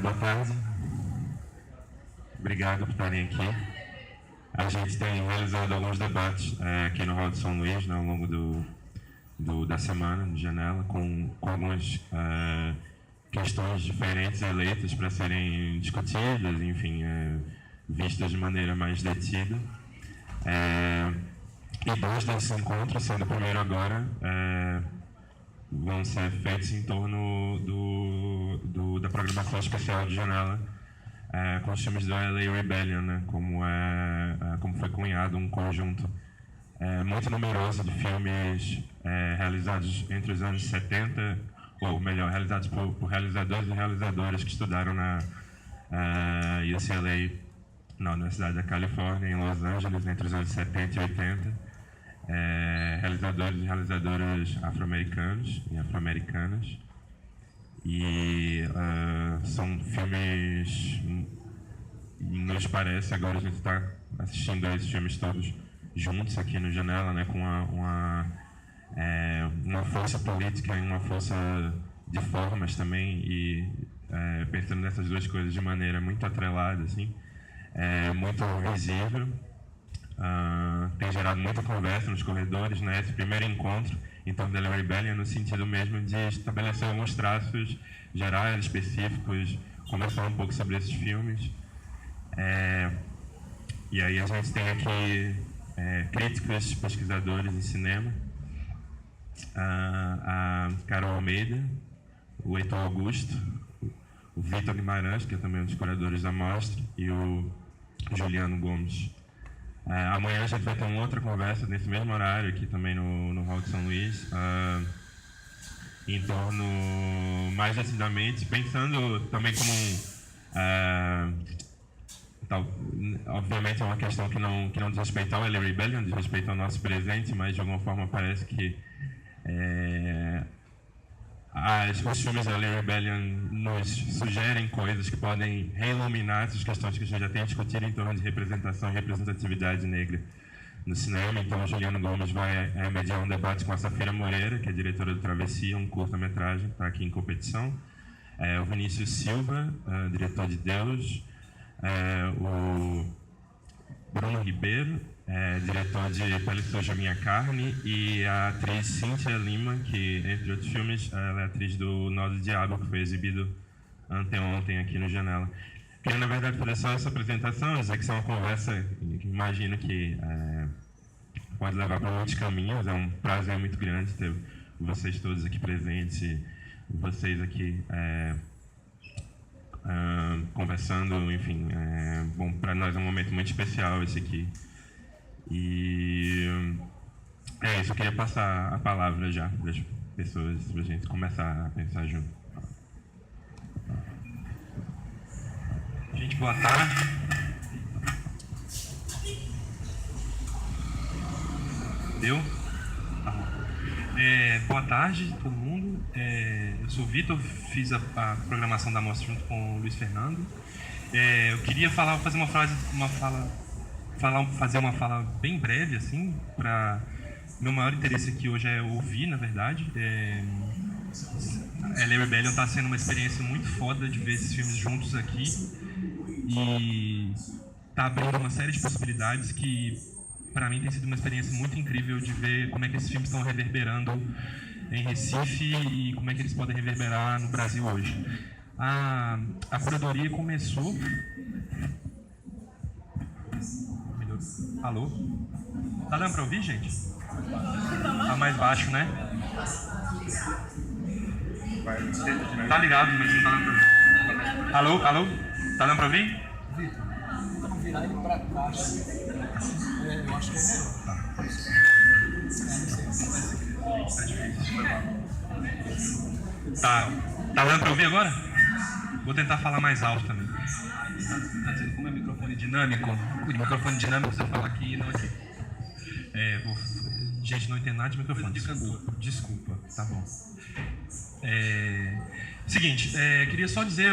Boa tarde. Obrigado por estarem aqui. A gente tem realizado alguns debates aqui no Hall de São Luís, né, ao longo da semana, de janela, com algumas questões diferentes eleitas para serem discutidas, enfim, vistas de maneira mais detida. E dois desses encontros, sendo o primeiro agora, vão ser feitos em torno da programação especial de janela com os filmes do LA Rebellion, né, como foi cunhado um conjunto muito numeroso de filmes realizados entre os anos 70, ou melhor, realizados por realizadores e realizadoras que estudaram na UCLA, na Universidade da Califórnia, em Los Angeles, entre os anos 70 e 80. Realizadores e realizadoras afro-americanos e afro-americanas. E são filmes, nos parece, agora a gente está assistindo a esses filmes todos juntos aqui no Janela, né, com uma força política e uma força de formas também, e pensando nessas duas coisas de maneira muito atrelada, assim, muito visível. Tem gerado muita conversa nos corredores, né? Esse primeiro encontro em torno da LA Rebellion, no sentido mesmo de estabelecer alguns traços gerais, específicos, conversar um pouco sobre esses filmes. E aí a gente tem aqui críticos, pesquisadores em cinema, a Carol Almeida, o Heitor Augusto, o Vitor Guimarães, que é também um dos curadores da mostra, e o Juliano Gomes. Amanhã a gente vai ter uma outra conversa nesse mesmo horário aqui também no Hall de São Luís, em torno, mais decididamente, pensando também como obviamente é uma questão que não diz respeito ao LA Rebellion, diz respeito ao nosso presente, mas de alguma forma parece que os filmes da LA Rebellion nos sugerem coisas que podem reiluminar essas questões que a gente já tem discutido em torno de representação e representatividade negra no cinema. Então, o Juliano Gomes vai mediar um debate com a Safira Moreira, que é diretora do Travessia, um curta-metragem, está aqui em competição. O Vinícius Silva, diretor de Deus. O Bruno Ribeiro, diretor de Pele Suja Minha Carne, e a atriz Cíntia Lima, que, entre outros filmes, ela é atriz do Nó do Diabo, que foi exibido anteontem aqui no Janela. Queria, na verdade, fazer só essa apresentação, dizer que isso é uma conversa que imagino que pode levar para muitos caminhos. É um prazer muito grande ter vocês todos aqui presentes, e vocês aqui conversando, enfim. Bom, para nós é um momento muito especial esse aqui. E isso, eu queria passar a palavra já para as pessoas, para a gente começar a pensar junto. Gente, boa tarde. Deu? Boa tarde, todo mundo. Eu sou o Vitor, fiz a programação da mostra junto com o Luiz Fernando. Eu queria fazer uma fala bem breve, assim, para meu maior interesse aqui hoje é ouvir, na verdade. LA Rebellion está sendo uma experiência muito foda de ver esses filmes juntos aqui, e está abrindo uma série de possibilidades que, para mim, tem sido uma experiência muito incrível de ver como é que esses filmes estão reverberando em Recife e como é que eles podem reverberar no Brasil hoje. A curadoria começou... Alô? Tá dando para ouvir, gente? Tá mais baixo, né? Tá ligado, mas não tá dando pra ouvir. Alô? Tá dando pra ouvir? Vitor, vamos virar ele pra cá. Eu acho que é melhor. Tá dando pra ouvir agora? Vou tentar falar mais alto também. Tá dizendo como é microfone dinâmico? O microfone dinâmico você fala aqui e não aqui. Gente, não entendo nada de microfone. Desculpa, tá bom. Seguinte, queria só dizer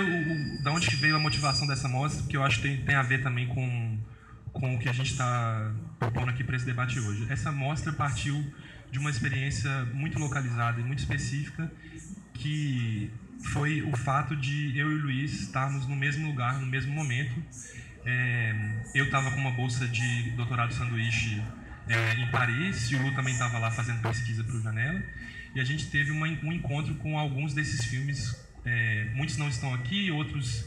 da onde que veio a motivação dessa mostra, porque eu acho que tem a ver também com o que a gente está propondo aqui para esse debate hoje. Essa mostra partiu de uma experiência muito localizada e muito específica, que foi o fato de eu e o Luiz estarmos no mesmo lugar, no mesmo momento. Eu estava com uma bolsa de doutorado sanduíche em Paris, e o Lu também estava lá fazendo pesquisa para o Janela, e a gente teve um encontro com alguns desses filmes. Muitos não estão aqui, outros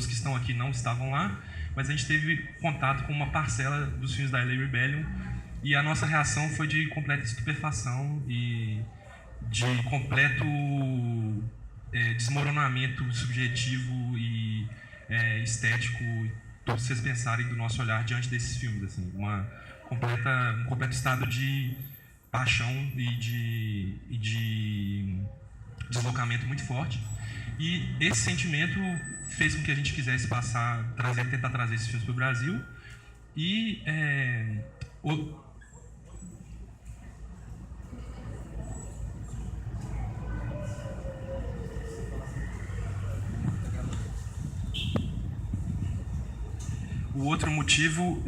que estão aqui não estavam lá, mas a gente teve contato com uma parcela dos filmes da LA Rebellion, e a nossa reação foi de completa estupefação e de completo desmoronamento subjetivo e estético, todos vocês pensarem do nosso olhar diante desses filmes, assim, um completo estado de paixão e de deslocamento muito forte. E esse sentimento fez com que a gente quisesse tentar trazer esses filmes para o Brasil. E o outro motivo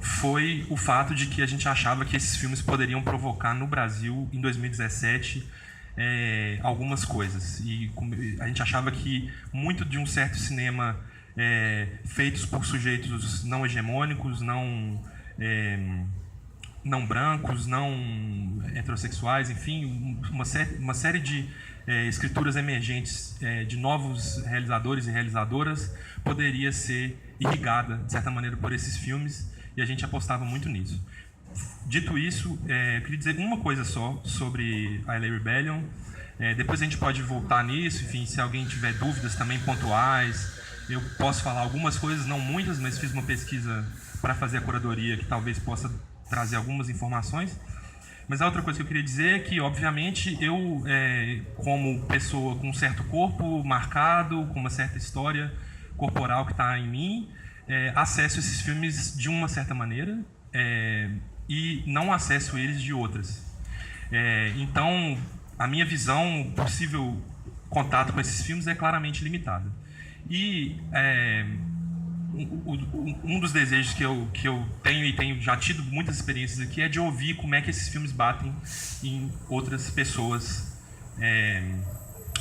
foi o fato de que a gente achava que esses filmes poderiam provocar no Brasil, em 2017, algumas coisas. E a gente achava que muito de um certo cinema feitos por sujeitos não hegemônicos, não brancos, não heterossexuais, enfim, uma série de escrituras emergentes de novos realizadores e realizadoras poderia ser irrigada, de certa maneira, por esses filmes, e a gente apostava muito nisso. Dito isso, eu queria dizer uma coisa só sobre a LA Rebellion. Depois a gente pode voltar nisso, enfim, se alguém tiver dúvidas também pontuais. Eu posso falar algumas coisas, não muitas, mas fiz uma pesquisa para fazer a curadoria que talvez possa trazer algumas informações. Mas a outra coisa que eu queria dizer é que, obviamente, eu, como pessoa com um certo corpo marcado, com uma certa história corporal que está em mim, acesso esses filmes de uma certa maneira e não acesso eles de outras. Então, a minha visão, possível contato com esses filmes é claramente limitada. E um dos desejos que eu tenho, e tenho já tido muitas experiências aqui, é de ouvir como é que esses filmes batem em outras pessoas,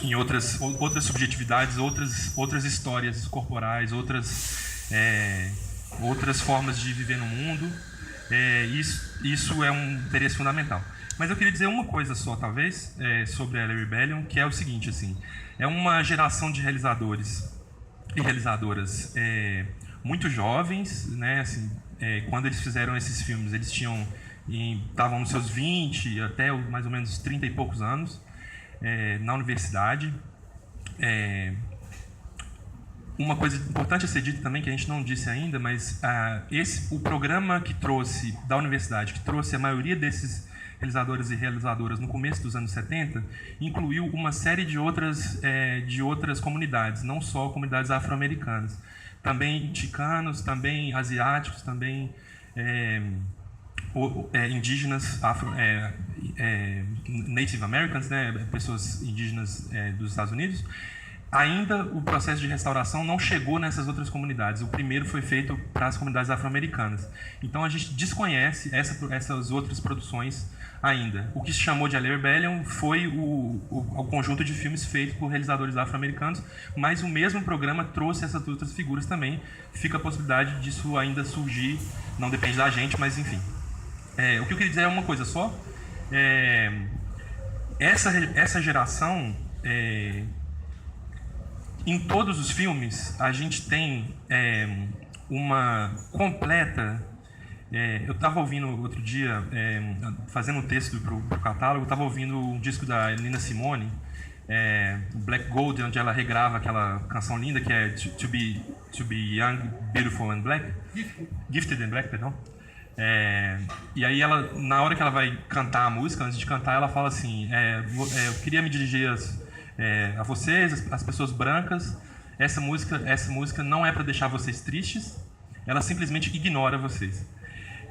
em outras subjetividades, outras histórias corporais, outras formas de viver no mundo. Isso é um interesse fundamental. Mas eu queria dizer uma coisa só, talvez, sobre a LA Rebellion, que é o seguinte, assim, é uma geração de realizadores e realizadoras muito jovens, né? Assim, quando eles fizeram esses filmes, eles estavam nos seus 20 até mais ou menos 30 e poucos anos, na universidade. Uma coisa importante a ser dita também, que a gente não disse ainda, mas o programa da universidade, que trouxe a maioria desses realizadores e realizadoras no começo dos anos 70, incluiu uma série de outras comunidades, não só comunidades afro-americanas, também chicanos, também asiáticos, também indígenas, Native Americans, né, pessoas indígenas dos Estados Unidos. Ainda o processo de restauração não chegou nessas outras comunidades. O primeiro foi feito para as comunidades afro-americanas. Então a gente desconhece essas outras produções ainda. O que se chamou de LA Rebellion foi o conjunto de filmes feitos por realizadores afro-americanos, mas o mesmo programa trouxe essas outras figuras também. Fica a possibilidade disso ainda surgir, não depende da gente, mas enfim. O que eu queria dizer é uma coisa só. Essa geração... Em todos os filmes, a gente tem uma completa... eu estava ouvindo outro dia, fazendo um texto para o catálogo, eu estava ouvindo um disco da Nina Simone, Black Gold, onde ela regrava aquela canção linda que é To Be Young, Beautiful and Black. Gifted and Black, perdão. E aí, na hora que ela vai cantar a música, antes de cantar, ela fala assim, eu queria me dirigir a vocês, as pessoas brancas, essa música não é para deixar vocês tristes, ela simplesmente ignora vocês.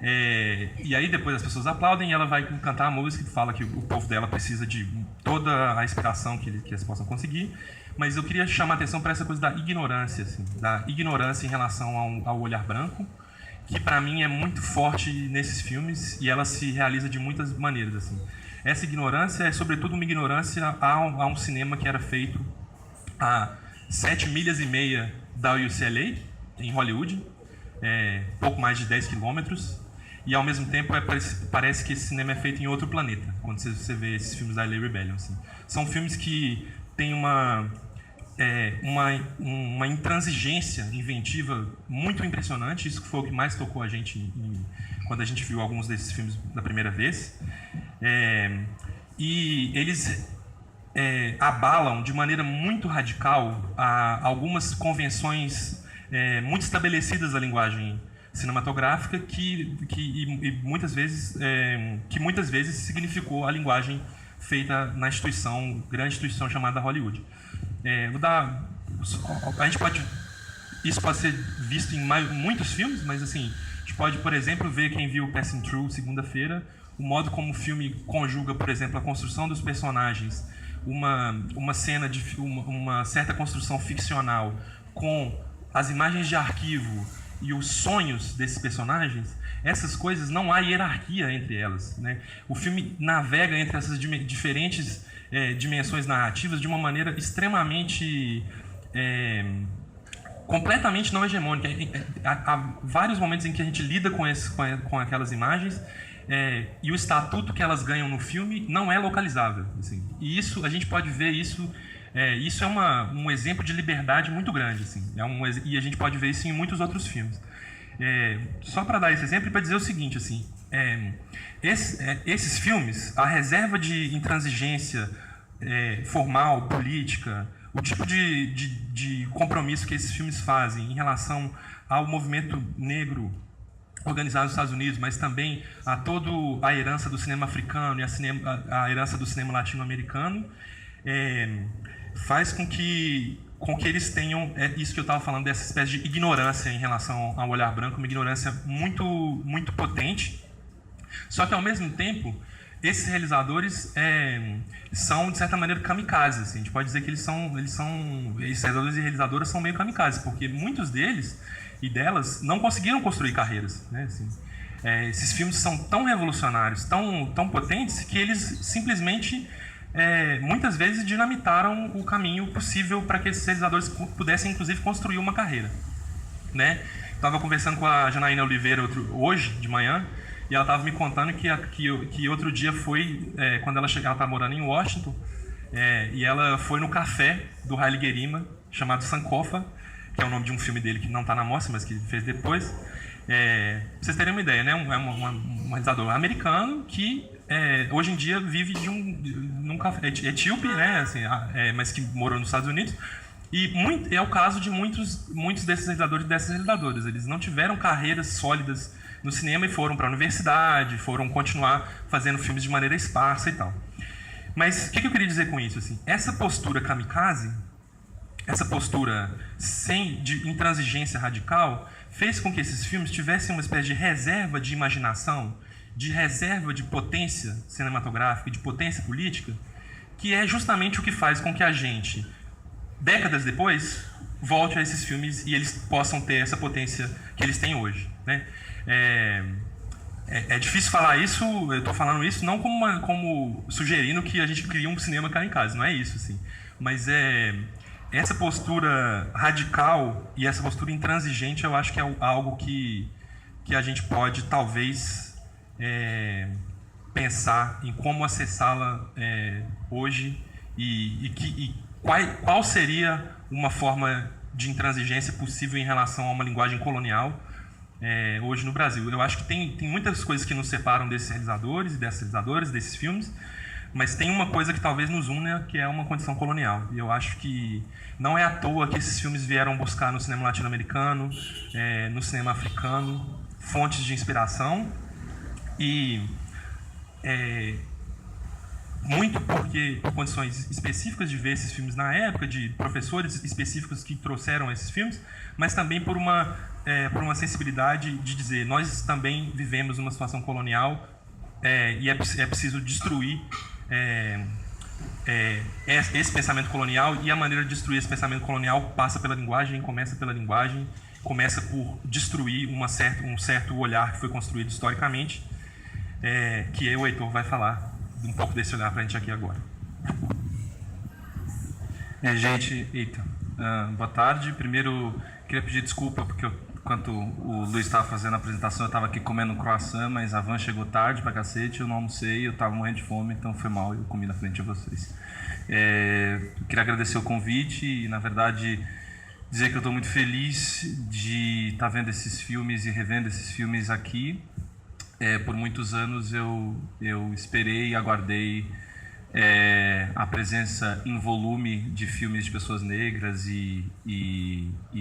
E aí depois as pessoas aplaudem e ela vai cantar a música e fala que o povo dela precisa de toda a inspiração que eles possam conseguir. Mas eu queria chamar a atenção para essa coisa da ignorância, assim, da ignorância em relação ao olhar branco que para mim é muito forte nesses filmes e ela se realiza de muitas maneiras, assim. Essa ignorância é sobretudo uma ignorância a um cinema que era feito a 7,5 milhas da UCLA, em Hollywood, pouco mais de 10 quilômetros, e ao mesmo tempo parece que esse cinema é feito em outro planeta, quando você vê esses filmes da LA Rebellion. Assim. São filmes que têm uma intransigência inventiva muito impressionante. Isso foi o que mais tocou a gente quando a gente viu alguns desses filmes da primeira vez. E eles abalam de maneira muito radical algumas convenções muito estabelecidas da linguagem cinematográfica que muitas vezes significou a linguagem feita na grande instituição chamada Hollywood. Isso pode ser visto em muitos filmes, mas assim, a gente pode, por exemplo, ver quem viu Passing Through segunda-feira, o modo como o filme conjuga, por exemplo, a construção dos personagens, uma cena de uma certa construção ficcional com as imagens de arquivo e os sonhos desses personagens. Essas coisas, não há hierarquia entre elas, né? O filme navega entre essas diferentes dimensões narrativas de uma maneira extremamente completamente não hegemônica. Há vários momentos em que a gente lida com aquelas imagens e o estatuto que elas ganham no filme não é localizável, assim. E isso, a gente pode ver isso é um exemplo de liberdade muito grande, assim. E a gente pode ver isso em muitos outros filmes. Só para dar esse exemplo e para dizer o seguinte, assim, esses filmes, a reserva de intransigência formal, política, o tipo de compromisso que esses filmes fazem em relação ao movimento negro organizado nos Estados Unidos, mas também a toda a herança do cinema africano e a herança do cinema latino-americano, faz com que eles tenham isso que eu estava falando, dessa espécie de ignorância em relação ao olhar branco, uma ignorância muito, muito potente. Só que, ao mesmo tempo, esses realizadores são, de certa maneira, kamikazes. Assim. A gente pode dizer que esses realizadores e realizadoras são meio kamikazes, porque muitos deles e delas não conseguiram construir carreiras, né? Assim, esses filmes são tão revolucionários, tão potentes, que eles simplesmente, muitas vezes, dinamitaram o caminho possível para que esses realizadores pudessem, inclusive, construir uma carreira, né? Estava conversando com a Janaína Oliveira hoje, de manhã, e ela estava me contando que outro dia foi, quando ela estava morando em Washington, e ela foi no café do Haile Gerima, chamado Sankofa, que é o nome de um filme dele que não está na mostra, mas que ele fez depois. Pra vocês terem uma ideia, né? Um realizador americano que hoje em dia vive num café etíope, né? Assim, mas que morou nos Estados Unidos. E é o caso de muitos desses realizadores e dessas realizadoras. Eles não tiveram carreiras sólidas no cinema e foram para a universidade, foram continuar fazendo filmes de maneira esparsa e tal. Mas o que eu queria dizer com isso? Assim, essa postura kamikaze, essa postura de intransigência radical, fez com que esses filmes tivessem uma espécie de reserva de imaginação, de reserva de potência cinematográfica, de potência política, que é justamente o que faz com que a gente, décadas depois, volte a esses filmes e eles possam ter essa potência que eles têm hoje, né? É difícil falar isso, eu estou falando isso não como sugerindo que a gente cria um cinema kamikaze, não é isso, assim. Mas essa postura radical e essa postura intransigente, eu acho que é algo que a gente pode, talvez, pensar em como acessá-la hoje e qual seria uma forma de intransigência possível em relação a uma linguagem colonial hoje no Brasil. Eu acho que tem muitas coisas que nos separam desses realizadores e dessas realizadoras, desses filmes, mas tem uma coisa que talvez nos una, que é uma condição colonial. E eu acho que não é à toa que esses filmes vieram buscar no cinema latino-americano, no cinema africano, fontes de inspiração. E muito por condições específicas de ver esses filmes na época, de professores específicos que trouxeram esses filmes, mas também por uma sensibilidade de dizer, nós também vivemos uma situação colonial e é preciso destruir esse pensamento colonial, e a maneira de destruir esse pensamento colonial passa pela linguagem, começa pela linguagem, começa por destruir um certo olhar que foi construído historicamente, que o Heitor vai falar um pouco desse olhar para a gente aqui agora. Gente, Heitor, boa tarde. Primeiro, queria pedir desculpa, porque enquanto o Luiz estava fazendo a apresentação, eu estava aqui comendo um croissant, mas a van chegou tarde pra cacete, eu não almocei, eu estava morrendo de fome, então foi mal, eu comi na frente de vocês. Queria agradecer o convite e, na verdade, dizer que eu estou muito feliz de estar vendo esses filmes e revendo esses filmes aqui. Por muitos anos eu esperei e aguardei a presença em volume de filmes de pessoas negras e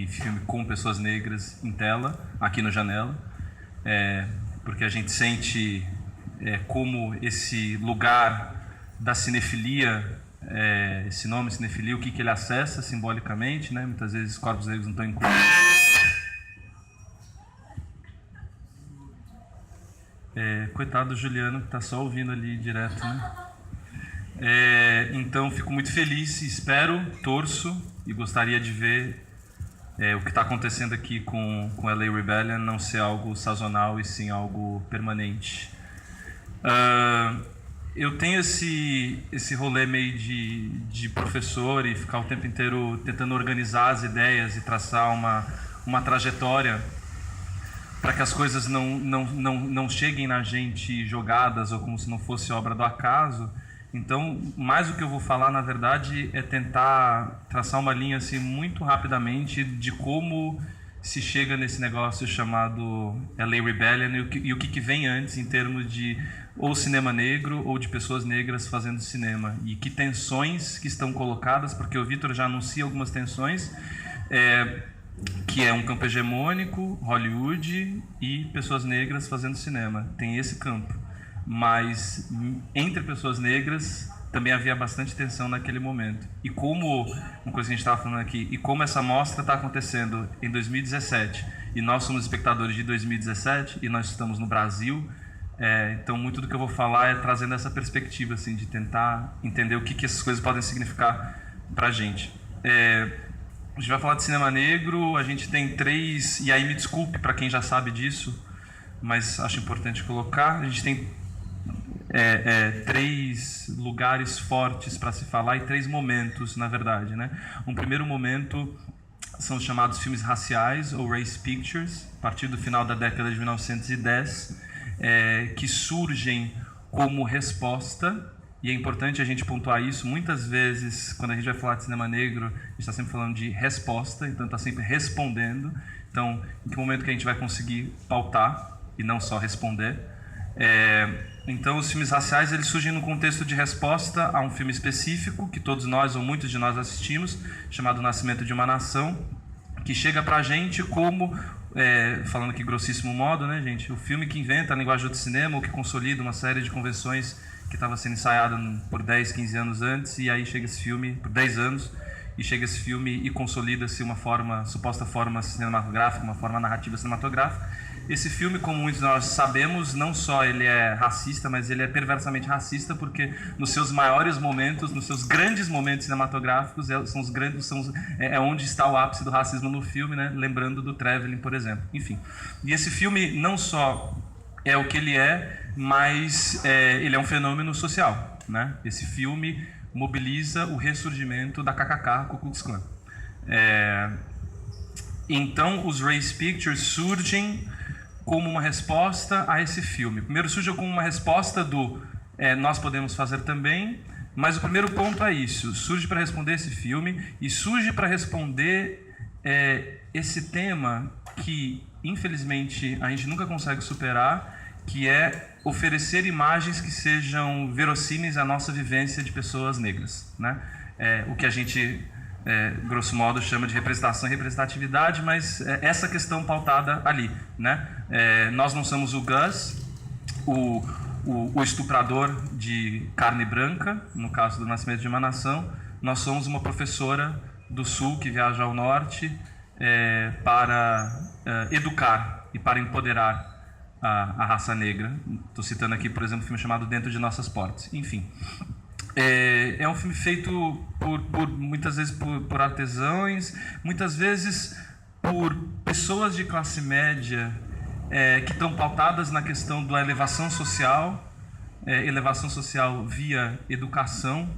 filme com pessoas negras em tela, aqui no Janela, porque a gente sente como esse lugar da cinefilia, esse nome cinefilia, o que ele acessa simbolicamente, né? Muitas vezes corpos negros não estão incluídos. Coitado do Juliano, que está só ouvindo ali direto, né? Então, fico muito feliz, espero, torço e gostaria de ver o que está acontecendo aqui com LA Rebellion não ser algo sazonal e sim algo permanente. Eu tenho esse rolê meio de professor e ficar o tempo inteiro tentando organizar as ideias e traçar uma trajetória para que as coisas não cheguem na gente jogadas ou como se não fosse obra do acaso. Então, mais do que eu vou falar, na verdade, é tentar traçar uma linha assim, muito rapidamente de como se chega nesse negócio chamado LA Rebellion e o que vem antes em termos de ou cinema negro ou de pessoas negras fazendo cinema. E que tensões que estão colocadas, porque o Vitor já anuncia algumas tensões, que é um campo hegemônico, Hollywood e pessoas negras fazendo cinema. Tem esse campo. Mas entre pessoas negras também havia bastante tensão naquele momento. E como, uma coisa que a gente estava falando aqui, e como essa mostra está acontecendo em 2017, e nós somos espectadores de 2017, e nós estamos no Brasil, então muito do que eu vou falar é trazendo essa perspectiva, assim, de tentar entender o que essas coisas podem significar para a gente. A gente vai falar de cinema negro, a gente tem 3, e aí me desculpe para quem já sabe disso, mas acho importante colocar, a gente tem 3 lugares fortes para se falar e 3 momentos, na verdade, né? Um primeiro momento são os chamados filmes raciais, ou race pictures, a partir do final da década de 1910, que surgem como resposta, e é importante a gente pontuar isso, muitas vezes, quando a gente vai falar de cinema negro, a gente está sempre falando de resposta, então está sempre respondendo. Então, em que momento que a gente vai conseguir pautar e não só responder? Então, os filmes raciais eles surgem no contexto de resposta a um filme específico que todos nós ou muitos de nós assistimos, chamado Nascimento de uma Nação, que chega pra gente como, falando aqui grossíssimo modo, né, gente, o filme que inventa a linguagem do cinema, ou que consolida uma série de convenções que estava sendo ensaiada por 10, 15 anos antes, e aí chega esse filme, por 10 anos, e chega esse filme e consolida-se uma suposta forma cinematográfica, uma forma narrativa cinematográfica. Esse filme, como muitos de nós sabemos, não só ele é racista, mas ele é perversamente racista, porque nos seus maiores momentos, nos seus grandes momentos cinematográficos, é onde está o ápice do racismo no filme, né? Lembrando do Traveling, por exemplo. Enfim, e esse filme não só é o que ele é, mas ele é um fenômeno social, né? Esse filme mobiliza o ressurgimento da KKK, Ku Klux Klan. Então, os race pictures surgem como uma resposta a esse filme. Primeiro surge como uma resposta do nós podemos fazer também, mas o primeiro ponto é isso, surge para responder esse filme e surge para responder esse tema que, infelizmente, a gente nunca consegue superar, que é oferecer imagens que sejam verossímeis à nossa vivência de pessoas negras, né? O que a gente, grosso modo, chama de representação e representatividade, mas essa questão pautada ali, né? Nós não somos o Gus, o estuprador de carne branca, no caso do Nascimento de uma Nação. Nós somos uma professora do Sul que viaja ao Norte para educar e para empoderar a raça negra. Estou citando aqui, por exemplo, um filme chamado Dentro de Nossas Portas. Enfim, é um filme feito muitas vezes por artesãos, muitas vezes por pessoas de classe média que estão pautadas na questão da elevação social via educação.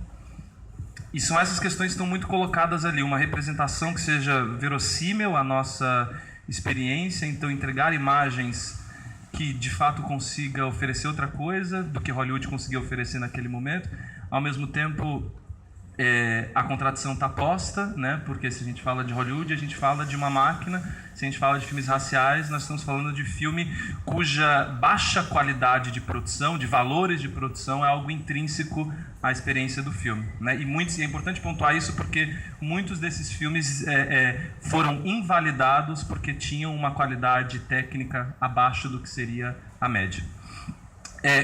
E são essas questões que estão muito colocadas ali, uma representação que seja verossímil à nossa experiência, então entregar imagens que de fato consiga oferecer outra coisa do que Hollywood conseguia oferecer naquele momento. Ao mesmo tempo, a contradição está posta, né? Porque se a gente fala de Hollywood, a gente fala de uma máquina. Se a gente fala de filmes raciais, nós estamos falando de filme cuja baixa qualidade de produção, de valores de produção, é algo intrínseco à experiência do filme, né? E é importante pontuar isso porque muitos desses filmes foram invalidados porque tinham uma qualidade técnica abaixo do que seria a média.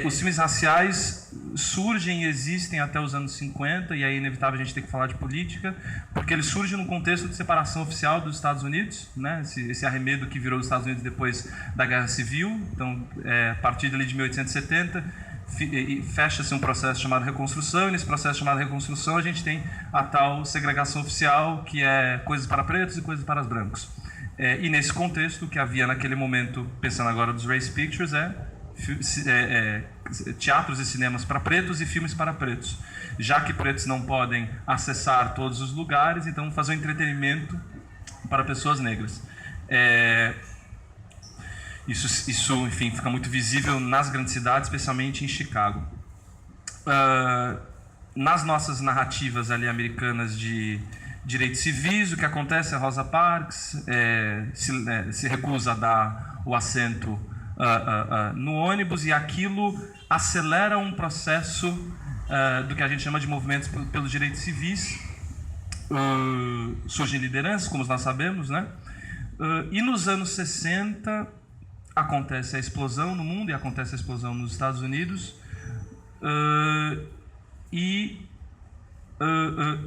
Os filmes raciais surgem e existem até os anos 50, e é inevitável a gente ter que falar de política, porque eles surgem num contexto de separação oficial dos Estados Unidos, né? Esse arremedo que virou os Estados Unidos depois da Guerra Civil. Então, a partir dali de 1870, fecha-se um processo chamado reconstrução, e nesse processo chamado reconstrução a gente tem a tal segregação oficial, que é coisas para pretos e coisas para os brancos. E nesse contexto, o que havia naquele momento, pensando agora dos race pictures, teatros e cinemas para pretos e filmes para pretos. Já que pretos não podem acessar todos os lugares, então vamos fazer um entretenimento para pessoas negras. Isso, enfim, fica muito visível nas grandes cidades, especialmente em Chicago. Nas nossas narrativas ali americanas de direitos civis, o que acontece é Rosa Parks se recusa a dar o assento no ônibus, e aquilo acelera um processo do que a gente chama de movimentos pelos direitos civis. Surgem lideranças, como nós sabemos, né? E nos anos 60 acontece a explosão no mundo e acontece a explosão nos Estados Unidos,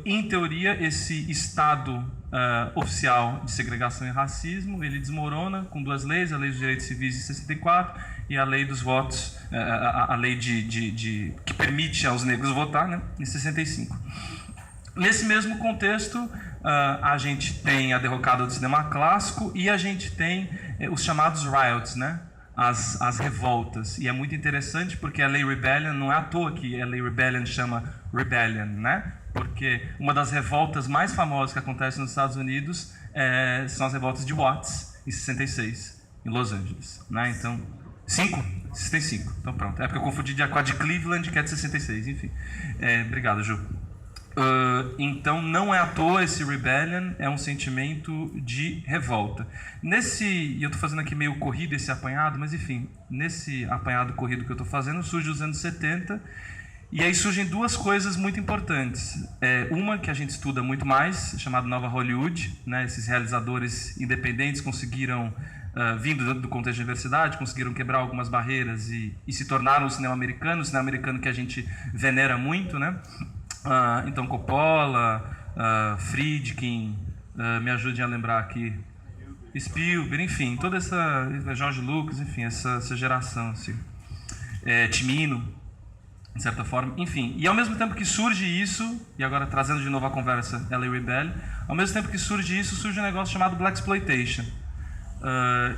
em teoria, esse Estado oficial de segregação e racismo, ele desmorona com duas leis, a Lei dos Direitos Civis de 64 e a Lei dos Votos, a lei que permite aos negros votar, né, em 65. Nesse mesmo contexto, a gente tem a derrocada do cinema clássico e a gente tem os chamados riots, né? As revoltas. E é muito interessante porque a Lei Rebellion, não é à toa que a Lei Rebellion chama Rebellion, né? Porque uma das revoltas mais famosas que acontecem nos Estados Unidos são as revoltas de Watts, em 66, em Los Angeles, né? Então, 65. Então pronto. É porque eu confundi com a de Cleveland, que é de 66, enfim. Obrigado, Ju. Então, não é à toa esse rebellion, é um sentimento de revolta. E eu estou fazendo aqui meio corrido esse apanhado, mas enfim, nesse apanhado corrido que eu estou fazendo, surge os anos 70, e aí surgem duas coisas muito importantes. Uma que a gente estuda muito mais, chamada Nova Hollywood, né? Esses realizadores independentes conseguiram, vindo do contexto de universidade, conseguiram quebrar algumas barreiras e se tornaram o cinema americano que a gente venera muito, né? Então Coppola, Friedkin, me ajudem a lembrar aqui, Spielberg, enfim, toda essa, George Lucas, enfim, essa geração, assim, Cimino, de certa forma, enfim. E ao mesmo tempo que surge isso, e agora trazendo de novo a conversa LA Rebellion, ao mesmo tempo que surge isso, surge um negócio chamado Blaxploitation.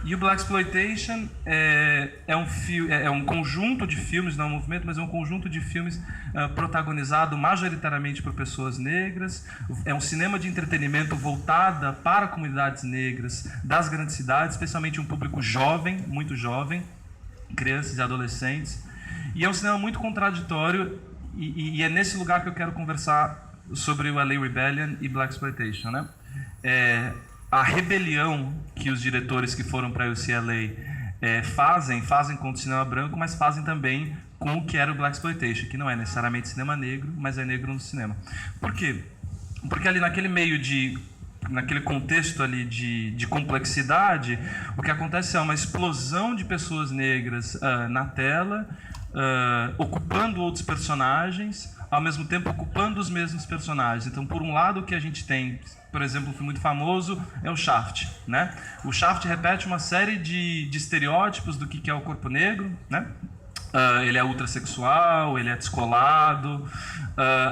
E o Blaxploitation é um conjunto de filmes, não é um movimento, mas é um conjunto de filmes protagonizado majoritariamente por pessoas negras. É um cinema de entretenimento voltada para comunidades negras das grandes cidades, especialmente um público jovem, muito jovem, crianças e adolescentes. E é um cinema muito contraditório, e é nesse lugar que eu quero conversar sobre o LA Rebellion e Blaxploitation, né? A rebelião que os diretores que foram para a UCLA fazem contra o cinema branco, mas fazem também com o que era o Blaxploitation, que não é necessariamente cinema negro, mas é negro no cinema. Por quê? Porque ali naquele contexto ali de complexidade, o que acontece é uma explosão de pessoas negras na tela, ocupando outros personagens, ao mesmo tempo ocupando os mesmos personagens. Então, por um lado, o que a gente tem, por exemplo, um filme muito famoso é o Shaft, né? O Shaft repete uma série de estereótipos do que é o corpo negro, né? Ele é ultrasexual, ele é descolado,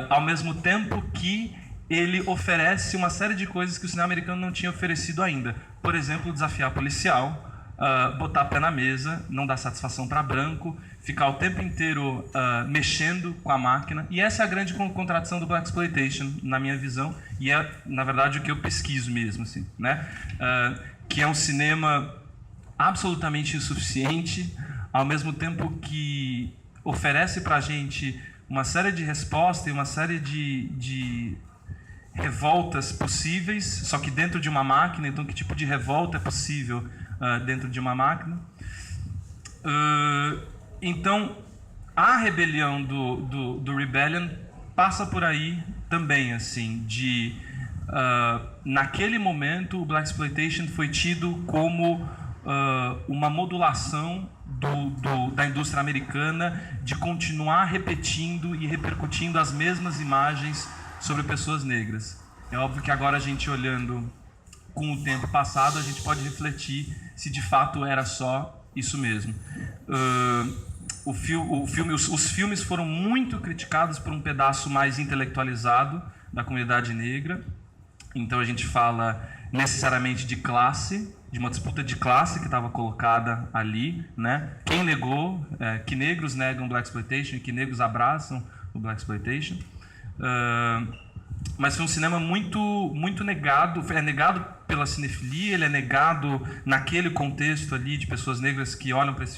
ao mesmo tempo que ele oferece uma série de coisas que o cinema americano não tinha oferecido ainda. Por exemplo, desafiar policial, botar pé na mesa, não dar satisfação para branco, ficar o tempo inteiro mexendo com a máquina. E essa é a grande contradição do Blaxploitation, na minha visão, e é, na verdade, o que eu pesquiso mesmo, assim, né? Que é um cinema absolutamente insuficiente, ao mesmo tempo que oferece para a gente uma série de respostas e uma série de revoltas possíveis, só que dentro de uma máquina. Então, que tipo de revolta é possível dentro de uma máquina? Então, a rebelião do Rebellion passa por aí também, assim, de naquele momento o Blaxploitation foi tido como uma modulação da indústria americana de continuar repetindo e repercutindo as mesmas imagens sobre pessoas negras. É óbvio que agora a gente olhando com o tempo passado, a gente pode refletir se de fato era só isso mesmo. Os filmes foram muito criticados por um pedaço mais intelectualizado da comunidade negra. Então a gente fala necessariamente de classe, de uma disputa de classe que estava colocada ali, né? Quem negou, que negros negam o Blaxploitation, que negros abraçam o Blaxploitation. Mas foi um cinema muito negado, é negado pela cinefilia, ele é negado naquele contexto ali de pessoas negras que olham para esses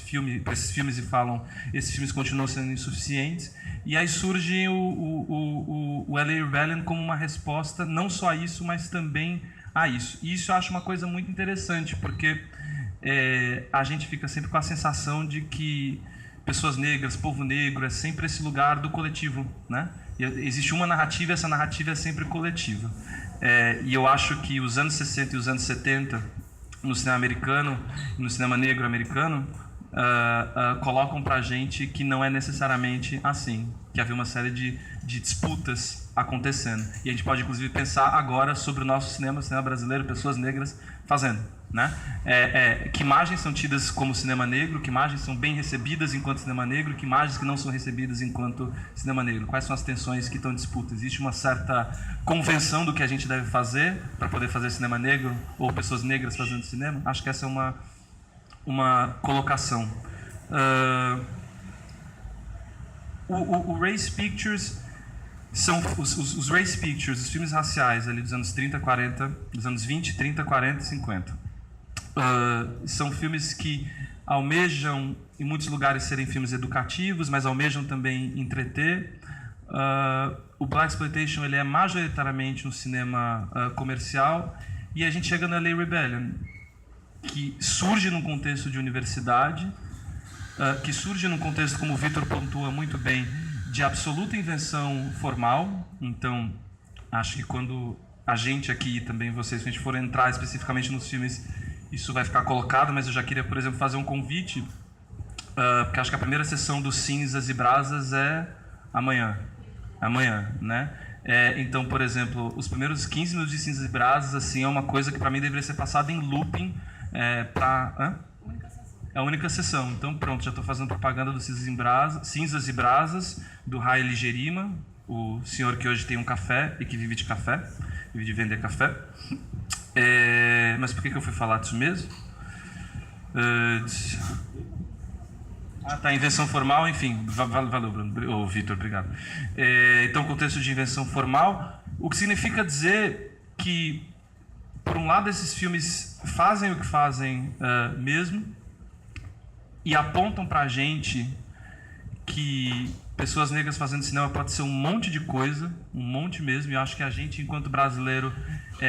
filmes e falam, esses filmes continuam sendo insuficientes. E aí surge o LA Rebellion como uma resposta não só a isso, mas também a isso. E isso eu acho uma coisa muito interessante, porque a gente fica sempre com a sensação de que pessoas negras, povo negro, é sempre esse lugar do coletivo, né? E existe uma narrativa, e essa narrativa é sempre coletiva. E eu acho que os anos 60 e os anos 70, no cinema americano, no cinema negro americano, colocam pra gente que não é necessariamente assim, que havia uma série de disputas acontecendo. E a gente pode, inclusive, pensar agora sobre o nosso cinema brasileiro, pessoas negras fazendo, né? Que imagens são tidas como cinema negro, que imagens são bem recebidas enquanto cinema negro, que imagens que não são recebidas enquanto cinema negro. Quais são as tensões que estão em disputa? Existe uma certa convenção do que a gente deve fazer para poder fazer cinema negro, ou pessoas negras fazendo cinema? Acho que essa é uma colocação. O Race Pictures são os Race Pictures, os filmes raciais ali dos anos 30, 40, dos anos 20, 30, 40 e 50. São filmes que almejam, em muitos lugares, serem filmes educativos, mas almejam também entreter. O Blaxploitation, ele é majoritariamente um cinema comercial, e a gente chega na LA Rebellion, que surge num contexto de universidade, que surge num contexto, como o Vitor pontua muito bem, de absoluta invenção formal. Então, acho que quando a gente aqui, também vocês, se a gente for entrar especificamente nos filmes, isso vai ficar colocado, mas eu já queria, por exemplo, fazer um convite, porque acho que a primeira sessão do Cinzas e Brasas é amanhã, né? Então, por exemplo, os primeiros 15 minutos de Cinzas e Brasas, assim, é uma coisa que para mim deveria ser passada em looping, é a única sessão. Então, pronto, já estou fazendo propaganda do Cinzas e Brasas, do Haile Gerima, o senhor que hoje tem um café e que vive de café, vive de vender café. Mas por que eu fui falar disso mesmo? Tá, invenção formal, enfim, valeu, Bruno, Vitor, obrigado. Então, contexto de invenção formal, o que significa dizer que, por um lado, esses filmes fazem o que fazem mesmo, e apontam pra gente que pessoas negras fazendo cinema pode ser um monte de coisa, um monte mesmo, e eu acho que a gente, enquanto brasileiro,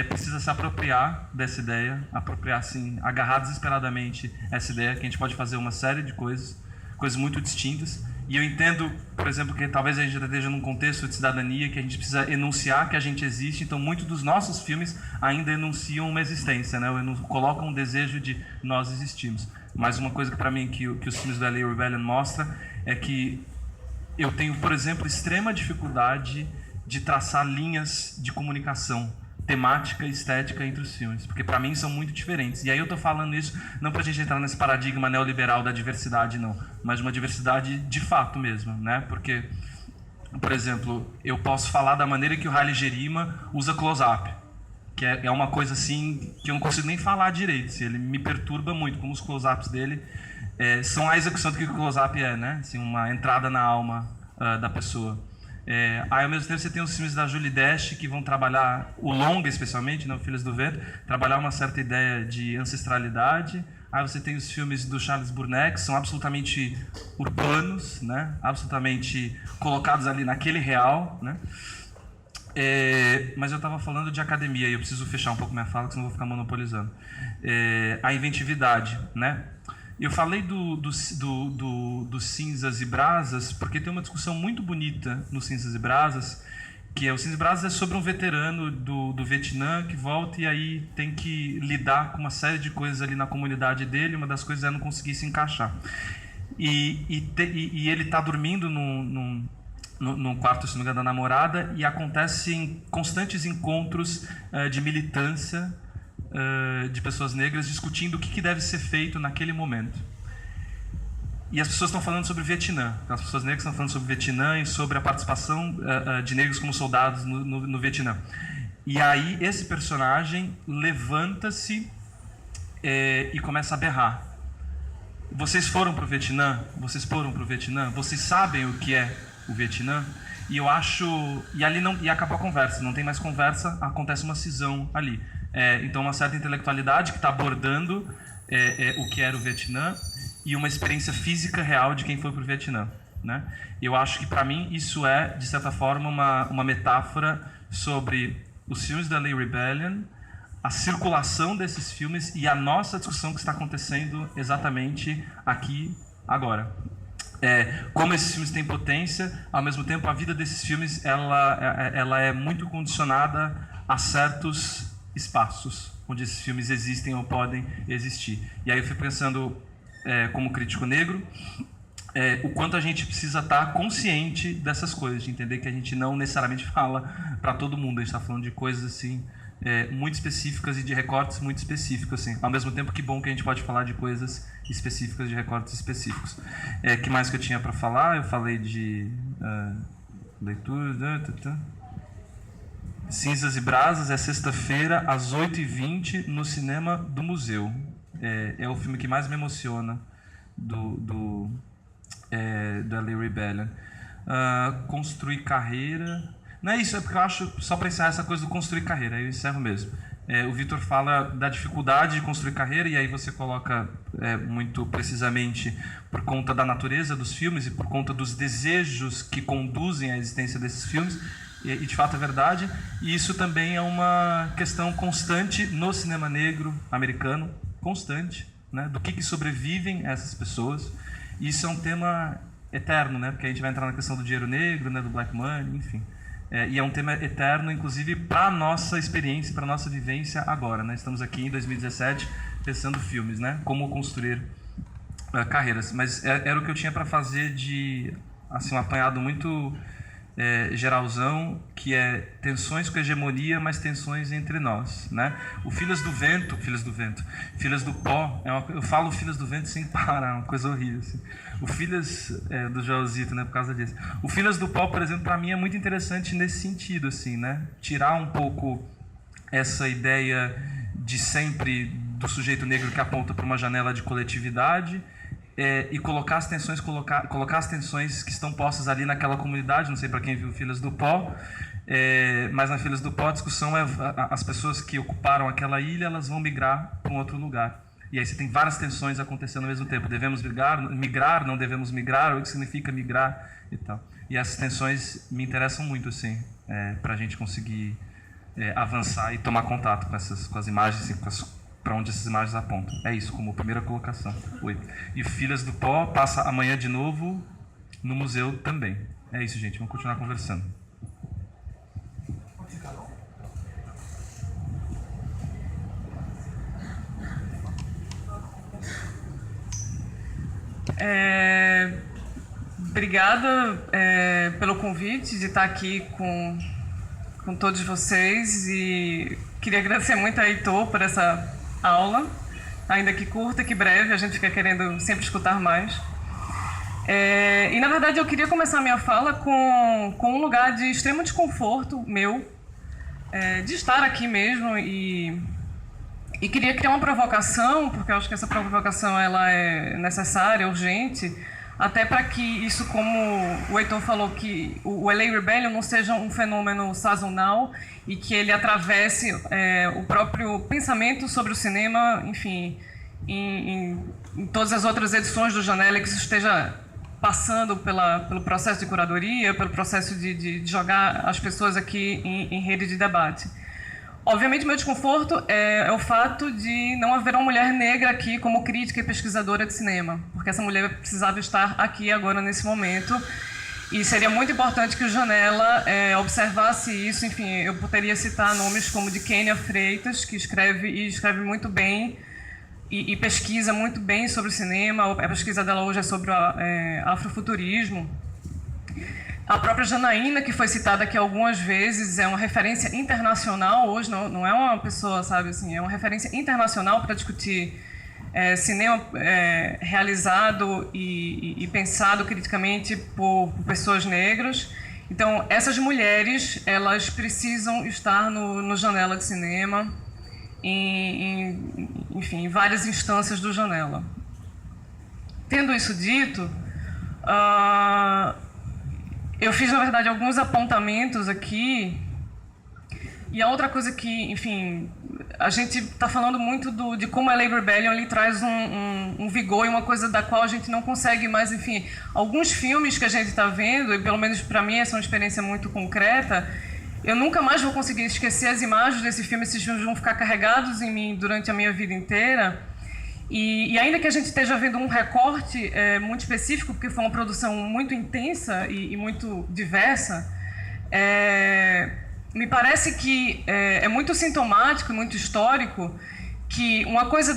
precisa se apropriar dessa ideia, apropriar, assim, agarrar desesperadamente essa ideia, que a gente pode fazer uma série de coisas muito distintas. E eu entendo, por exemplo, que talvez a gente esteja num contexto de cidadania, que a gente precisa enunciar que a gente existe, então muitos dos nossos filmes ainda enunciam uma existência, né? Colocam um desejo de nós existimos. Mas uma coisa que para mim que os filmes do LA Rebellion mostra é que eu tenho, por exemplo, extrema dificuldade de traçar linhas de comunicação temática e estética entre os filmes, porque para mim são muito diferentes. E aí eu estou falando isso não para a gente entrar nesse paradigma neoliberal da diversidade, não, mas uma diversidade de fato mesmo, né? Porque por exemplo, eu posso falar da maneira que o Haile Gerima usa close-up, que é uma coisa assim que eu não consigo nem falar direito, assim, ele me perturba muito, como os close-ups dele são a execução do que o close-up é, né? Assim, uma entrada na alma da pessoa. Aí ao mesmo tempo você tem os filmes da Julie Dash que vão trabalhar, o longa especialmente, né, o Filhas do Vento, trabalhar uma certa ideia de ancestralidade. Aí você tem os filmes do Charles Burnett, que são absolutamente urbanos, né, absolutamente colocados ali naquele real, né. Mas eu estava falando de academia e eu preciso fechar um pouco minha fala, senão eu vou ficar monopolizando. A inventividade, né. Eu falei do Cinzas e Brasas porque tem uma discussão muito bonita no Cinzas e Brasas, que o Cinzas e Brasas é sobre um veterano do Vietnã que volta e aí tem que lidar com uma série de coisas ali na comunidade dele. Uma das coisas é não conseguir se encaixar. E ele está dormindo num quarto, se não me engano, da namorada, e acontecem constantes encontros de militância de pessoas negras discutindo o que deve ser feito naquele momento. E as pessoas estão falando sobre o Vietnã. As pessoas negras estão falando sobre o Vietnã e sobre a participação de negros como soldados no Vietnã. E aí esse personagem levanta-se e começa a berrar. Vocês foram para o Vietnã? Vocês foram para o Vietnã? Vocês sabem o que é o Vietnã? E eu acho... E ali não... E acabou a conversa. Não tem mais conversa, acontece uma cisão ali. Então uma certa intelectualidade que está abordando o que era o Vietnã e uma experiência física real de quem foi para o Vietnã, né? Eu acho que para mim isso é, de certa forma, uma metáfora sobre os filmes da LA Rebellion, a circulação desses filmes e a nossa discussão que está acontecendo exatamente aqui, agora. Como esses filmes têm potência, ao mesmo tempo a vida desses filmes ela é muito condicionada a certos espaços onde esses filmes existem ou podem existir. E aí eu fui pensando, como crítico negro, o quanto a gente precisa estar consciente dessas coisas, de entender que a gente não necessariamente fala para todo mundo, a gente está falando de coisas assim muito específicas e de recortes muito específicos, assim. Ao mesmo tempo, que bom que a gente pode falar de coisas específicas, de recortes específicos. Que mais que eu tinha para falar? Eu falei de leitura... Cinzas e Brasas é sexta-feira, às 8h20, no cinema do Museu. É o filme que mais me emociona do LA Rebellion. Construir carreira... Não é isso, é porque eu acho, só para encerrar essa coisa do construir carreira, aí eu encerro mesmo. O Vitor fala da dificuldade de construir carreira, e aí você coloca muito precisamente por conta da natureza dos filmes e por conta dos desejos que conduzem à existência desses filmes, e de fato é verdade. E isso também é uma questão constante no cinema negro americano, constante, né, do que sobrevivem essas pessoas. E isso é um tema eterno, né, porque a gente vai entrar na questão do dinheiro negro, né, do black money, enfim. E é um tema eterno, inclusive, para a nossa experiência, para a nossa vivência agora, né? Estamos aqui em 2017 pensando filmes, né? Como construir carreiras. Mas era o que eu tinha para fazer de assim, um apanhado muito geralzão, que é tensões com hegemonia, mas tensões entre nós, né? O Filhas do Pó, eu falo Filhas do Vento sem parar, é uma coisa horrível, assim. O Filhas do Joelzito, né, por causa disso. O Filhas do Pó, por exemplo, para mim é muito interessante nesse sentido, assim, né? Tirar um pouco essa ideia de sempre do sujeito negro que aponta para uma janela de coletividade, e colocar as tensões, colocar as tensões que estão postas ali naquela comunidade. Não sei para quem viu Filhas do Pó, mas na Filhas do Pó a discussão é as pessoas que ocuparam aquela ilha, elas vão migrar para um outro lugar. E aí você tem várias tensões acontecendo ao mesmo tempo. Devemos migrar, não devemos migrar, o que significa migrar e tal. E essas tensões me interessam muito, assim, para a gente conseguir avançar e tomar contato com as imagens, assim, para onde essas imagens apontam. É isso, como primeira colocação. E Filhas do Pó passa amanhã de novo no museu também. É isso, gente. Vamos continuar conversando. Obrigada pelo convite de estar aqui com todos vocês, e queria agradecer muito a Heitor por essa aula, ainda que curta, que breve, a gente fica querendo sempre escutar mais. E, na verdade, eu queria começar a minha fala com um lugar de extremo desconforto meu, de estar aqui mesmo, e queria criar uma provocação, porque eu acho que essa provocação ela é necessária, urgente, até para que isso, como o Heitor falou, que o LA Rebellion não seja um fenômeno sazonal e que ele atravesse o próprio pensamento sobre o cinema, enfim, em todas as outras edições do Janela, que isso esteja passando pelo processo de curadoria, pelo processo de jogar as pessoas aqui em rede de debate. Obviamente, meu desconforto é o fato de não haver uma mulher negra aqui como crítica e pesquisadora de cinema, porque essa mulher precisava estar aqui agora, nesse momento, e seria muito importante que o Janela observasse isso. Enfim, eu poderia citar nomes como de Kênia Freitas, que escreve muito bem, e pesquisa muito bem sobre o cinema. A pesquisa dela hoje é sobre o afrofuturismo. A própria Janaína, que foi citada aqui algumas vezes, é uma referência internacional hoje, não é uma pessoa, sabe, assim, é uma referência internacional para discutir cinema realizado e pensado criticamente por pessoas negras. Então, essas mulheres, elas precisam estar no Janela de Cinema, enfim, em várias instâncias do Janela. Tendo isso dito, eu fiz, na verdade, alguns apontamentos aqui. E a outra coisa que, enfim, a gente está falando muito de como a LA Rebellion ele traz um vigor e uma coisa da qual a gente não consegue mais, enfim, alguns filmes que a gente está vendo, e pelo menos para mim essa é uma experiência muito concreta, eu nunca mais vou conseguir esquecer as imagens desse filme. Esses filmes vão ficar carregados em mim durante a minha vida inteira. E ainda que a gente esteja vendo um recorte muito específico, porque foi uma produção muito intensa e muito diversa, me parece que é muito sintomático e muito histórico que uma coisa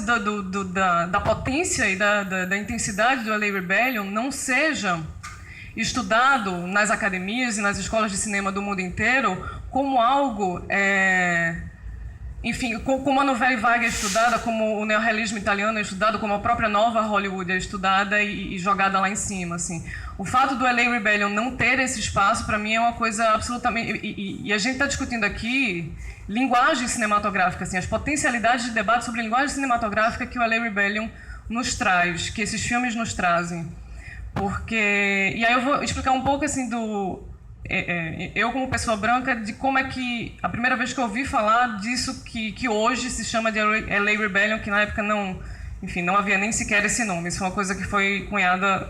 da potência e da intensidade do LA Rebellion não seja estudado nas academias e nas escolas de cinema do mundo inteiro como algo... enfim, como a novela vaga é estudada, como o neorrealismo italiano é estudado, como a própria nova Hollywood é estudada e jogada lá em cima, assim. O fato do LA Rebellion não ter esse espaço, para mim, é uma coisa absolutamente... E a gente está discutindo aqui linguagem cinematográfica, assim, as potencialidades de debate sobre linguagem cinematográfica que o LA Rebellion nos traz, que esses filmes nos trazem. Porque... E aí eu vou explicar um pouco, assim, eu como pessoa branca, de como é que a primeira vez que eu ouvi falar disso que hoje se chama de LA Rebellion, que na época não havia nem sequer esse nome. Isso foi uma coisa que foi cunhada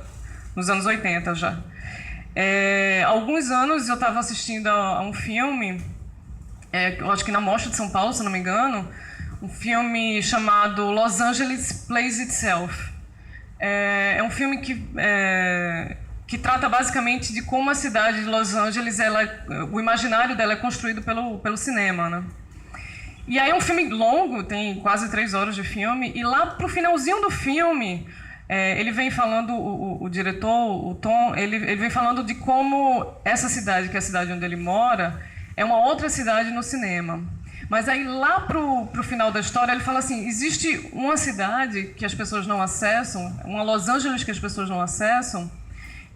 nos anos 80 já. Há alguns anos eu estava assistindo a um filme, eu acho que na Mostra de São Paulo, se não me engano, um filme chamado Los Angeles Plays Itself. É um filme que trata basicamente de como a cidade de Los Angeles, o imaginário dela é construído pelo cinema, né? E aí é um filme longo, tem quase 3 horas de filme, e lá pro finalzinho do filme, ele vem falando, o diretor, o Tom, ele vem falando de como essa cidade, que é a cidade onde ele mora, é uma outra cidade no cinema. Mas aí lá pro final da história, ele fala assim, existe uma cidade que as pessoas não acessam, uma Los Angeles que as pessoas não acessam,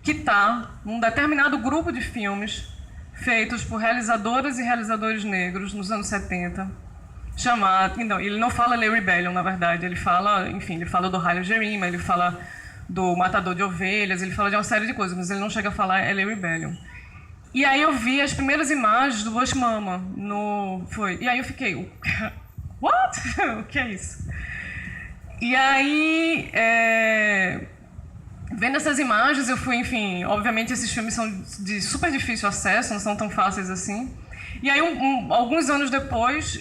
que está num determinado grupo de filmes feitos por realizadoras e realizadores negros nos anos 70, chamado... Não, ele não fala LA Rebellion, na verdade, ele fala, enfim, ele fala do Haile Gerima, ele fala do Matador de Ovelhas, ele fala de uma série de coisas, mas ele não chega a falar LA Rebellion. E aí eu vi as primeiras imagens do Bush Mama, e aí eu fiquei, what? O que é isso? E aí... Vendo essas imagens, eu fui, enfim... Obviamente, esses filmes são de super difícil acesso, não são tão fáceis assim. E aí, alguns anos depois,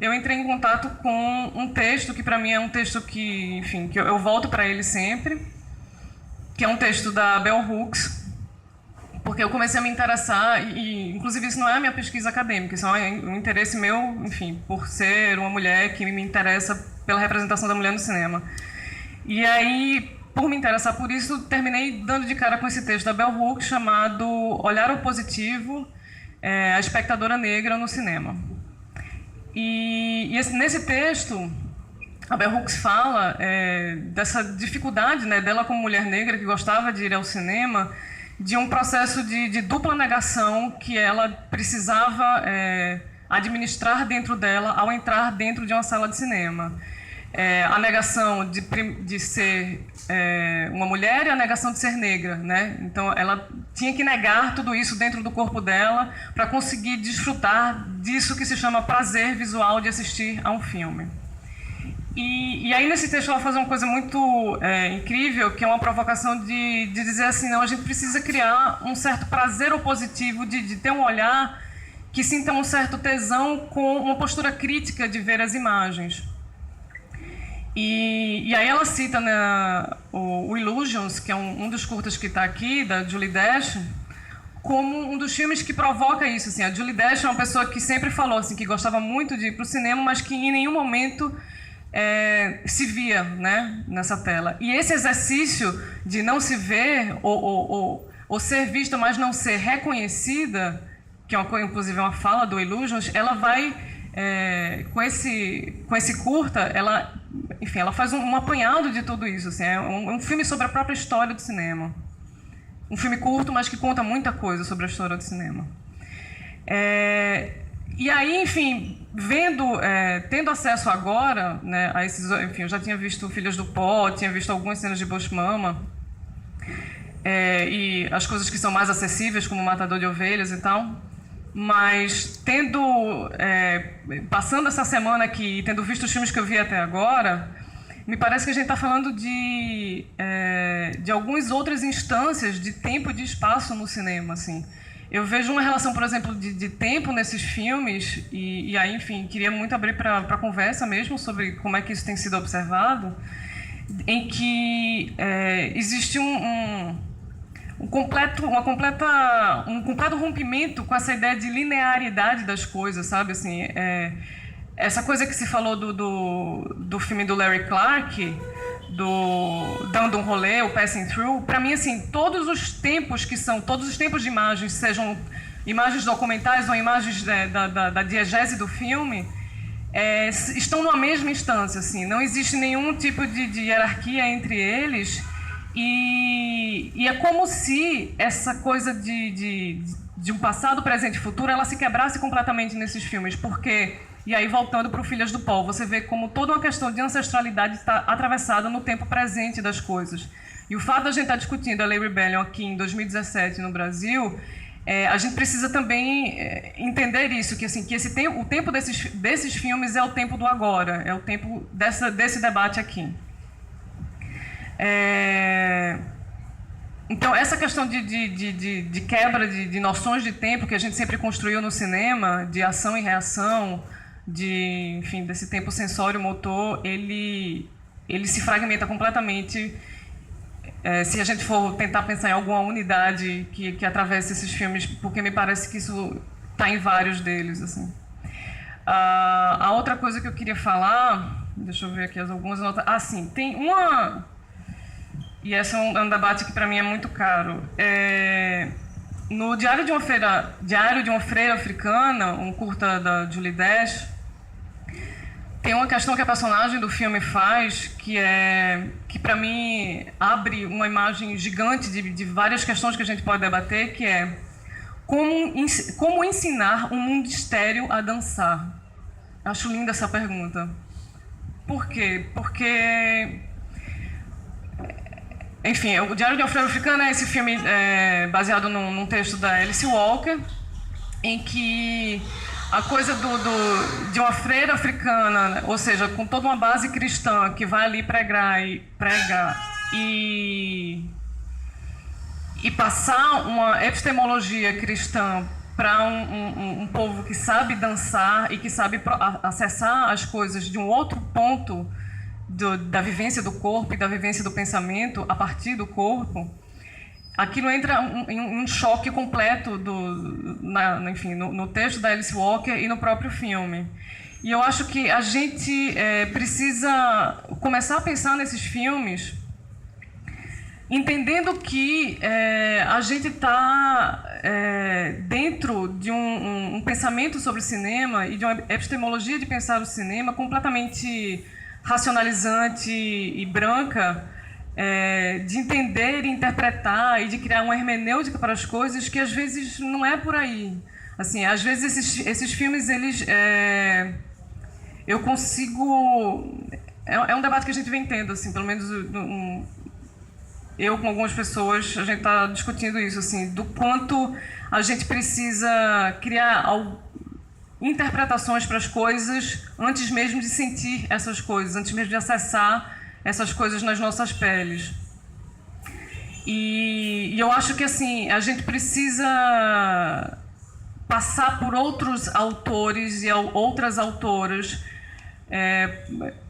eu entrei em contato com um texto que, para mim, é um texto que, enfim, que eu volto para ele sempre, que é um texto da Bell Hooks, porque eu comecei a me interessar, e inclusive isso não é a minha pesquisa acadêmica, isso é um interesse meu, enfim, por ser uma mulher que me interessa pela representação da mulher no cinema. E aí... Por me interessar por isso, terminei dando de cara com esse texto da Bell Hooks chamado Olhar o Positivo, a espectadora negra no cinema. E nesse texto, a Bell Hooks fala dessa dificuldade, né, dela como mulher negra que gostava de ir ao cinema, de um processo de dupla negação que ela precisava administrar dentro dela ao entrar dentro de uma sala de cinema. A negação de ser uma mulher e a negação de ser negra, né? Então ela tinha que negar tudo isso dentro do corpo dela para conseguir desfrutar disso que se chama prazer visual de assistir a um filme. E aí nesse texto ela faz uma coisa muito incrível, que é uma provocação de dizer assim, não, a gente precisa criar um certo prazer opositivo de ter um olhar que sinta um certo tesão com uma postura crítica de ver as imagens. E aí ela cita, né, o Illusions, que é um dos curtas que está aqui, da Julie Dash, como um dos filmes que provoca isso. Assim, a Julie Dash é uma pessoa que sempre falou assim, que gostava muito de ir para o cinema, mas que em nenhum momento se via, né, nessa tela. E esse exercício de não se ver, ou ser vista, mas não ser reconhecida, que é inclusive uma fala do Illusions, ela vai, com esse curta, ela faz um apanhado de tudo isso. Assim, é um filme sobre a própria história do cinema. Um filme curto, mas que conta muita coisa sobre a história do cinema. E aí, enfim, tendo acesso agora, né, a esses... Enfim, eu já tinha visto Filhas do Pó, tinha visto algumas cenas de Bush Mama, e as coisas que são mais acessíveis, como Matador de Ovelhas e tal. Mas passando essa semana aqui, tendo visto os filmes que eu vi até agora, me parece que a gente está falando de algumas outras instâncias de tempo e de espaço no cinema, assim. Eu vejo uma relação, por exemplo, de tempo nesses filmes, e aí, enfim, queria muito abrir para conversa mesmo sobre como é que isso tem sido observado, em que existe um completo rompimento com essa ideia de linearidade das coisas, sabe? Assim, essa coisa que se falou do filme do Larry Clark, do Dando um Rolê, o Passing Through, para mim, assim, todos os tempos de imagens, sejam imagens documentais ou imagens da diegese do filme, estão numa mesma instância, assim, não existe nenhum tipo de hierarquia entre eles. E é como se essa coisa de um passado, presente e futuro, ela se quebrasse completamente nesses filmes, porque, e aí voltando para o Filhas do Pó, você vê como toda uma questão de ancestralidade está atravessada no tempo presente das coisas. E o fato de a gente estar discutindo a Lei Rebellion aqui em 2017 no Brasil, a gente precisa também entender isso, que, assim, que o tempo desses filmes é o tempo do agora, é o tempo desse debate aqui. Então, essa questão de quebra de noções de tempo que a gente sempre construiu no cinema, de ação e reação, enfim, desse tempo sensório-motor, ele se fragmenta completamente se a gente for tentar pensar em alguma unidade que atravesse esses filmes, porque me parece que isso está em vários deles, assim. A outra coisa que eu queria falar, deixa eu ver aqui algumas notas. Sim, tem uma... E esse é um debate que para mim é muito caro. No Diário de uma Freira Africana, um curta da Julie Dash, tem uma questão que a personagem do filme faz, que para mim abre uma imagem gigante de várias questões que a gente pode debater, que é como ensinar um mundo estéril a dançar. Acho linda essa pergunta. Por quê? Porque... Enfim, o Diário de uma Freira Africana é esse filme baseado num texto da Alice Walker, em que a coisa de uma freira africana, ou seja, com toda uma base cristã, que vai ali pregar e passar uma epistemologia cristã para um povo que sabe dançar e que sabe acessar as coisas de um outro ponto da vivência do corpo e da vivência do pensamento a partir do corpo, aquilo entra em um choque completo enfim, no texto da Alice Walker e no próprio filme. E eu acho que a gente precisa começar a pensar nesses filmes entendendo que a gente está dentro de um pensamento sobre o cinema e de uma epistemologia de pensar o cinema completamente racionalizante e branca, de entender e interpretar e de criar uma hermenêutica para as coisas que às vezes não é por aí. Assim, às vezes esses filmes, eles, eu consigo... É um debate que a gente vem tendo, assim, pelo menos eu com algumas pessoas, a gente está discutindo isso, assim, do quanto a gente precisa criar interpretações para as coisas antes mesmo de sentir essas coisas, antes mesmo de acessar essas coisas nas nossas peles. E eu acho que, assim, a gente precisa passar por outros autores e outras autoras.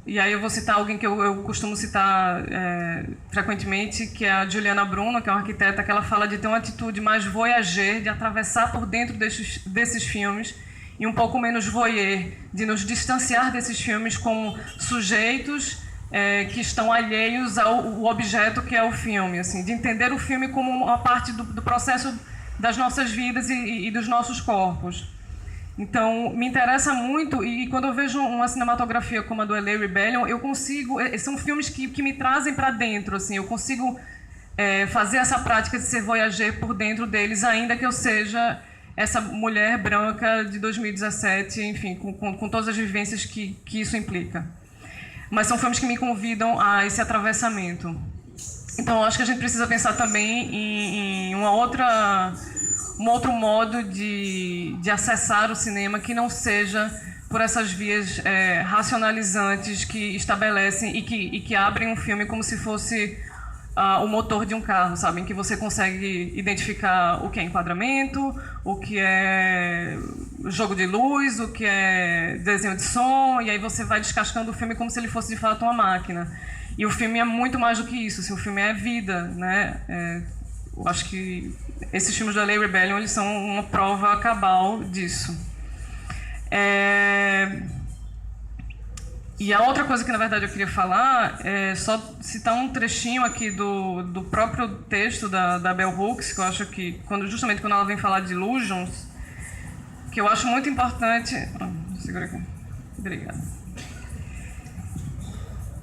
E aí eu vou citar alguém que eu costumo citar frequentemente, que é a Juliana Bruno, que é uma arquiteta, que ela fala de ter uma atitude mais voyageur, de atravessar por dentro desses filmes, e um pouco menos voyeur, de nos distanciar desses filmes como sujeitos que estão alheios ao objeto que é o filme, assim, de entender o filme como uma parte do processo das nossas vidas e dos nossos corpos. Então, me interessa muito, e quando eu vejo uma cinematografia como a do LA Rebellion, eu consigo... São filmes que me trazem para dentro, assim, eu consigo fazer essa prática de ser voyageur por dentro deles, ainda que eu seja essa mulher branca de 2017, enfim, com todas as vivências que isso implica. Mas são filmes que me convidam a esse atravessamento. Então, eu acho que a gente precisa pensar também em um outro modo de acessar o cinema que não seja por essas vias racionalizantes que estabelecem e que abrem um filme como se fosse o motor de um carro, sabe? Em que você consegue identificar o que é enquadramento, o que é jogo de luz, o que é desenho de som, e aí você vai descascando o filme como se ele fosse de fato uma máquina. E o filme é muito mais do que isso, assim, o filme é vida, né? Eu acho que esses filmes da LA Rebellion, eles são uma prova cabal disso. E a outra coisa que, na verdade, eu queria falar é só citar um trechinho aqui do próprio texto da Bell Hooks, que eu acho que, justamente quando ela vem falar de illusions, que eu acho muito importante... segura aqui. Obrigada.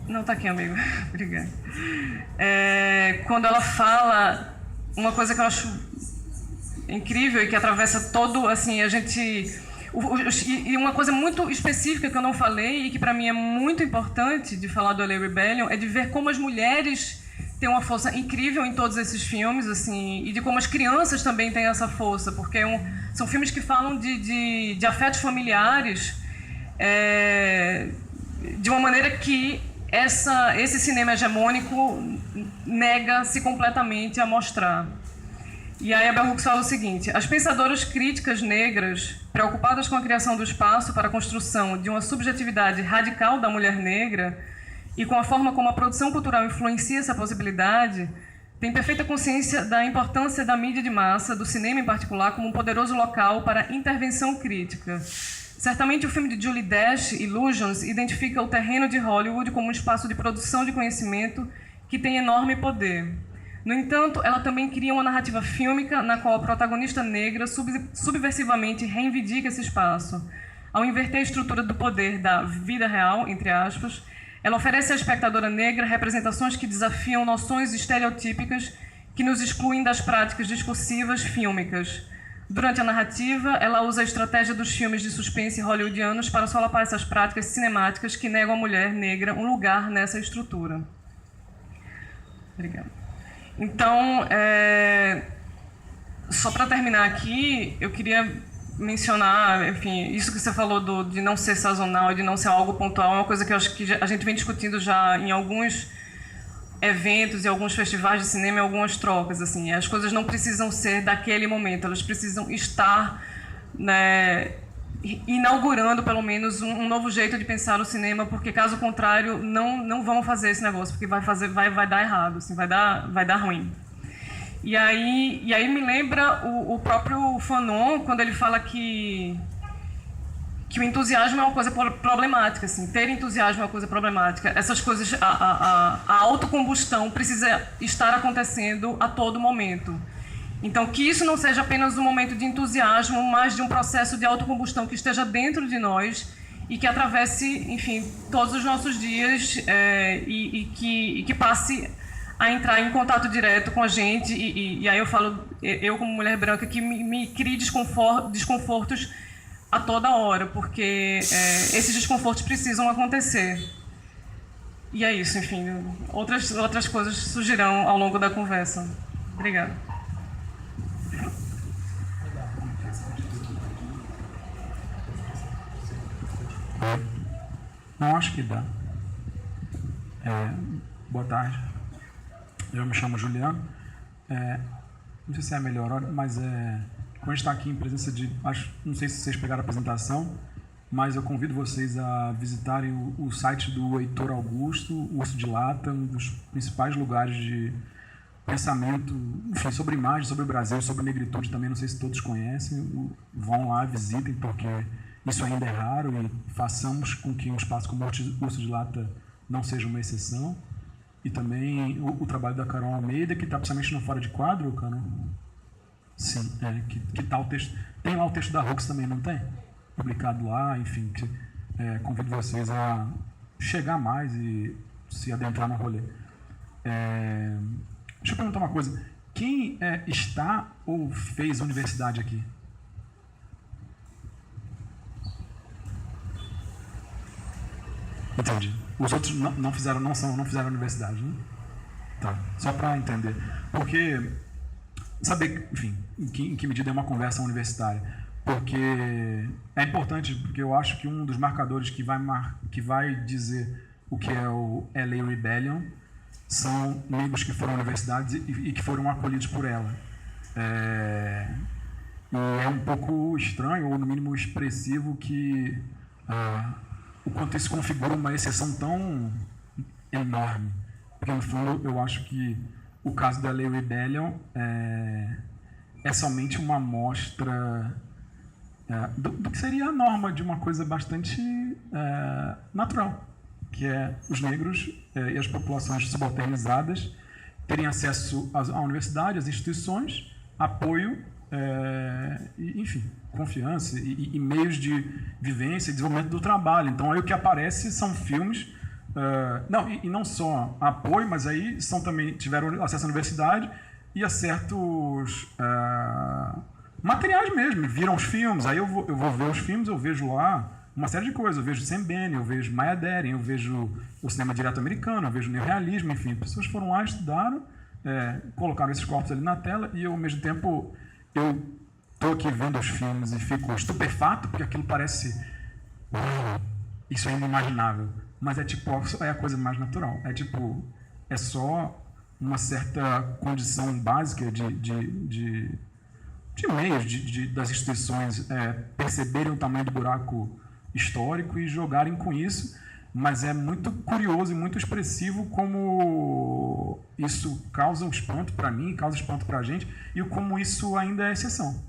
Não, tá aqui, amigo. Obrigada. Quando ela fala uma coisa que eu acho incrível e que atravessa todo, assim, a gente... E uma coisa muito específica que eu não falei e que para mim é muito importante de falar do LA Rebellion é de ver como as mulheres têm uma força incrível em todos esses filmes, assim, e de como as crianças também têm essa força, porque são filmes que falam de afetos familiares de uma maneira que esse cinema hegemônico nega-se completamente a mostrar. E aí a Bell Hooks fala o seguinte: as pensadoras críticas negras, preocupadas com a criação do espaço para a construção de uma subjetividade radical da mulher negra e com a forma como a produção cultural influencia essa possibilidade, têm perfeita consciência da importância da mídia de massa, do cinema em particular, como um poderoso local para intervenção crítica. Certamente o filme de Julie Dash, Illusions, identifica o terreno de Hollywood como um espaço de produção de conhecimento que tem enorme poder. No entanto, ela também cria uma narrativa fílmica na qual a protagonista negra subversivamente reivindica esse espaço. Ao inverter a estrutura do poder da vida real, entre aspas, ela oferece à espectadora negra representações que desafiam noções estereotípicas que nos excluem das práticas discursivas fílmicas. Durante a narrativa, ela usa a estratégia dos filmes de suspense hollywoodianos para solapar essas práticas cinemáticas que negam à mulher negra um lugar nessa estrutura. Obrigada. Então, só para terminar aqui, eu queria mencionar, enfim, isso que você falou de não ser sazonal, de não ser algo pontual, é uma coisa que eu acho que a gente vem discutindo já em alguns eventos, em alguns festivais de cinema, em algumas trocas, assim. As coisas não precisam ser daquele momento, elas precisam estar, né, inaugurando, pelo menos, um novo jeito de pensar o cinema, porque, caso contrário, não vão fazer esse negócio, porque vai dar errado, assim, vai dar ruim. E aí me lembra o próprio Fanon, quando ele fala que o entusiasmo é uma coisa problemática, assim, ter entusiasmo é uma coisa problemática. Essas coisas, a autocombustão precisa estar acontecendo a todo momento. Então, que isso não seja apenas um momento de entusiasmo, mas de um processo de autocombustão que esteja dentro de nós e que atravesse, enfim, todos os nossos dias e que passe a entrar em contato direto com a gente e aí eu falo, eu como mulher branca, que me crie desconfortos a toda hora, porque esses desconfortos precisam acontecer. E é isso, enfim, outras coisas surgirão ao longo da conversa. Obrigada. Não, acho que dá. Boa tarde. Eu me chamo Juliano. Não sei se é a melhor hora, mas quando a gente está aqui em presença de... não sei se vocês pegaram a apresentação, mas eu convido vocês a visitarem o site do Heitor Augusto, o Urso de Lata, um dos principais lugares de pensamento, enfim, sobre imagem, sobre o Brasil, sobre negritude também, não sei se todos conhecem. Vão lá, visitem, porque isso ainda é raro e façamos com que um espaço como o Urso de Lata não seja uma exceção. E também o trabalho da Carol Almeida, que está precisamente no Fora de Quadro, Carol? Sim, que tá o texto. Tem lá o texto da Rox também, não tem? Publicado lá, enfim. Convido vocês a chegar mais e se adentrar no rolê. Deixa eu perguntar uma coisa. Quem está ou fez universidade aqui? Entendi. Os outros não fizeram universidade, né? Tá. Só para entender. Porque saber, enfim, em que medida é uma conversa universitária. Porque é importante, porque eu acho que um dos marcadores que vai dizer o que é o LA Rebellion são negros que foram à universidade e que foram acolhidos por ela. E é um pouco estranho, ou no mínimo expressivo, que o quanto isso configura uma exceção tão enorme. Porque, no fundo, eu acho que o caso da LA Rebellion é somente uma amostra do que seria a norma de uma coisa bastante natural, que é os negros e as populações subalternizadas terem acesso à universidade, às instituições, apoio, enfim, confiança e meios de vivência e desenvolvimento do trabalho. Então, aí o que aparece são filmes, não só apoio, mas aí também tiveram acesso à universidade e a certos materiais mesmo, viram os filmes, aí eu vou ver os filmes, eu vejo lá uma série de coisas, eu vejo Sam Bennett, eu vejo Maya Deren, eu vejo o cinema direto americano, eu vejo o neorrealismo, enfim, pessoas foram lá, estudaram, colocaram esses corpos ali na tela e eu, ao mesmo tempo, eu estou aqui vendo os filmes e fico estupefato, porque aquilo parece, uau, isso é inimaginável, mas é a coisa mais natural, é só uma certa condição básica de meios das instituições perceberem o tamanho do buraco histórico e jogarem com isso, mas é muito curioso e muito expressivo como isso causa um espanto para mim, causa espanto para a gente, e como isso ainda é exceção.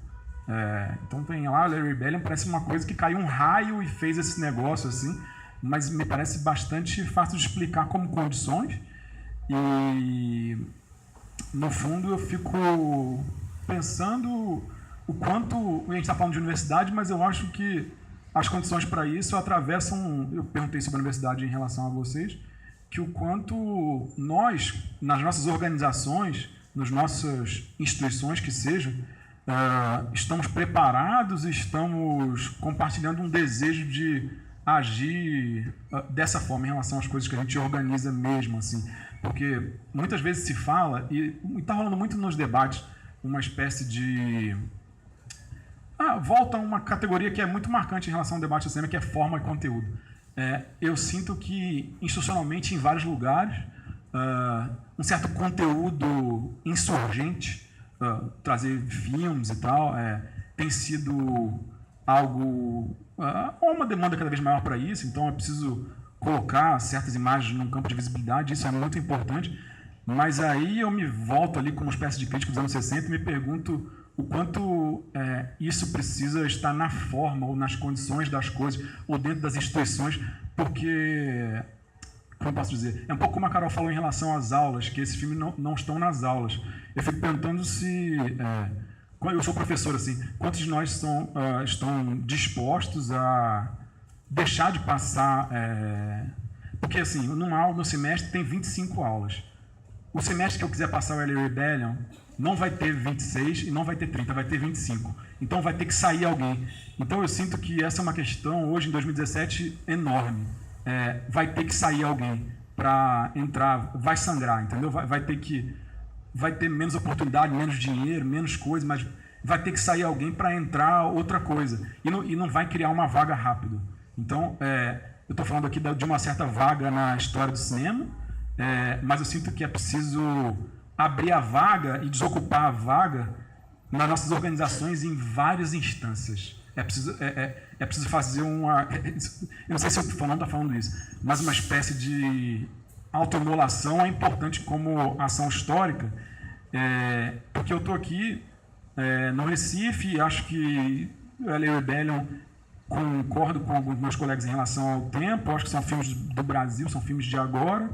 Então tem lá, Larry Rebellion parece uma coisa que caiu um raio e fez esse negócio assim, mas me parece bastante fácil de explicar como condições, e no fundo eu fico pensando o quanto a gente está falando de universidade, mas eu acho que as condições para isso atravessam. Eu perguntei sobre a universidade em relação a vocês, que o quanto nós, nas nossas organizações, nas nossas instituições que sejam, estamos preparados, estamos compartilhando um desejo de agir dessa forma em relação às coisas que a gente organiza mesmo, assim, porque muitas vezes se fala, e está rolando muito nos debates, uma espécie de... volta a uma categoria que é muito marcante em relação ao debate do cinema, que é forma e conteúdo. Eu sinto que, institucionalmente, em vários lugares, um certo conteúdo insurgente, trazer filmes e tal, tem sido algo... uma demanda cada vez maior para isso, então é preciso colocar certas imagens num campo de visibilidade, isso é muito importante. Mas aí eu me volto ali como uma espécie de crítico dos anos 60 e me pergunto o quanto isso precisa estar na forma ou nas condições das coisas ou dentro das instituições, porque, como eu posso dizer, é um pouco como a Carol falou em relação às aulas, que esses filmes não estão nas aulas. Eu fico perguntando se... eu sou professor, assim, quantos de nós estão dispostos a deixar de passar... porque, assim, no semestre tem 25 aulas. O semestre que eu quiser passar o LA Rebellion não vai ter 26 e não vai ter 30, vai ter 25. Então vai ter que sair alguém. Então eu sinto que essa é uma questão, hoje em 2017, enorme. Vai ter que sair alguém para entrar, vai sangrar, entendeu? Vai ter menos oportunidade, menos dinheiro, menos coisa, mas vai ter que sair alguém para entrar outra coisa. E não vai criar uma vaga rápido. Então, eu estou falando aqui de uma certa vaga na história do cinema, mas eu sinto que é preciso abrir a vaga e desocupar a vaga nas nossas organizações em várias instâncias. É preciso fazer uma... Eu não sei se o Fernando está falando isso, mas uma espécie de autoemulação é importante como ação histórica, porque eu estou aqui no Recife, acho que o LA Rebellion, concordo com alguns dos meus colegas em relação ao tempo, acho que são filmes do Brasil, são filmes de agora,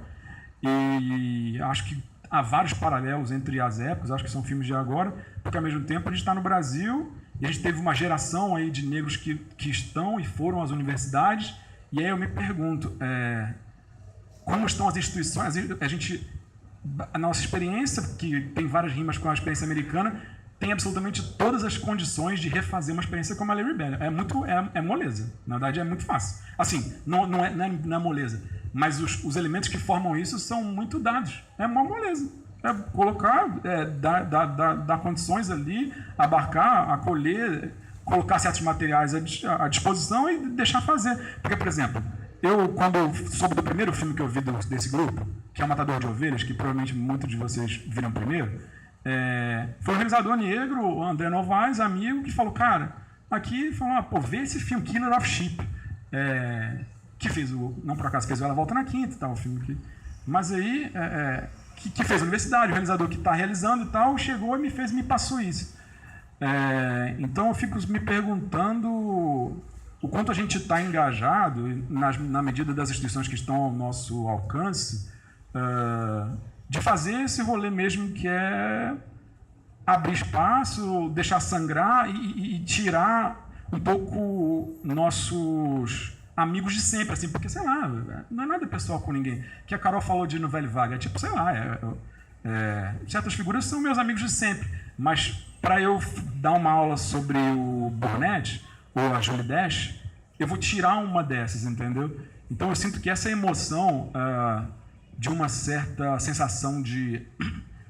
e acho que há vários paralelos entre as épocas, acho que são filmes de agora, porque ao mesmo tempo a gente está no Brasil e a gente teve uma geração aí de negros que estão e foram às universidades, e aí eu me pergunto, como estão as instituições? A nossa experiência, que tem várias rimas com a experiência americana, tem absolutamente todas as condições de refazer uma experiência como a LA Rebellion. É moleza. Na verdade, é muito fácil. Assim, não é moleza. Mas os elementos que formam isso são muito dados. É uma moleza. É colocar, dar condições ali, abarcar, acolher, colocar certos materiais à disposição e deixar fazer. Porque, por exemplo, quando soube do primeiro filme que eu vi desse grupo, que é O Matador de Ovelhas, que provavelmente muitos de vocês viram primeiro, foi um realizador negro, o André Novaes, amigo, que falou, cara, vê esse filme, Killer of Sheep, que fez não por acaso fez o Ela Volta na Quinta e tal, o filme que... Mas aí, que fez a universidade, o realizador que está realizando e tal, chegou e me passou isso. Então eu fico me perguntando o quanto a gente está engajado, na medida das instituições que estão ao nosso alcance, de fazer esse rolê mesmo, que é abrir espaço, deixar sangrar e tirar um pouco nossos amigos de sempre, assim, porque, sei lá, não é nada pessoal com ninguém. Que a Carol falou de No Velho Vaga, tipo, sei lá, certas figuras são meus amigos de sempre, mas para eu dar uma aula sobre o Burnett ou a Julie Dash, eu vou tirar uma dessas, entendeu? Então eu sinto que essa emoção de uma certa sensação de...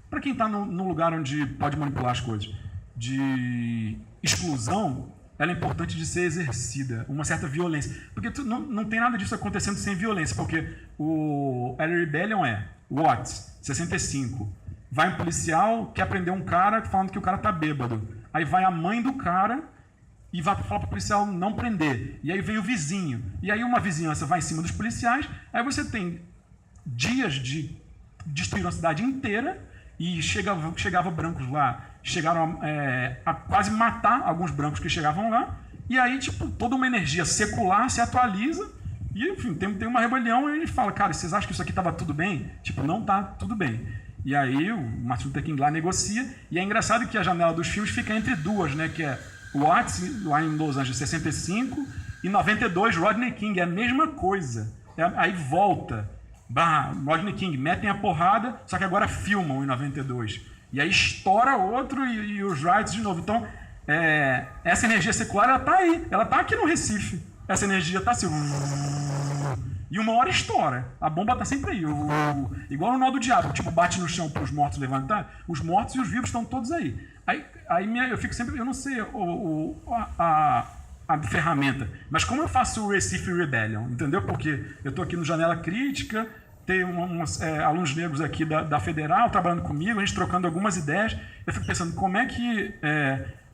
Para quem está num lugar onde pode manipular as coisas, de exclusão, ela é importante de ser exercida, uma certa violência. Porque não tem nada disso acontecendo sem violência, porque o LA Rebellion Watts, 65. Vai um policial, quer prender um cara falando que o cara tá bêbado. Aí vai a mãe do cara e vai falar para o policial não prender. E aí vem o vizinho. E aí uma vizinhança vai em cima dos policiais, aí você tem dias de destruir a cidade inteira, e chegava brancos lá, chegaram a quase matar alguns brancos que chegavam lá, e aí tipo, toda uma energia secular se atualiza, e enfim, tem uma rebelião, e ele fala, cara, vocês acham que isso aqui estava tudo bem? Tipo, não está tudo bem. E aí o Martin Luther King lá negocia, e é engraçado que a janela dos filmes fica entre duas, né, que é o Watts, lá em Los Angeles, 65, e 92, Rodney King, é a mesma coisa. Aí volta... Rodney King, metem a porrada, só que agora filmam em 92. E aí estoura outro e os riots de novo. Então, essa energia secular, ela tá aí. Ela tá aqui no Recife. Essa energia tá assim... E uma hora estoura. A bomba tá sempre aí. Igual no nó do diabo. Tipo, bate no chão para os mortos levantar. Os mortos e os vivos estão todos aí. Eu fico sempre... Eu não sei a ferramenta. Mas como eu faço o Recife Rebellion, entendeu? Porque eu estou aqui no Janela Crítica, tem alunos negros aqui da Federal trabalhando comigo, a gente trocando algumas ideias. Eu fico pensando como é que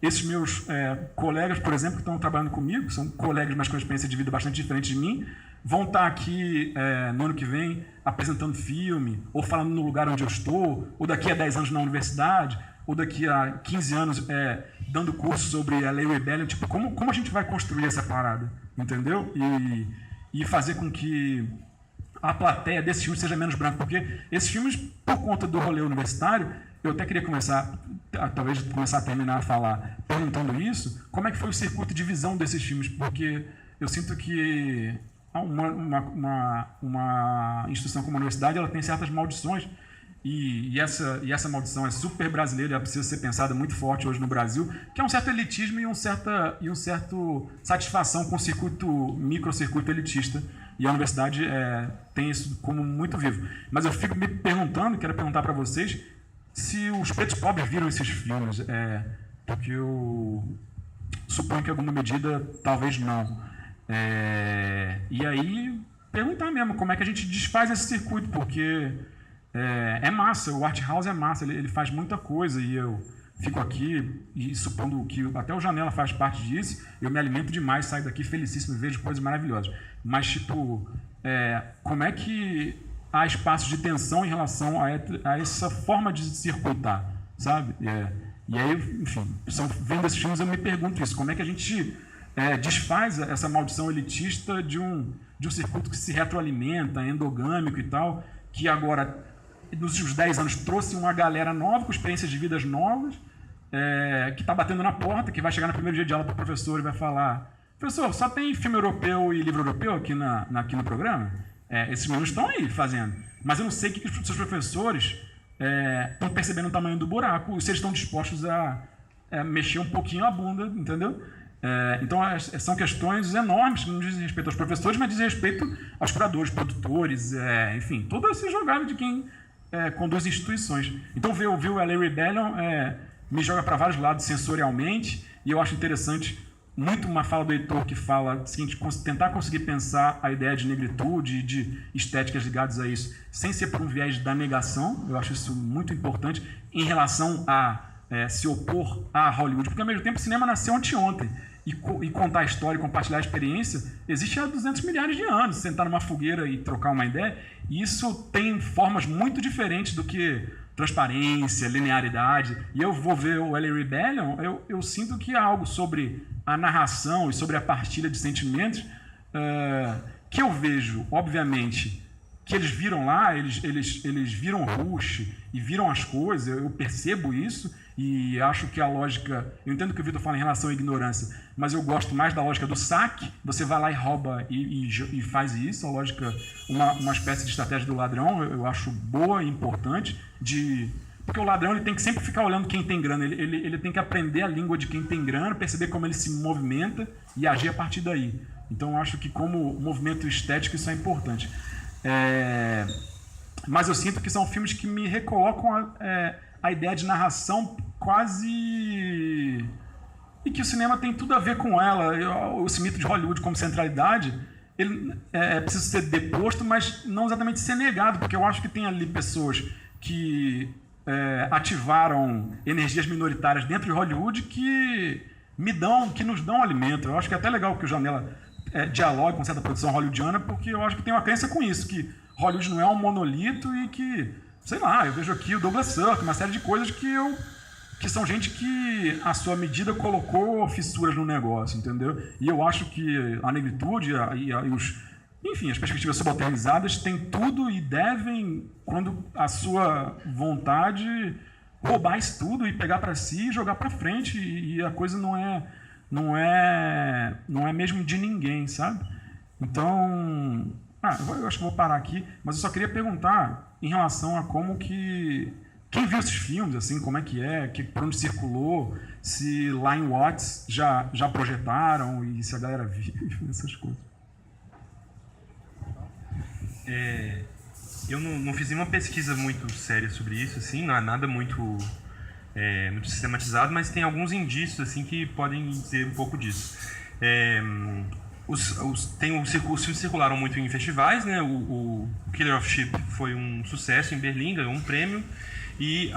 esses meus colegas, por exemplo, que estão trabalhando comigo, são colegas, mas com uma experiência de vida bastante diferente de mim, vão estar aqui no ano que vem apresentando filme, ou falando no lugar onde eu estou, ou daqui a 10 anos na universidade, ou daqui a 15 anos dando curso sobre a LA Rebellion, tipo, como a gente vai construir essa parada, entendeu? E fazer com que a plateia desses filmes seja menos branca, porque esses filmes, por conta do rolê universitário, eu até queria talvez começar a terminar a falar perguntando isso, como é que foi o circuito de visão desses filmes, porque eu sinto que uma instituição como a universidade, ela tem certas maldições, e essa maldição é super brasileira, ela precisa ser pensada muito forte hoje no Brasil, que é um certo elitismo e um certo satisfação com o microcircuito elitista, e a universidade tem isso como muito vivo. Mas eu fico me perguntando, quero perguntar para vocês, se os pretos pobres viram esses filmes, porque eu suponho que em alguma medida talvez não. E aí perguntar mesmo como é que a gente desfaz esse circuito, porque é massa, o art house é massa, ele faz muita coisa, e eu fico aqui e supondo que até o Janela faz parte disso, eu me alimento demais, saio daqui felicíssimo e vejo coisas maravilhosas. Mas, tipo, como é que há espaços de tensão em relação a essa forma de circuitar, sabe? E aí, enfim, vendo esses filmes eu me pergunto isso, como é que a gente desfaz essa maldição elitista de um circuito que se retroalimenta, endogâmico e tal, que agora, nos últimos 10 anos, trouxe uma galera nova, com experiências de vidas novas, que está batendo na porta, que vai chegar no primeiro dia de aula para o professor e vai falar: professor, só tem filme europeu e livro europeu aqui no programa? Esses meninos estão aí fazendo. Mas eu não sei o que os seus professores estão percebendo o tamanho do buraco, se eles estão dispostos a mexer um pouquinho a bunda, entendeu? Então, são questões enormes que não dizem respeito aos professores, mas dizem respeito aos curadores, produtores, enfim, toda essa jogada de quem conduz instituições. Então, ver o LA Rebellion me joga para vários lados sensorialmente, e eu acho interessante muito uma fala do Heitor que fala o seguinte: tentar conseguir pensar a ideia de negritude e de estéticas ligadas a isso, sem ser por um viés da negação. Eu acho isso muito importante em relação a se opor a Hollywood, porque ao mesmo tempo o cinema nasceu anteontem, e contar a história e compartilhar a experiência existe há 200 milhares de anos. Sentar numa fogueira e trocar uma ideia, e isso tem formas muito diferentes do que transparência, linearidade. E eu vou ver o LA Rebellion, eu sinto que há algo sobre a narração e sobre a partilha de sentimentos que eu vejo, obviamente, que eles viram lá, eles viram Rush e viram as coisas, eu percebo isso, e acho que a lógica, eu entendo o que o Vitor fala em relação à ignorância, mas eu gosto mais da lógica do saque. Você vai lá e rouba e faz isso, a lógica, uma espécie de estratégia do ladrão, eu acho boa e importante, porque o ladrão ele tem que sempre ficar olhando quem tem grana, ele tem que aprender a língua de quem tem grana, perceber como ele se movimenta e agir a partir daí. Então eu acho que como movimento estético isso é importante. Mas eu sinto que são filmes que me recolocam a ideia de narração quase... e que o cinema tem tudo a ver com ela. Esse mito de Hollywood como centralidade, ele precisa ser deposto, mas não exatamente ser negado, porque eu acho que tem ali pessoas que ativaram energias minoritárias dentro de Hollywood que nos dão alimento. Eu acho que é até legal que o Janela dialogue com certa produção hollywoodiana, porque eu acho que tem uma crença com isso, que Hollywood não é um monolito e que, sei lá, eu vejo aqui o Douglas Sirk, uma série de coisas que são gente que, à sua medida, colocou fissuras no negócio, entendeu? E eu acho que a negritude enfim, as perspectivas subalternizadas têm tudo e devem, quando a sua vontade, roubar isso tudo e pegar para si e jogar para frente, e a coisa não é mesmo de ninguém, sabe? Então, eu acho que vou parar aqui, mas eu só queria perguntar em relação a como que... Quem viu esses filmes, assim, como é que por onde circulou, se lá em Watts já projetaram e se a galera viu essas coisas. Eu não fiz nenhuma pesquisa muito séria sobre isso, assim, não é nada muito sistematizado, mas tem alguns indícios assim que podem dizer um pouco disso. Os filmes circularam muito em festivais, né? O Killer of Sheep foi um sucesso em Berlim, ganhou um prêmio e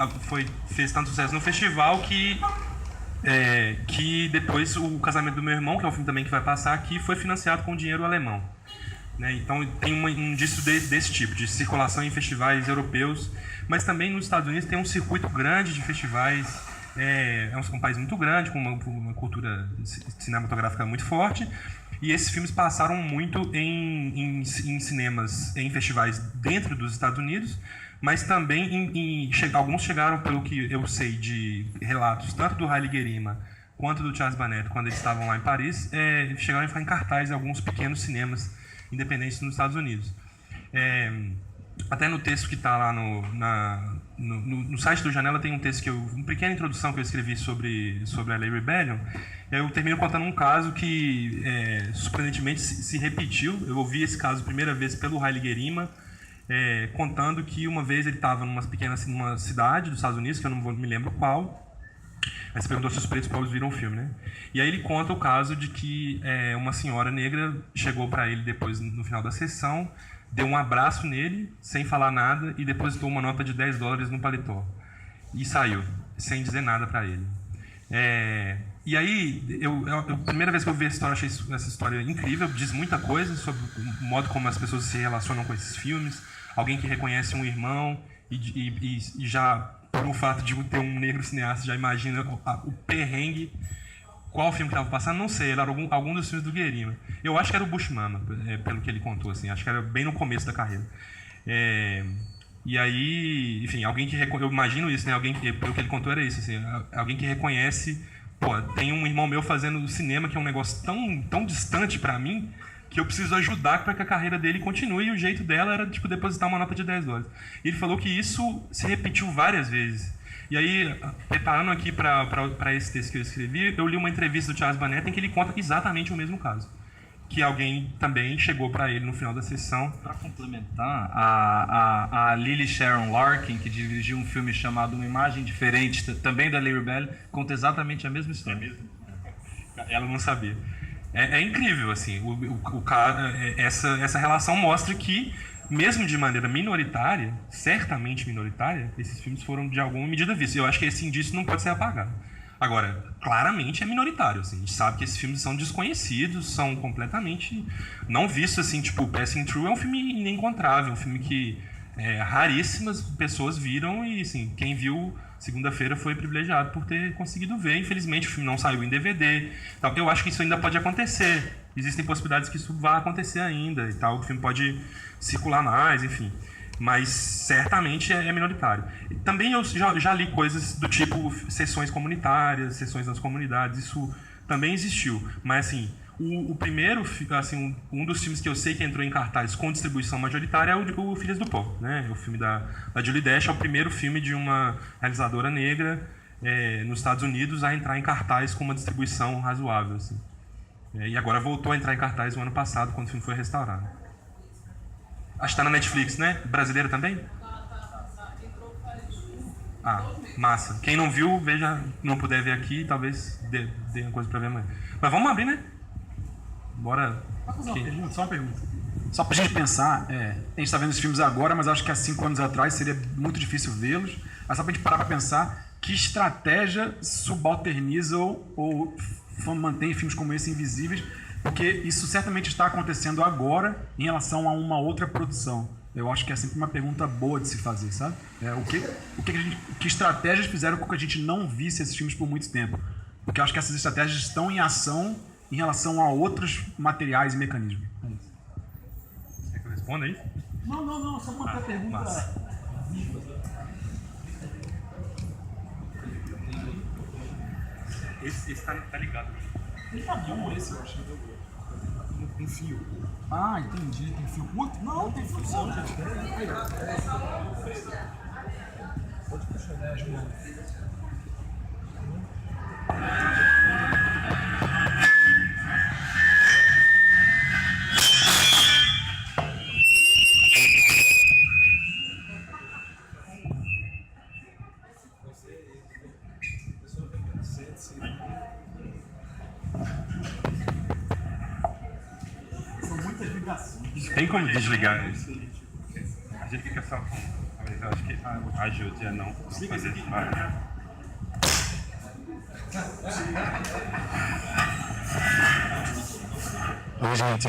fez tanto sucesso no festival que depois O Casamento do Meu Irmão, que é um filme também que vai passar aqui, foi financiado com dinheiro alemão. Né? Então tem um indício desse tipo, de circulação em festivais europeus, mas também nos Estados Unidos tem um circuito grande de festivais. É um país muito grande, com uma cultura cinematográfica muito forte, e esses filmes passaram muito em cinemas, em festivais dentro dos Estados Unidos, mas também alguns chegaram, pelo que eu sei de relatos, tanto do Haile Gerima quanto do Charles Burnett, quando eles estavam lá em Paris, chegaram a ficar em cartaz em alguns pequenos cinemas independentes nos Estados Unidos. Até no texto que está lá no site do Janela tem um texto uma pequena introdução que eu escrevi sobre a LA Rebellion. Eu termino contando um caso que surpreendentemente se repetiu. Eu ouvi esse caso a primeira vez pelo Haile Gerima, contando que uma vez ele estava numa cidade dos Estados Unidos, que eu não me lembro qual. Aí você perguntou se os pretos pobres viram o filme, né? E aí ele conta o caso de que uma senhora negra chegou para ele depois, no final da sessão, deu um abraço nele, sem falar nada, e depositou uma nota de $10 no paletó. E saiu, sem dizer nada para ele. E aí, a primeira vez que eu vi essa história, achei essa história incrível, diz muita coisa sobre o modo como as pessoas se relacionam com esses filmes. Alguém que reconhece um irmão e já, por um fato de ter um negro cineasta, já imagina o perrengue. Qual filme que estava passando? Não sei, era algum dos filmes do Guerrima. Eu acho que era o Bushmama, pelo que ele contou, assim. Acho que era bem no começo da carreira. E aí, enfim, alguém que eu imagino isso, né? Pelo que ele contou era isso, assim. Alguém que reconhece, pô, tem um irmão meu fazendo cinema que é um negócio tão distante para mim que eu preciso ajudar para que a carreira dele continue, e o jeito dela era tipo depositar uma nota de $10. E ele falou que isso se repetiu várias vezes. E aí, preparando aqui para esse texto que eu escrevi, eu li uma entrevista do Charles Burnett em que ele conta exatamente o mesmo caso. Que alguém também chegou para ele no final da sessão. Para complementar, a Lily Sharon Larkin, que dirigiu um filme chamado Uma Imagem Diferente, também da LA Rebellion, conta exatamente a mesma história. Ela não sabia. É incrível, assim. O cara, essa relação mostra que, mesmo de maneira minoritária, certamente minoritária, esses filmes foram de alguma medida vistos. Eu acho que esse indício não pode ser apagado. Agora, claramente é minoritário, assim. A gente sabe que esses filmes são desconhecidos, são completamente não vistos, assim, tipo, Passing Through é um filme inencontrável, um filme que raríssimas pessoas viram e, assim, quem viu segunda-feira foi privilegiado por ter conseguido ver. Infelizmente, o filme não saiu em DVD. Então, eu acho que isso ainda pode acontecer. Existem possibilidades que isso vá acontecer ainda e tal. O filme pode circular mais, enfim. Mas certamente é minoritário. Também eu já li coisas do tipo sessões comunitárias, sessões nas comunidades, isso também existiu. Mas assim, o primeiro, assim, um dos filmes que eu sei que entrou em cartaz com distribuição majoritária é o Filhas do Pó, né? O filme da Julie Dash é o primeiro filme de uma realizadora negra nos Estados Unidos a entrar em cartaz com uma distribuição razoável, assim. E agora voltou a entrar em cartaz no ano passado, quando o filme foi restaurado. Acho que tá na Netflix, né? Brasileira também? Ah, massa. Quem não viu, veja, não puder ver aqui, talvez dê uma coisa pra ver amanhã. Mas vamos abrir, né? Bora. Só uma pergunta. Só pra gente pensar, a gente tá vendo esses filmes agora, mas acho que há 5 anos atrás seria muito difícil vê-los. Mas só pra gente parar pra pensar, que estratégia subalterniza ou mantém filmes como esse invisíveis? Porque isso certamente está acontecendo agora em relação a uma outra produção. Eu acho que é sempre uma pergunta boa de se fazer, sabe? Que estratégias fizeram com que a gente não visse esses filmes por muito tempo? Porque eu acho que essas estratégias estão em ação em relação a outros materiais e mecanismos. Quer que eu responda aí? Não, só uma pergunta. Massa. Esse tá ligado. Ele tá bom esse, eu acho. Tem fio. Ah, entendi. Tem fio curto? Não, tem fio só, gente. Pode puxar, né, Juliana? Tem como desligar isso? A gente fica só com. Eu acho que ajude a não fazer isso. Oi, gente.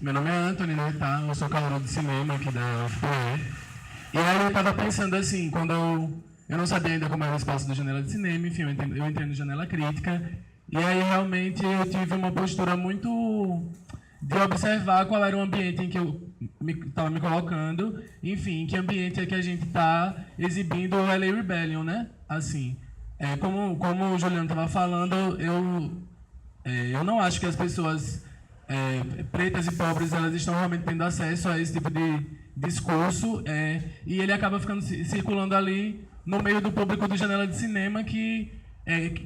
Meu nome é Anthony, né, tá? Eu sou calorão de cinema aqui da UFPE. E aí eu tava pensando assim, quando eu não sabia ainda como era o espaço do Janela de Cinema, enfim, eu entendo Janela Crítica. E aí realmente eu tive uma postura muito de observar qual era o ambiente em que eu estava me colocando, enfim, que ambiente é que a gente está exibindo o LA Rebellion, né? Assim, Como o Juliano estava falando, eu não acho que as pessoas pretas e pobres elas estão realmente tendo acesso a esse tipo de discurso, e ele acaba ficando circulando ali no meio do público do Janela de Cinema, que,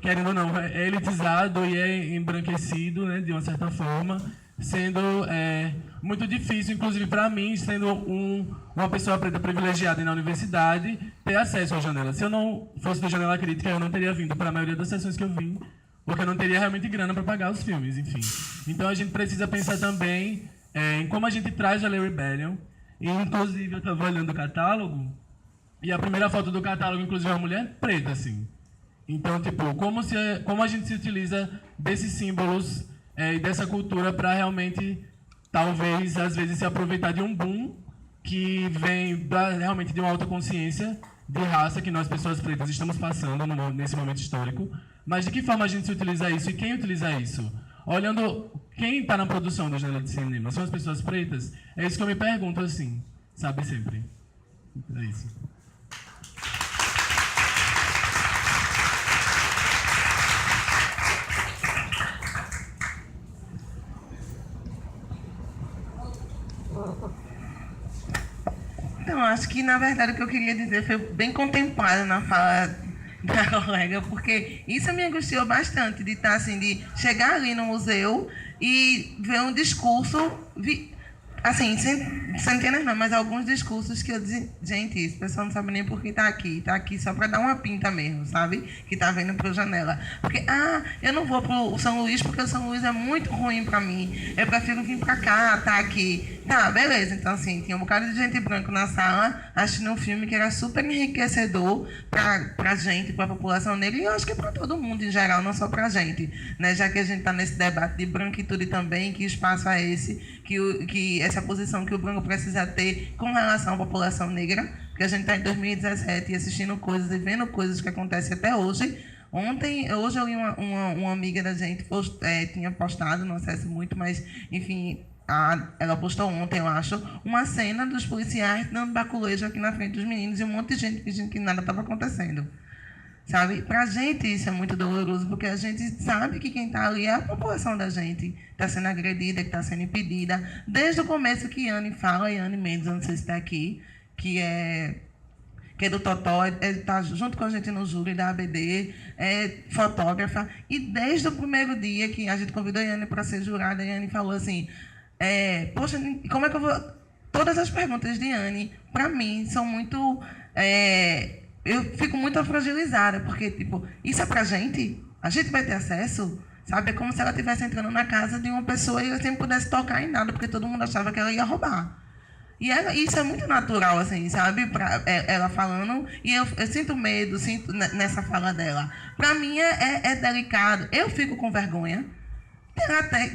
querendo ou não, é elitizado e é embranquecido, né, de uma certa forma, sendo muito difícil, inclusive para mim, sendo uma pessoa preta privilegiada na universidade, ter acesso à Janela. Se eu não fosse do Janela Crítica, eu não teria vindo para a maioria das sessões que eu vim, porque eu não teria realmente grana para pagar os filmes, enfim. Então a gente precisa pensar também em como a gente traz a LA Rebellion. E, inclusive, eu estava olhando o catálogo, e a primeira foto do catálogo, inclusive, é uma mulher preta, assim. Então, tipo, como a gente se utiliza desses símbolos e dessa cultura para realmente, talvez, às vezes, se aproveitar de um boom que vem realmente de uma autoconsciência de raça que nós, pessoas pretas, estamos passando nesse momento histórico. Mas de que forma a gente se utiliza isso e quem utiliza isso? Olhando quem está na produção da Janela de Cinema, são as pessoas pretas? É isso que eu me pergunto, assim, sabe, sempre. É isso. Então, acho que, na verdade, o que eu queria dizer foi bem contemplado na fala da colega, porque isso me angustiou bastante, de estar assim, de chegar ali no museu e ver um discurso, assim, centenas não, mas alguns discursos que eu disse, gente, esse pessoal não sabe nem por que está aqui só para dar uma pinta mesmo, sabe? Que está vendo para a janela. Porque, eu não vou para o São Luís porque o São Luís é muito ruim para mim, eu prefiro vir para cá, tá aqui. Tá, beleza. Então, assim, tinha um bocado de gente branca na sala assistindo um filme que era super enriquecedor pra gente, pra população negra, e eu acho que é pra todo mundo em geral, não só pra gente, né? Já que a gente está nesse debate de branquitude também, que espaço é esse, que essa posição que o branco precisa ter com relação à população negra, porque a gente está em 2017 e assistindo coisas e vendo coisas que acontecem até hoje. Hoje eu li uma amiga da gente, tinha postado, não acesso muito, mas, enfim, ela postou ontem, eu acho, uma cena dos policiais dando baculejo aqui na frente dos meninos e um monte de gente fingindo que nada estava acontecendo. Sabe? Pra gente isso é muito doloroso, porque a gente sabe que quem está ali é a população da gente, que está sendo agredida, que está sendo impedida. Desde o começo que Yane fala, Yane Mendes, eu não sei se está aqui, que é do Totó, está junto com a gente no júri da ABD, é fotógrafa, e desde o primeiro dia que a gente convidou a Yane para ser jurada, a Yane falou assim, poxa, como é que eu vou... Todas as perguntas de Yane, para mim, são muito... eu fico muito fragilizada, porque, tipo, isso é pra gente? A gente vai ter acesso? Sabe? É como se ela estivesse entrando na casa de uma pessoa e eu sempre pudesse tocar em nada, porque todo mundo achava que ela ia roubar. E isso é muito natural, assim, sabe? Ela falando, e eu sinto medo, nessa fala dela. Para mim é delicado. Eu fico com vergonha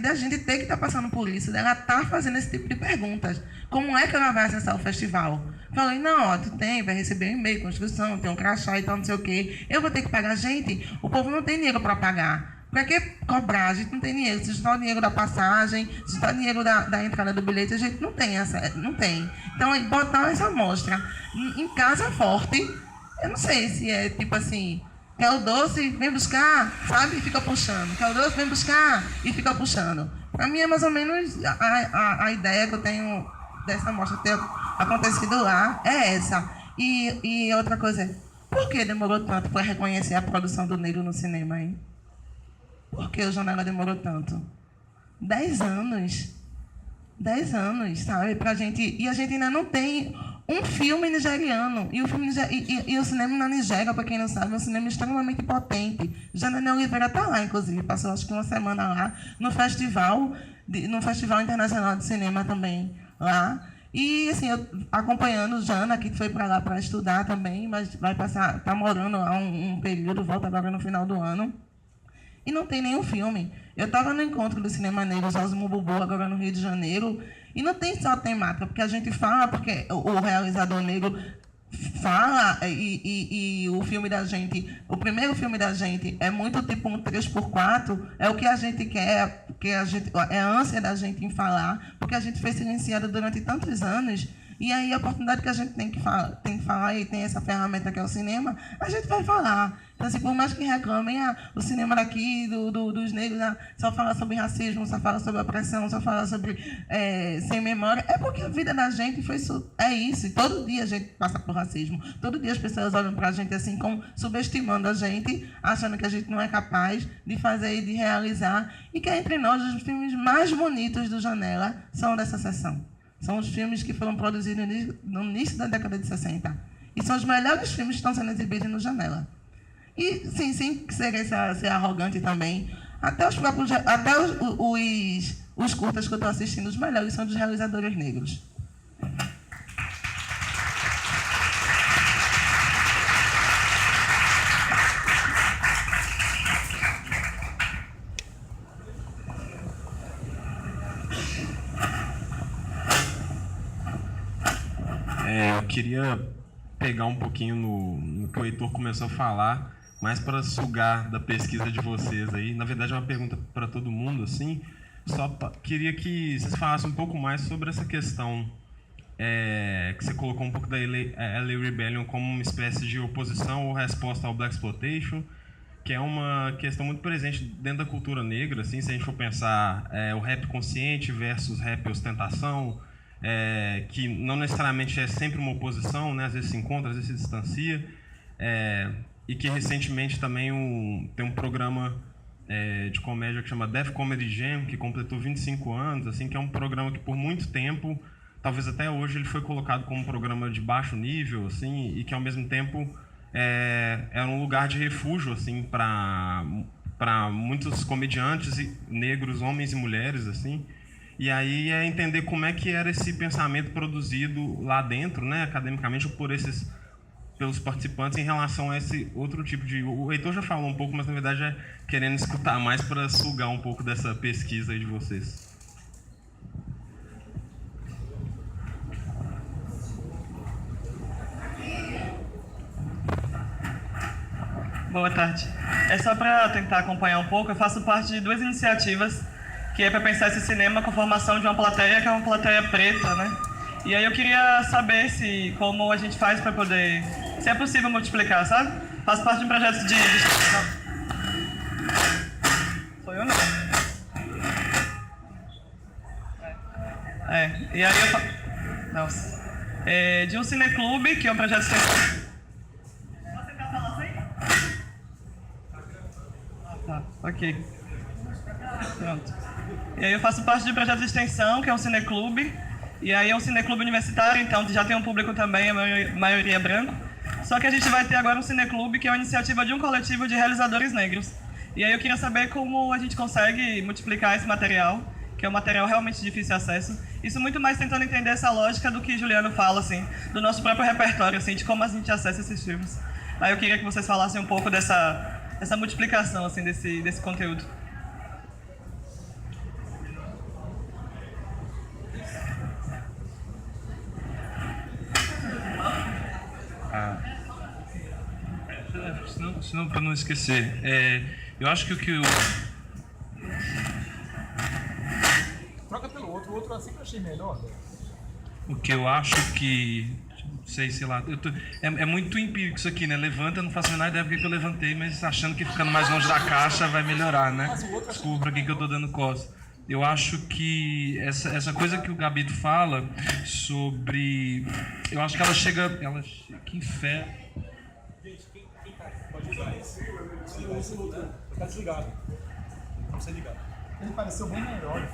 da gente ter que estar passando por isso, dela estar fazendo esse tipo de perguntas. Como é que ela vai acessar o festival? Falei, não, tu vai receber um e-mail, construção, tem um crachá e tal, não sei o quê. Eu vou ter que pagar. Gente, o povo não tem dinheiro para pagar. Para que cobrar? A gente não tem dinheiro. Se está o dinheiro da passagem, se está o dinheiro da entrada do bilhete, a gente não tem não tem. Então, botar essa amostra em casa forte, eu não sei se é tipo assim, quer o doce, vem buscar, sabe? E fica puxando. Quer o doce, vem buscar e fica puxando. Para mim é mais ou menos a ideia que eu tenho dessa amostra ter acontecido lá, é essa. E outra coisa é, por que demorou tanto para reconhecer a produção do negro no cinema, hein? Por que o Janela demorou tanto? 10 anos. 10 anos, sabe? Pra gente... E a gente ainda não tem um filme nigeriano. E o cinema na Nigéria, para quem não sabe, é um cinema extremamente potente. Janela Oliveira está lá, inclusive. Passou, acho que uma semana lá, no Festival Internacional de Cinema também, lá. E, assim, eu acompanhando Jana, que foi para lá para estudar também, mas vai passar... Está morando lá um período, volta agora no final do ano. E não tem nenhum filme. Eu estava no encontro do Cinema Negro, Osmo Bubu, agora no Rio de Janeiro, e não tem só temática, porque a gente fala, porque o realizador negro fala, e o filme da gente, o primeiro filme da gente é muito tipo um 3x4, é o que a gente quer, é a ânsia da gente em falar, porque a gente foi silenciada durante tantos anos, E aí, a oportunidade que a gente tem que falar e tem essa ferramenta que é o cinema, a gente vai falar. Então, assim, por mais que reclamem, o cinema daqui, dos negros, só fala sobre racismo, só fala sobre opressão, só fala sobre sem memória, é porque a vida da gente é isso. E todo dia a gente passa por racismo. Todo dia as pessoas olham pra gente assim, como subestimando a gente, achando que a gente não é capaz de fazer e de realizar. E que entre nós, os filmes mais bonitos do Janela são dessa sessão. São os filmes que foram produzidos no início da década de 60. E são os melhores filmes que estão sendo exibidos no Janela. E, sim, sem ser arrogante também, até os curtas que eu estou assistindo, os melhores são dos realizadores negros. Eu queria pegar um pouquinho no que o Heitor começou a falar, mais para sugar da pesquisa de vocês aí. Na verdade, é uma pergunta para todo mundo, assim. Queria que vocês falassem um pouco mais sobre essa questão que você colocou um pouco da LA Rebellion como uma espécie de oposição ou resposta ao Blaxploitation, que é uma questão muito presente dentro da cultura negra, assim, se a gente for pensar o rap consciente versus rap ostentação, que não necessariamente é sempre uma oposição, né? Às vezes se encontra, às vezes se distancia, e que recentemente também tem um programa de comédia que chama Def Comedy Jam, que completou 25 anos, assim, que é um programa que por muito tempo, talvez até hoje, ele foi colocado como um programa de baixo nível, assim, e que ao mesmo tempo era um lugar de refúgio, assim, para muitos comediantes negros, homens e mulheres, assim. E aí é entender como é que era esse pensamento produzido lá dentro, né, academicamente, pelos participantes em relação a esse outro tipo de... O Heitor já falou um pouco, mas na verdade é querendo escutar mais para sugar um pouco dessa pesquisa aí de vocês. Boa tarde. É só para tentar acompanhar um pouco, eu faço parte de duas iniciativas que é para pensar esse cinema com a formação de uma plateia que é uma plateia preta, né? E aí eu queria saber como a gente faz para poder... Se é possível multiplicar, sabe? Faço parte de um projeto de... Foi eu não? E aí eu... Nossa. De um cineclube, que é um projeto... Você quer falar assim? Tá, ok. Pronto. E aí eu faço parte de um projeto de extensão, que é um cineclube. E aí é um cineclube universitário, então já tem um público também, a maioria é branco. Só que a gente vai ter agora um cineclube, que é uma iniciativa de um coletivo de realizadores negros. E aí eu queria saber como a gente consegue multiplicar esse material, que é um material realmente difícil de acesso. Isso muito mais tentando entender essa lógica do que Juliano fala, assim, do nosso próprio repertório, assim, de como a gente acessa esses filmes. Aí eu queria que vocês falassem um pouco dessa multiplicação, assim, desse conteúdo. Senão para não esquecer, eu acho que Troca pelo outro, o outro assim que eu achei melhor. o que eu acho que, sei lá, é muito empírico isso aqui, né? Levanta, não faço a menor ideia porque eu levantei, mas achando que ficando mais longe da caixa vai melhorar, né? Desculpa para quem que eu tô dando costa. Eu acho que essa coisa que o Gabito fala sobre, eu acho que ela chega, que inferno. Tá desligado. Não precisa ligar. Ele pareceu bem melhor.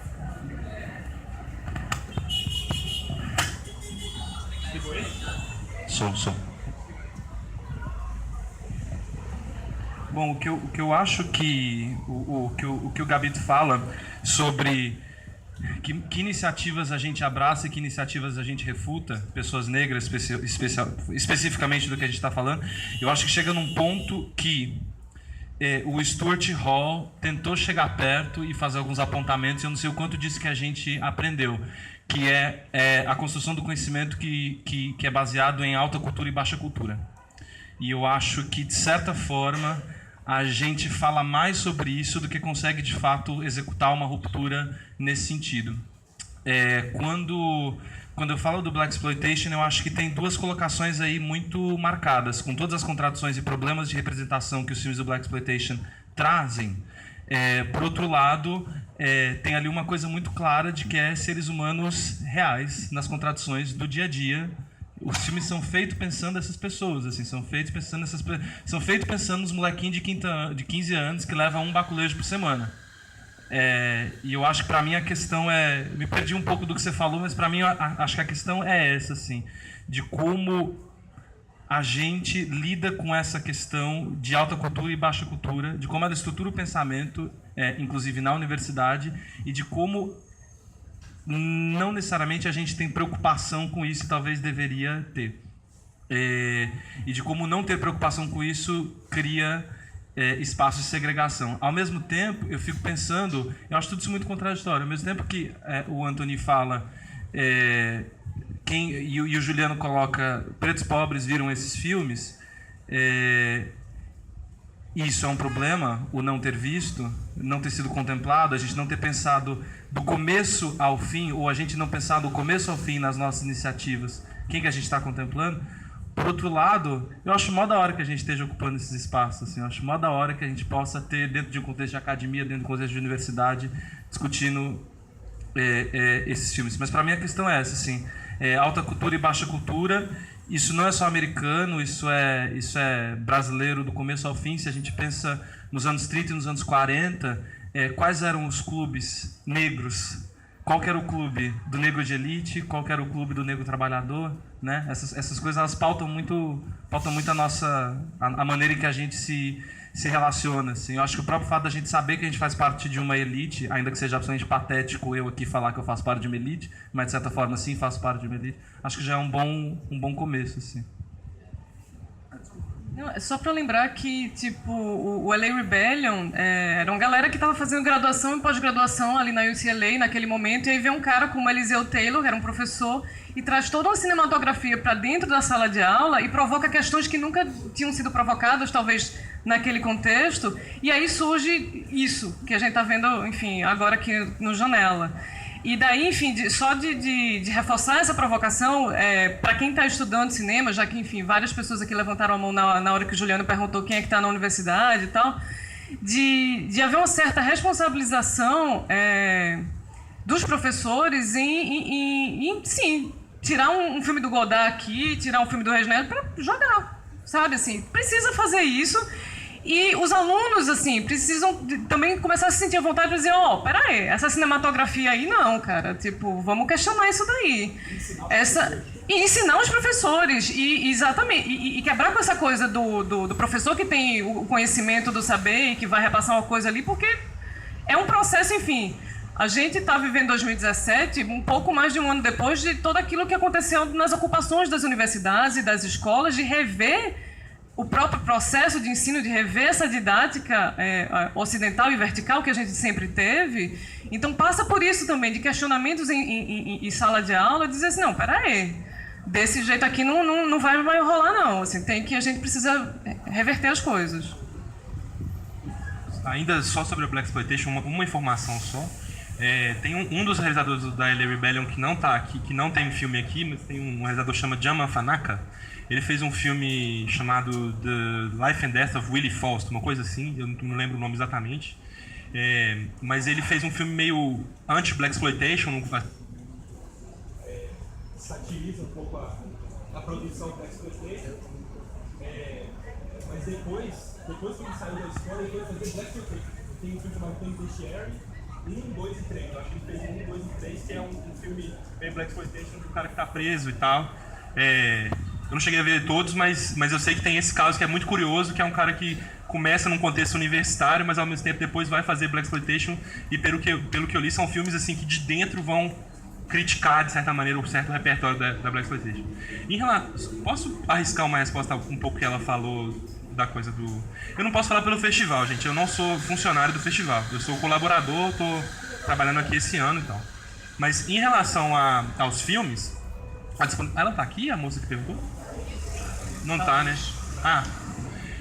Sou. Bom, o que eu acho que o que o Gabito fala sobre que iniciativas a gente abraça e que iniciativas a gente refuta, pessoas negras especificamente do que a gente está falando, eu acho que chega num ponto que o Stuart Hall tentou chegar perto e fazer alguns apontamentos, e eu não sei o quanto disso que a gente aprendeu, que é a construção do conhecimento que é baseado em alta cultura e baixa cultura. E eu acho que, de certa forma, a gente fala mais sobre isso do que consegue, de fato, executar uma ruptura nesse sentido. quando eu falo do Blaxploitation, eu acho que tem duas colocações aí muito marcadas, com todas as contradições e problemas de representação que os filmes do Blaxploitation trazem. Por outro lado, tem ali uma coisa muito clara de que é seres humanos reais nas contradições do dia a dia. Os filmes são feitos pensando nessas pessoas, assim, são feitos pensando nos molequinhos de 15 anos que levam um baculejo por semana. E eu acho que para mim a questão me perdi um pouco do que você falou, mas para mim acho que a questão é essa, assim, de como a gente lida com essa questão de alta cultura e baixa cultura, de como ela estrutura o pensamento, inclusive na universidade, e de como não necessariamente a gente tem preocupação com isso e talvez deveria ter. E de como não ter preocupação com isso cria espaços de segregação. Ao mesmo tempo, eu fico pensando, eu acho tudo isso muito contraditório, ao mesmo tempo que o Anthony fala, e o Juliano coloca, pretos pobres viram esses filmes, isso é um problema, o não ter visto, não ter sido contemplado, a gente não ter pensado do começo ao fim, ou a gente não pensar do começo ao fim nas nossas iniciativas, quem que a gente está contemplando. Por outro lado, eu acho mó da hora que a gente esteja ocupando esses espaços, assim, eu acho mó da hora que a gente possa ter, dentro de um contexto de academia, dentro de um contexto de universidade, discutindo esses filmes. Mas para mim a questão é essa, assim, alta cultura e baixa cultura, isso não é só americano, isso é brasileiro do começo ao fim. Se a gente pensa nos anos 30 e nos anos 40, quais eram os clubes negros? Qual que era o clube do negro de elite? Qual que era o clube do negro trabalhador? Né? Essas coisas elas pautam muito a maneira em que a gente se relaciona. Assim. Eu acho que o próprio fato da gente saber que a gente faz parte de uma elite, ainda que seja absolutamente patético eu aqui falar que eu faço parte de uma elite, mas de certa forma sim faço parte de uma elite, acho que já é um bom começo. Assim. Não, é só para lembrar que, tipo, o LA Rebellion era uma galera que estava fazendo graduação e pós-graduação ali na UCLA naquele momento, e aí vem um cara como Eliseu Taylor, era um professor, e traz toda uma cinematografia para dentro da sala de aula e provoca questões que nunca tinham sido provocadas, talvez, naquele contexto, e aí surge isso que a gente está vendo, enfim, agora aqui no Janela. E daí, enfim, só de reforçar essa provocação, para quem está estudando cinema, já que, enfim, várias pessoas aqui levantaram a mão na hora que o Juliano perguntou quem é que está na universidade e tal, de haver uma certa responsabilização dos professores em sim, tirar um filme do Godard aqui, tirar um filme do Reginaldo para jogar, sabe, assim, precisa fazer isso. E os alunos, assim, precisam também começar a se sentir à vontade de dizer, peraí, essa cinematografia aí não, cara, tipo, vamos questionar isso daí. E ensinar os professores, exatamente, e quebrar com essa coisa do professor que tem o conhecimento do saber e que vai repassar uma coisa ali, porque é um processo, enfim. A gente está vivendo 2017, um pouco mais de um ano depois de tudo aquilo que aconteceu nas ocupações das universidades e das escolas, de rever o próprio processo de ensino, de rever essa didática ocidental e vertical que a gente sempre teve. Então passa por isso também, de questionamentos em sala de aula, dizer assim, não, peraí, desse jeito aqui não vai rolar não, assim, a gente precisa reverter as coisas. Ainda só sobre o Blaxploitation, uma informação só. Tem um dos realizadores da LA Rebellion que não está aqui, que não tem filme aqui, mas tem um realizador que chama Jaman Fanaka. Ele fez um filme chamado The Life and Death of Willie Faust, uma coisa assim, eu não lembro o nome exatamente. Mas ele fez um filme meio anti-Blaxploitation. Satiriza um pouco a produção do Blaxploitation. Mas depois que ele saiu da escola, ele foi fazer Blaxploitation. Tem um filme chamado Penitentiary, 1, 2 e 3. Eu acho que ele fez 1, 2 e 3, que é um filme meio Blaxploitation do cara que está preso e tal. Eu não cheguei a ver todos, mas eu sei que tem esse caso que é muito curioso, que é um cara que começa num contexto universitário, mas ao mesmo tempo depois vai fazer Blaxploitation, e pelo que eu li, são filmes assim que de dentro vão criticar, de certa maneira, o certo repertório da Blaxploitation. Posso arriscar uma resposta um pouco que ela falou da coisa do... Eu não posso falar pelo festival, gente, eu não sou funcionário do festival, eu sou colaborador, estou trabalhando aqui esse ano e tal. Mas em relação aos filmes... Ela tá aqui, a moça que perguntou? Não tá, né?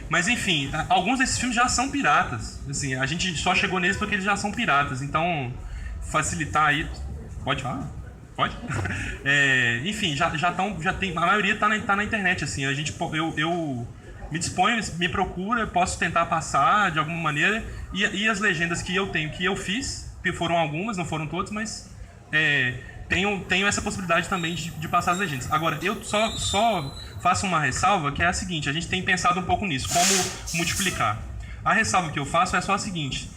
Mas enfim, alguns desses filmes já são piratas. Assim, a gente só chegou neles porque eles já são piratas. Então, facilitar aí... Pode falar? Pode? Enfim, já tem, a maioria tá na internet, assim, eu me disponho, me procura, posso tentar passar de alguma maneira, e as legendas que eu tenho, que eu fiz, que foram algumas, não foram todas, mas tenho essa possibilidade também de passar as legendas. Agora, eu só faço uma ressalva, que é a seguinte: a gente tem pensado um pouco nisso, como multiplicar. A ressalva que eu faço é só a seguinte: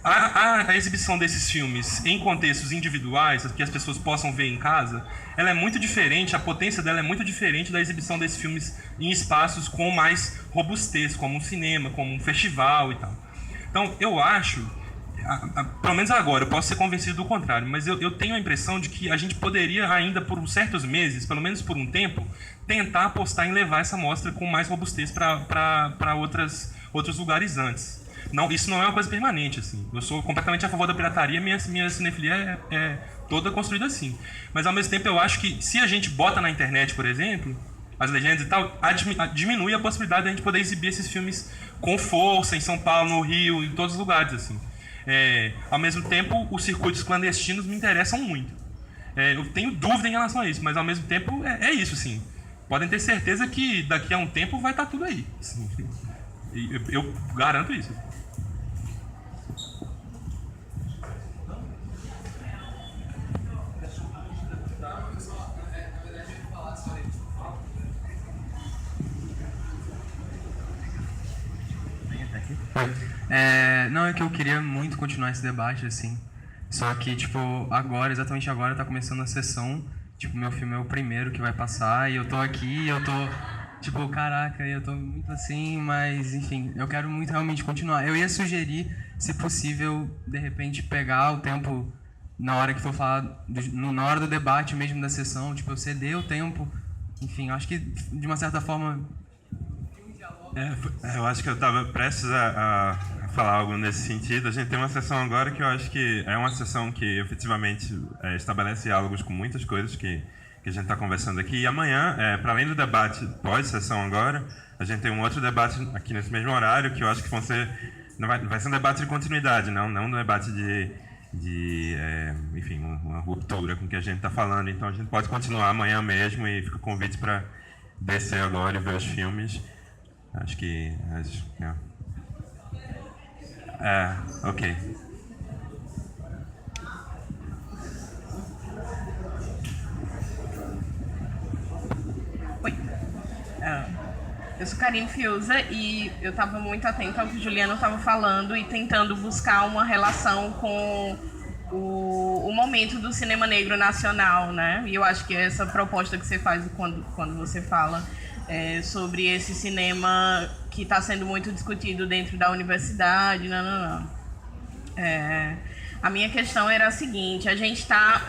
a exibição desses filmes em contextos individuais, que as pessoas possam ver em casa, ela é muito diferente, a potência dela é muito diferente da exibição desses filmes em espaços com mais robustez, como um cinema, como um festival e tal. Então, eu acho, pelo menos agora, eu posso ser convencido do contrário, mas eu tenho a impressão de que a gente poderia ainda, por certos meses, pelo menos por um tempo, tentar apostar em levar essa mostra com mais robustez para outros lugares antes. Não, isso não é uma coisa permanente, assim. Eu sou completamente a favor da pirataria, minha cinefilia é toda construída assim. Mas, ao mesmo tempo, eu acho que se a gente bota na internet, por exemplo, as legendas e tal, diminui a possibilidade de a gente poder exibir esses filmes com força em São Paulo, no Rio, em todos os lugares, assim. Ao mesmo tempo, os circuitos clandestinos me interessam muito. Eu tenho dúvida em relação a isso, mas, ao mesmo tempo, é isso, assim. Podem ter certeza que daqui a um tempo vai estar tudo aí. Assim. Eu garanto isso. Não, é que eu queria muito continuar esse debate, assim. Só que, tipo, agora, exatamente agora, tá começando a sessão. Tipo, meu filme é o primeiro que vai passar e eu tô aqui, eu tô... Tipo, caraca, eu tô muito assim, mas, enfim, eu quero muito realmente continuar. Eu ia sugerir, se possível, de repente, pegar o tempo na hora que for falar, na hora do debate mesmo da sessão, tipo, eu ceder o tempo. Enfim, acho que, de uma certa forma... Eu acho que eu estava prestes a falar algo nesse sentido. A gente tem uma sessão agora que eu acho que é uma sessão que efetivamente estabelece diálogos com muitas coisas que a gente está conversando aqui. E amanhã, para além do debate pós-sessão agora, a gente tem um outro debate aqui nesse mesmo horário, que eu acho que vai ser um debate de continuidade, não um debate enfim, uma ruptura com o que a gente está falando. Então a gente pode continuar amanhã mesmo e fica o convite para descer agora e ver os filmes. Acho que... ok. Oi. Eu sou Karine Fiuza e eu estava muito atenta ao que o Juliano estava falando e tentando buscar uma relação com o momento do cinema negro nacional, né? E eu acho que essa proposta que você faz quando você fala sobre esse cinema que está sendo muito discutido dentro da universidade, a minha questão era a seguinte: a gente está,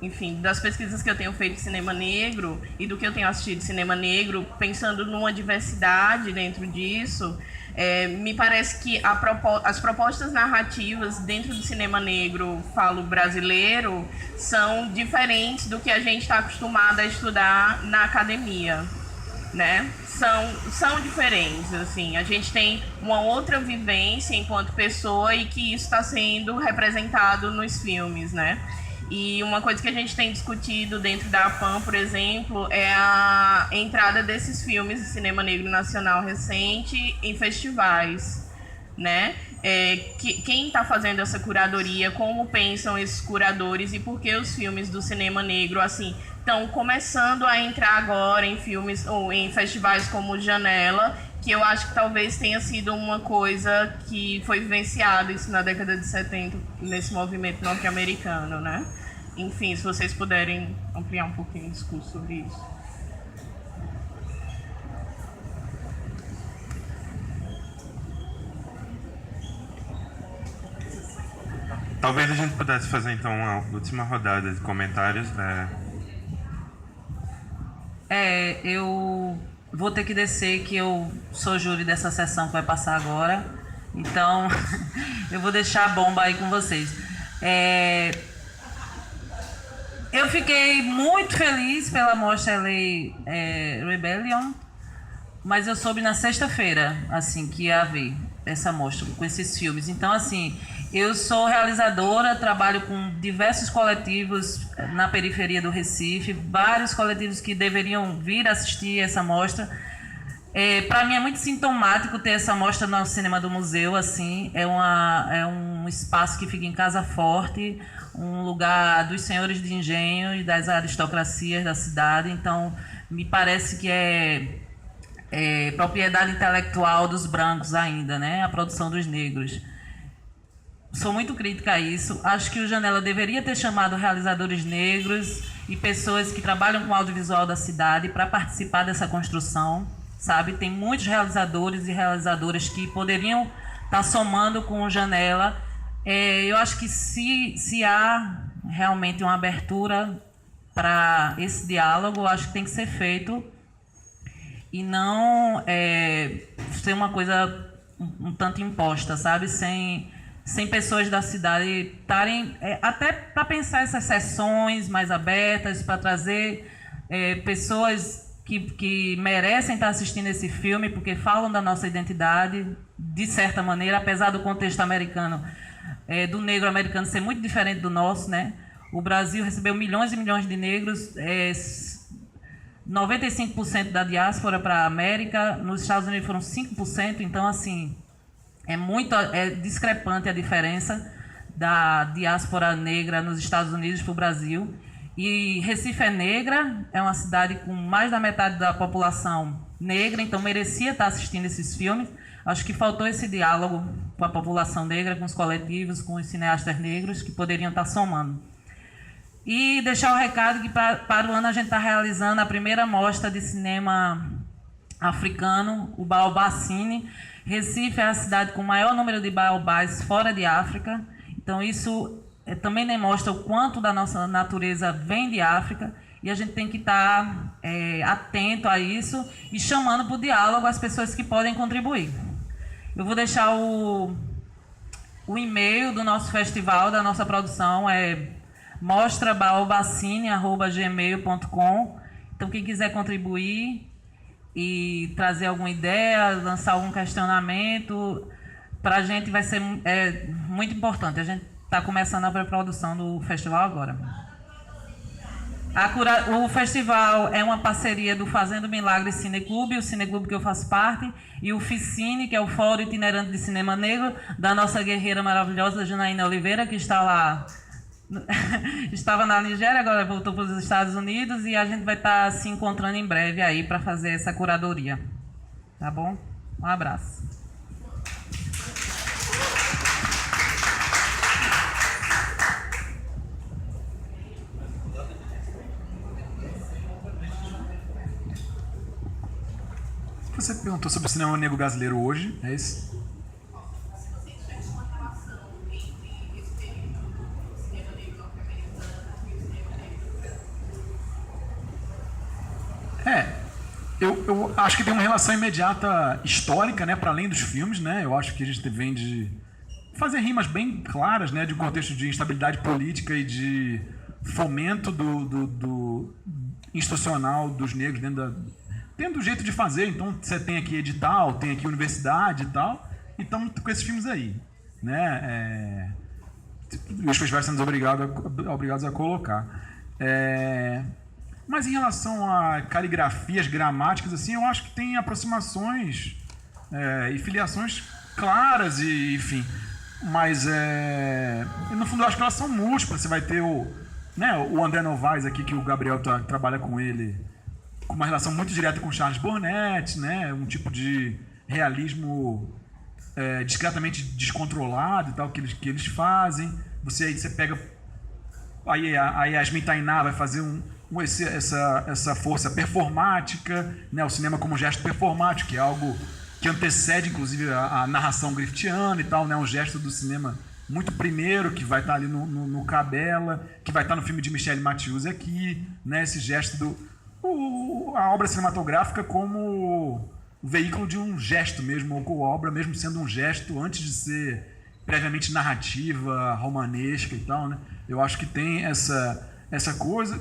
enfim, das pesquisas que eu tenho feito de cinema negro e do que eu tenho assistido de cinema negro, pensando numa diversidade dentro disso, me parece que as propostas narrativas dentro do cinema negro, falo brasileiro, são diferentes do que a gente está acostumado a estudar na academia, né? São diferentes, assim. A gente tem uma outra vivência enquanto pessoa e que isso está sendo representado nos filmes, né? E uma coisa que a gente tem discutido dentro da APAM, por exemplo, é a entrada desses filmes de cinema negro nacional recente em festivais, né? Quem está fazendo essa curadoria, como pensam esses curadores e por que os filmes do cinema negro, assim, estão começando a entrar agora em filmes ou em festivais como Janela, que eu acho que talvez tenha sido uma coisa que foi vivenciada isso na década de 70 nesse movimento norte-americano, né? Enfim, se vocês puderem ampliar um pouquinho o discurso sobre isso. Talvez a gente pudesse fazer então uma última rodada de comentários. Eu vou ter que descer, que eu sou júri dessa sessão que vai passar agora. Então, eu vou deixar a bomba aí com vocês. Eu fiquei muito feliz pela mostra LA Rebellion, mas eu soube na sexta-feira, assim, que ia haver. essa mostra, com esses filmes. Então, assim, eu sou realizadora, trabalho com diversos coletivos na periferia do Recife, vários coletivos que deveriam vir assistir essa mostra. Para mim é muito sintomático ter essa mostra no cinema do museu, assim, é um espaço que fica em Casa Forte, um lugar dos senhores de engenho e das aristocracias da cidade, então me parece que é propriedade intelectual dos brancos ainda, né? A produção dos negros. Sou muito crítica a isso. Acho que o Janela deveria ter chamado realizadores negros e pessoas que trabalham com audiovisual da cidade para participar dessa construção, sabe? Tem muitos realizadores e realizadoras que poderiam estar somando com o Janela. Eu acho que se há realmente uma abertura para esse diálogo, acho que tem que ser feito e não ser uma coisa um tanto imposta, sabe? Sem pessoas da cidade estarem, até para pensar essas sessões mais abertas, para trazer pessoas que merecem estar assistindo esse filme, porque falam da nossa identidade, de certa maneira, apesar do contexto americano, do negro americano ser muito diferente do nosso, né? O Brasil recebeu milhões e milhões de negros, 95% da diáspora para a América, nos Estados Unidos foram 5%, então, assim, é discrepante a diferença da diáspora negra nos Estados Unidos para o Brasil. E Recife é negra, é uma cidade com mais da metade da população negra, então merecia estar assistindo esses filmes. Acho que faltou esse diálogo com a população negra, com os coletivos, com os cineastas negros, que poderiam estar somando. E deixar o recado que para o ano a gente está realizando a primeira mostra de cinema africano, o Baobá Cine. Recife é a cidade com o maior número de baobás fora de África, então isso também demonstra o quanto da nossa natureza vem de África, e a gente tem que estar atento a isso e chamando para o diálogo as pessoas que podem contribuir. Eu vou deixar o e-mail do nosso festival, da nossa produção, mostrabaobacine@gmail.com. Então, quem quiser contribuir e trazer alguma ideia, lançar algum questionamento, para a gente vai ser muito importante. A gente está começando a pré-produção do festival agora. O festival é uma parceria do Fazendo Milagre Cineclube, o cineclube que eu faço parte, e o FICINE, que é o Fórum Itinerante de Cinema Negro, da nossa guerreira maravilhosa, Janaína Oliveira, que está lá, estava na Nigéria, agora voltou para os Estados Unidos, e a gente vai estar se encontrando em breve aí para fazer essa curadoria. Tá bom? Um abraço. Você perguntou sobre o cinema negro brasileiro hoje, é isso? Eu acho que tem uma relação imediata histórica, né, para além dos filmes, né? Eu acho que a gente vem de fazer rimas bem claras, né, de um contexto de instabilidade política e de fomento do institucional dos negros dentro do jeito de fazer. Então você tem aqui edital, tem aqui universidade e tal, e estamos com esses filmes aí, né? Os festivais sendo obrigados a colocar. Mas em relação a caligrafias, gramáticas, assim, eu acho que tem aproximações e filiações claras, e enfim. Mas, no fundo, eu acho que elas são múltiplas. Você vai ter o André Novaes aqui, que o Gabriel trabalha com ele, com uma relação muito direta com Charles Burnett, né? Um tipo de realismo discretamente descontrolado e tal, que eles fazem. Você pega... Aí a Yasmin Tainá vai fazer essa força performática, né? O cinema como gesto performático, que é algo que antecede, inclusive, a narração griftiana e tal, né? Um gesto do cinema muito primeiro, que vai estar ali no Cabela, que vai estar no filme de Michele Mathieusse aqui, né? Esse gesto a obra cinematográfica como o veículo de um gesto mesmo, ou a obra mesmo sendo um gesto antes de ser previamente narrativa, romanesca e tal, né? Eu acho que tem essa coisa.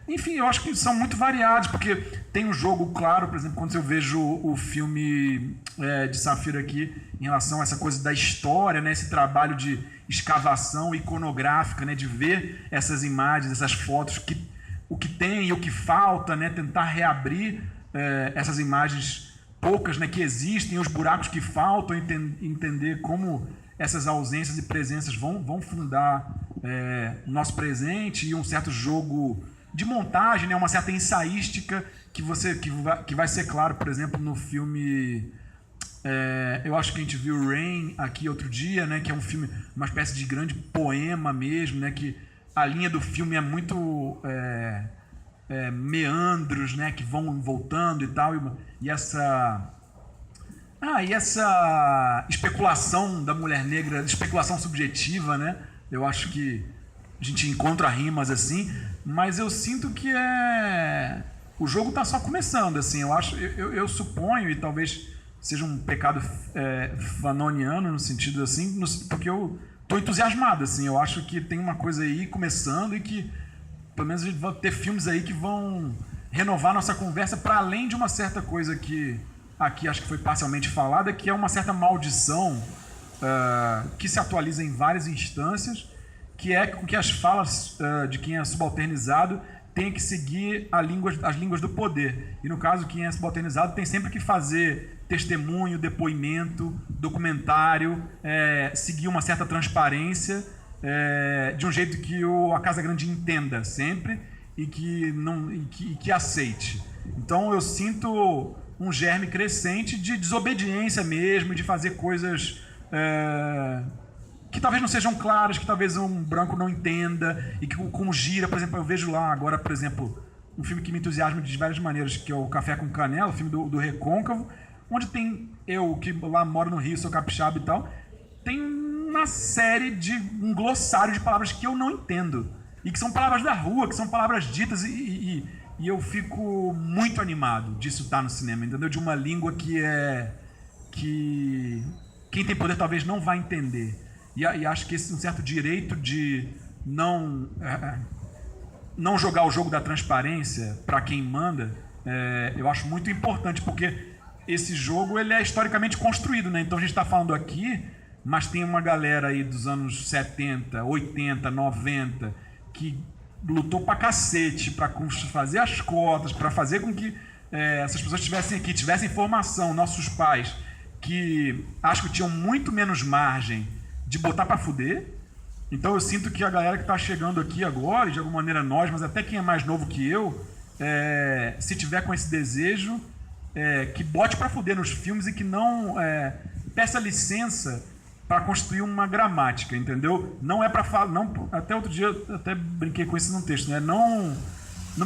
enfim, eu acho que são muito variados, porque tem um jogo claro, por exemplo, quando eu vejo o filme de Safira aqui, em relação a essa coisa da história, né, esse trabalho de escavação iconográfica, né, de ver essas imagens, essas fotos, o que tem e o que falta, né, tentar reabrir essas imagens poucas, né, que existem, os buracos que faltam, entender como essas ausências e presenças vão fundar o nosso presente, e um certo jogo de montagem, né, uma certa ensaística que vai ser claro, por exemplo, no filme... eu acho que a gente viu Rain aqui outro dia, né, que é um filme, uma espécie de grande poema mesmo, né, que a linha do filme é muito meandros, né, que vão voltando e tal, e essa especulação da mulher negra, especulação subjetiva, né, eu acho que a gente encontra rimas assim, mas eu sinto que o jogo está só começando, assim, eu suponho, e talvez seja um pecado fanoniano no sentido assim, porque eu estou entusiasmado, assim, eu acho que tem uma coisa aí começando e que pelo menos a gente vai ter filmes aí que vão renovar nossa conversa para além de uma certa coisa que aqui acho que foi parcialmente falada, que é uma certa maldição que se atualiza em várias instâncias, que é que as falas de quem é subalternizado tem que seguir as línguas do poder. E no caso, quem é subalternizado tem sempre que fazer testemunho, depoimento, documentário, seguir uma certa transparência, de um jeito que a Casa Grande entenda sempre e que aceite. Então eu sinto um germe crescente de desobediência mesmo, de fazer coisas que talvez não sejam claras, que talvez um branco não entenda, e que como gira, por exemplo, eu vejo lá agora, por exemplo, um filme que me entusiasma de várias maneiras, que é o Café com Canela, o filme do Recôncavo, onde tem eu, que lá moro no Rio, sou capixaba e tal, tem uma série de um glossário de palavras que eu não entendo, e que são palavras da rua, que são palavras ditas, e eu fico muito animado disso estar no cinema, entendeu? De uma língua que quem tem poder talvez não vai entender. E acho que esse um certo direito de não jogar o jogo da transparência para quem manda, eu acho muito importante, porque esse jogo ele é historicamente construído, né? Então a gente está falando aqui, mas tem uma galera aí dos anos 70, 80, 90 que lutou pra cacete para fazer as cotas, para fazer com que essas pessoas estivessem aqui, tivessem formação, nossos pais, que acho que tinham muito menos margem de botar para fuder. Então eu sinto que a galera que está chegando aqui agora, e de alguma maneira nós, mas até quem é mais novo que eu, se tiver com esse desejo, que bote para fuder nos filmes e que não peça licença para construir uma gramática, entendeu? Não é para falar, até outro dia eu até brinquei com isso num texto, né? Não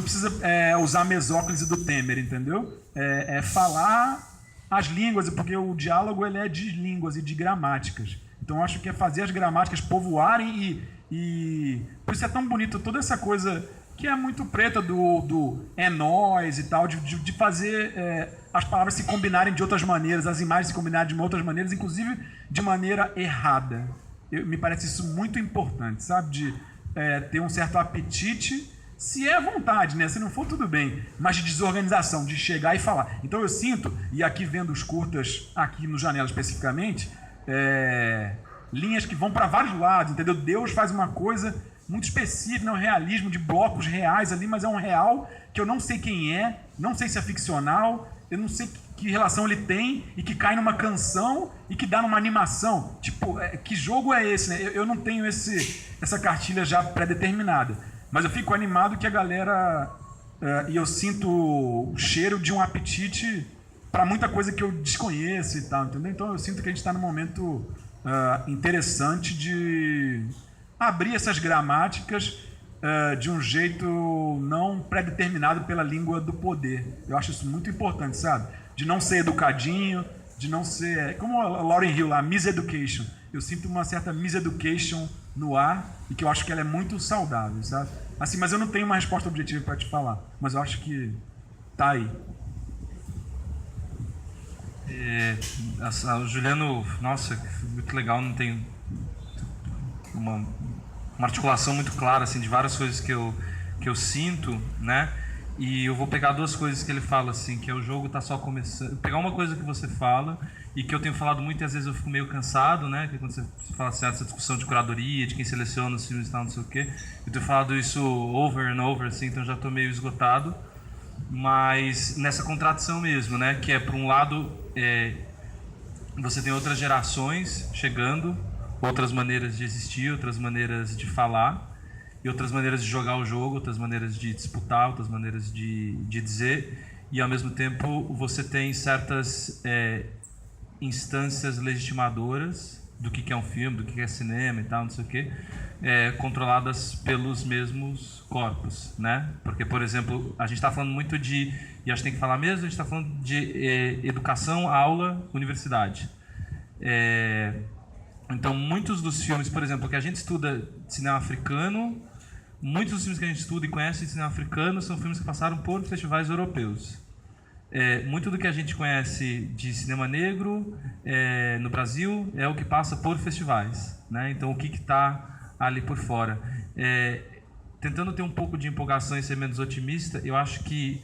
precisa usar a mesóclise do Temer, entendeu? É falar as línguas, porque o diálogo ele é de línguas e de gramáticas. Então, eu acho que é fazer as gramáticas povoarem e... Por isso é tão bonito toda essa coisa que é muito preta do nós e tal, de fazer as palavras se combinarem de outras maneiras, as imagens se combinarem de outras maneiras, inclusive de maneira errada. Me parece isso muito importante, sabe? De ter um certo apetite, se é vontade, né? Se não for, tudo bem, mas de desorganização, de chegar e falar. Então, eu sinto, e aqui vendo os curtas, aqui no Janela especificamente... linhas que vão para vários lados, entendeu? Deus faz uma coisa muito específica, é um realismo de blocos reais ali, mas é um real que eu não sei quem é, não sei se é ficcional, eu não sei que relação ele tem e que cai numa canção e que dá numa animação. Tipo, que jogo é esse, né? Eu não tenho essa cartilha já pré-determinada, mas eu fico animado que a galera e eu sinto o cheiro de um apetite para muita coisa que eu desconheço e tal, entendeu? Então eu sinto que a gente está num momento interessante de abrir essas gramáticas de um jeito não pré-determinado pela língua do poder. Eu acho isso muito importante, sabe? De não ser educadinho, de não ser... Como a Lauryn Hill lá, miseducation. Eu sinto uma certa miseducation no ar e que eu acho que ela é muito saudável, sabe? Assim, mas eu não tenho uma resposta objetiva para te falar, mas eu acho que tá aí. O Juliano, nossa, muito legal, não tem uma articulação muito clara assim, de várias coisas que eu que eu sinto, né? E eu vou pegar duas coisas que ele fala, assim, que é o jogo tá só começando. Pegar uma coisa que você fala e que eu tenho falado muito e às vezes eu fico meio cansado, né? Que quando você fala assim, essa discussão de curadoria, de quem seleciona os filmes e tal, não sei o quê. Eu tenho falado isso over and over, assim, então já tô meio esgotado. Mas nessa contradição mesmo, né? Que é, por um lado, você tem outras gerações chegando, outras maneiras de existir, outras maneiras de falar, e outras maneiras de jogar o jogo, outras maneiras de disputar, outras maneiras de dizer, e ao mesmo tempo você tem certas instâncias legitimadoras do que é um filme, do que é cinema e tal, não sei o quê, controladas pelos mesmos corpos, né? Porque, por exemplo, a gente está falando muito de, e acho que tem que falar mesmo, a gente está falando de educação, aula, universidade. Então, muitos dos filmes, por exemplo, que a gente estuda de cinema africano, muitos dos filmes que a gente estuda e conhece de cinema africano são filmes que passaram por festivais europeus. Muito do que a gente conhece de cinema negro no Brasil é o que passa por festivais, né? Então, o que está ali por fora. Tentando ter um pouco de empolgação e ser menos otimista, eu acho que,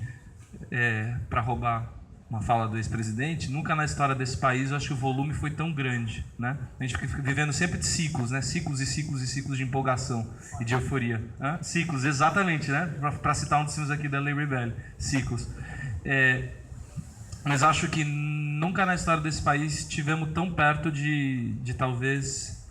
para roubar uma fala do ex-presidente, nunca na história desse país eu acho que o volume foi tão grande, né? A gente fica vivendo sempre de ciclos, né? Ciclos e ciclos e ciclos de empolgação e de euforia. Ciclos, exatamente, né? Para citar um dos filmes aqui da LA Rebellion, ciclos. Mas acho que nunca na história desse país estivemos tão perto de talvez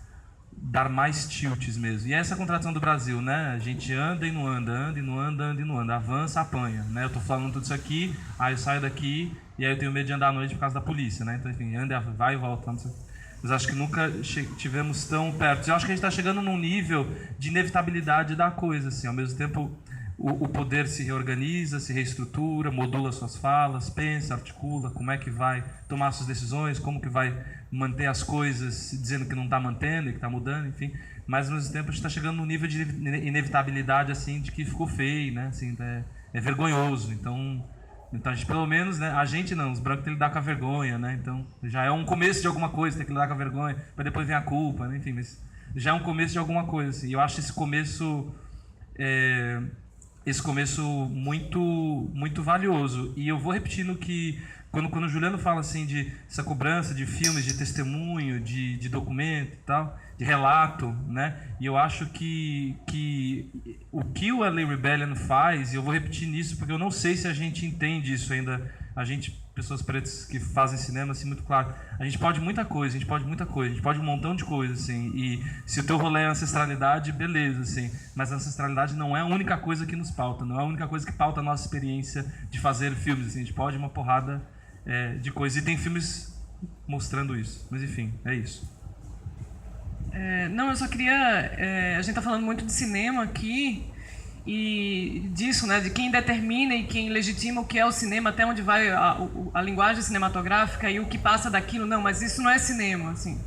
dar mais tilts mesmo. E essa contradição do Brasil, né? A gente anda e não anda, anda e não anda, anda e não anda, avança, apanha, né? Eu tô falando tudo isso aqui, aí eu saio daqui e aí eu tenho medo de andar à noite por causa da polícia, né? Então, enfim, anda, vai e volta, não sei. Mas acho que nunca tivemos tão perto. Eu acho que a gente está chegando num nível de inevitabilidade da coisa, assim. Ao mesmo tempo, o poder se reorganiza, se reestrutura, modula suas falas, pensa, articula, como é que vai tomar suas decisões, como que vai manter as coisas, dizendo que não está mantendo e que está mudando, enfim. Mas, ao mesmo tempo, a gente está chegando num nível de inevitabilidade, assim, de que ficou feio, né? Assim, é vergonhoso. Então, a gente, pelo menos, né? A gente não, os brancos têm que lidar com a vergonha, né? Então, já é um começo de alguma coisa, tem que lidar com a vergonha, para depois vem a culpa, né? Enfim, mas já é um começo de alguma coisa, assim. Eu acho esse começo muito valioso. E eu vou repetindo que quando o Juliano fala assim de essa cobrança de filmes, de testemunho, de documento e tal, de relato, né? E eu acho que o que o LA Rebellion faz, e eu vou repetir nisso porque eu não sei se a gente entende isso ainda, a gente, pessoas pretas que fazem cinema, assim, muito claro. A gente pode muita coisa, a gente pode um montão de coisa, assim. E se o teu rolê é ancestralidade, beleza, assim. Mas a ancestralidade não é a única coisa que nos pauta, não é a única coisa que pauta a nossa experiência de fazer filmes, assim. A gente pode uma porrada de coisa. E tem filmes mostrando isso. Mas, enfim, é isso. Não, eu só queria... a gente está falando muito de cinema aqui e disso, né, de quem determina e quem legitima o que é o cinema, até onde vai a linguagem cinematográfica e o que passa daquilo. Não, mas isso não é cinema, assim.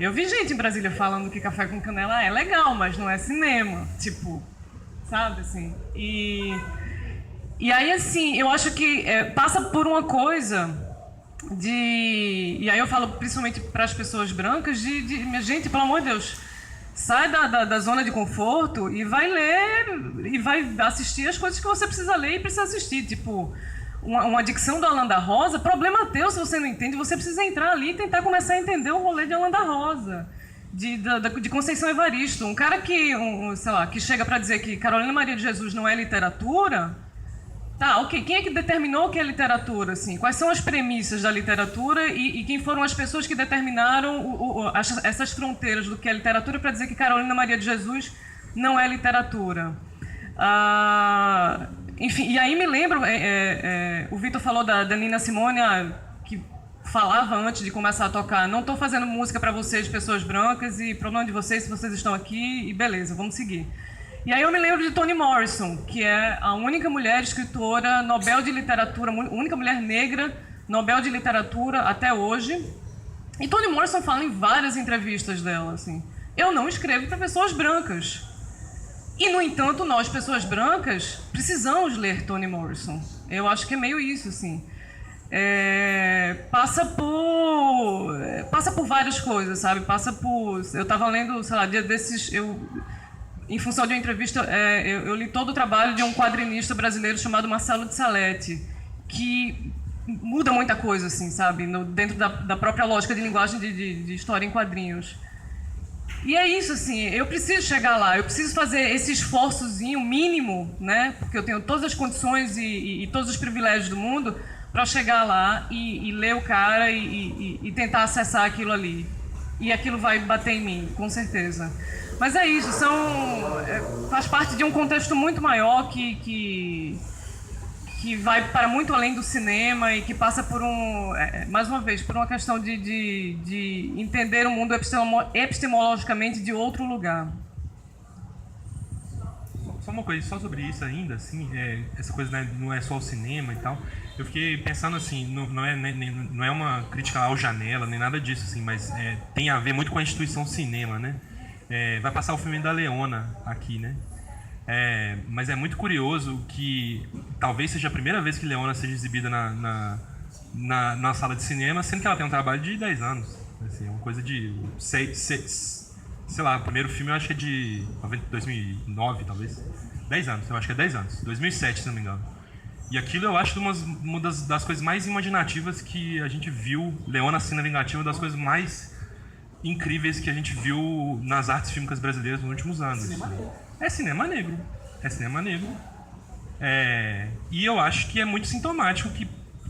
Eu vi gente em Brasília falando que Café com Canela é legal, mas não é cinema, tipo, sabe, assim. E aí, assim, eu acho que passa por uma coisa e aí eu falo principalmente para as pessoas brancas minha gente, pelo amor de Deus, sai da zona de conforto e vai ler e vai assistir as coisas que você precisa ler e precisa assistir. Tipo, uma dicção do Alan da Rosa, problema teu se você não entende, você precisa entrar ali e tentar começar a entender o rolê de Alan da Rosa, de Conceição Evaristo. Um cara que, sei lá, que chega para dizer que Carolina Maria de Jesus não é literatura. Tá, ok. Quem é que determinou o que é literatura? Assim? Quais são as premissas da literatura e quem foram as pessoas que determinaram essas fronteiras do que é literatura para dizer que Carolina Maria de Jesus não é literatura? Enfim, e aí me lembro, o Vitor falou da Nina Simone, que falava antes de começar a tocar, não estou fazendo música para vocês, pessoas brancas, e problema de vocês se vocês estão aqui, e beleza, vamos seguir. E aí eu me lembro de Toni Morrison, que é a única mulher escritora Nobel de Literatura, única mulher negra Nobel de Literatura até hoje. E Toni Morrison fala em várias entrevistas dela, assim, eu não escrevo para pessoas brancas. E, no entanto, nós, pessoas brancas, precisamos ler Toni Morrison. Eu acho que é meio isso, assim. Passa por várias coisas, sabe? Passa por... Eu estava lendo, sei lá, dia desses... em função de uma entrevista, eu li todo o trabalho de um quadrinista brasileiro chamado Marcelo de Salete, que muda muita coisa, assim, sabe, dentro da própria lógica de linguagem de história em quadrinhos. E é isso, assim, eu preciso chegar lá, eu preciso fazer esse esforçozinho mínimo, né, porque eu tenho todas as condições e todos os privilégios do mundo para chegar lá e ler o cara e tentar acessar aquilo ali. E aquilo vai bater em mim, com certeza. Mas é isso, faz parte de um contexto muito maior que vai para muito além do cinema e que passa por mais uma vez, por uma questão de entender o mundo epistemologicamente de outro lugar. Só uma coisa, só sobre isso ainda, assim, essa coisa, né, não é só o cinema e tal. Eu fiquei pensando assim, não é uma crítica ao Janela, nem nada disso, assim, mas tem a ver muito com a instituição cinema, né? Vai passar o filme da Leona aqui, né? Mas é muito curioso que talvez seja a primeira vez que Leona seja exibida na sala de cinema, sendo que ela tem um trabalho de 10 anos. Assim, é uma coisa de 6, sei lá, o primeiro filme eu acho que é de 2009, talvez. 10 anos, eu acho que é 10 anos. 2007, se não me engano. E aquilo eu acho uma das coisas mais imaginativas que a gente viu. Leona Cena Vingativa, uma das coisas mais incríveis que a gente viu nas artes fílmicas brasileiras nos últimos anos. É cinema negro. É cinema negro. E eu acho que é muito sintomático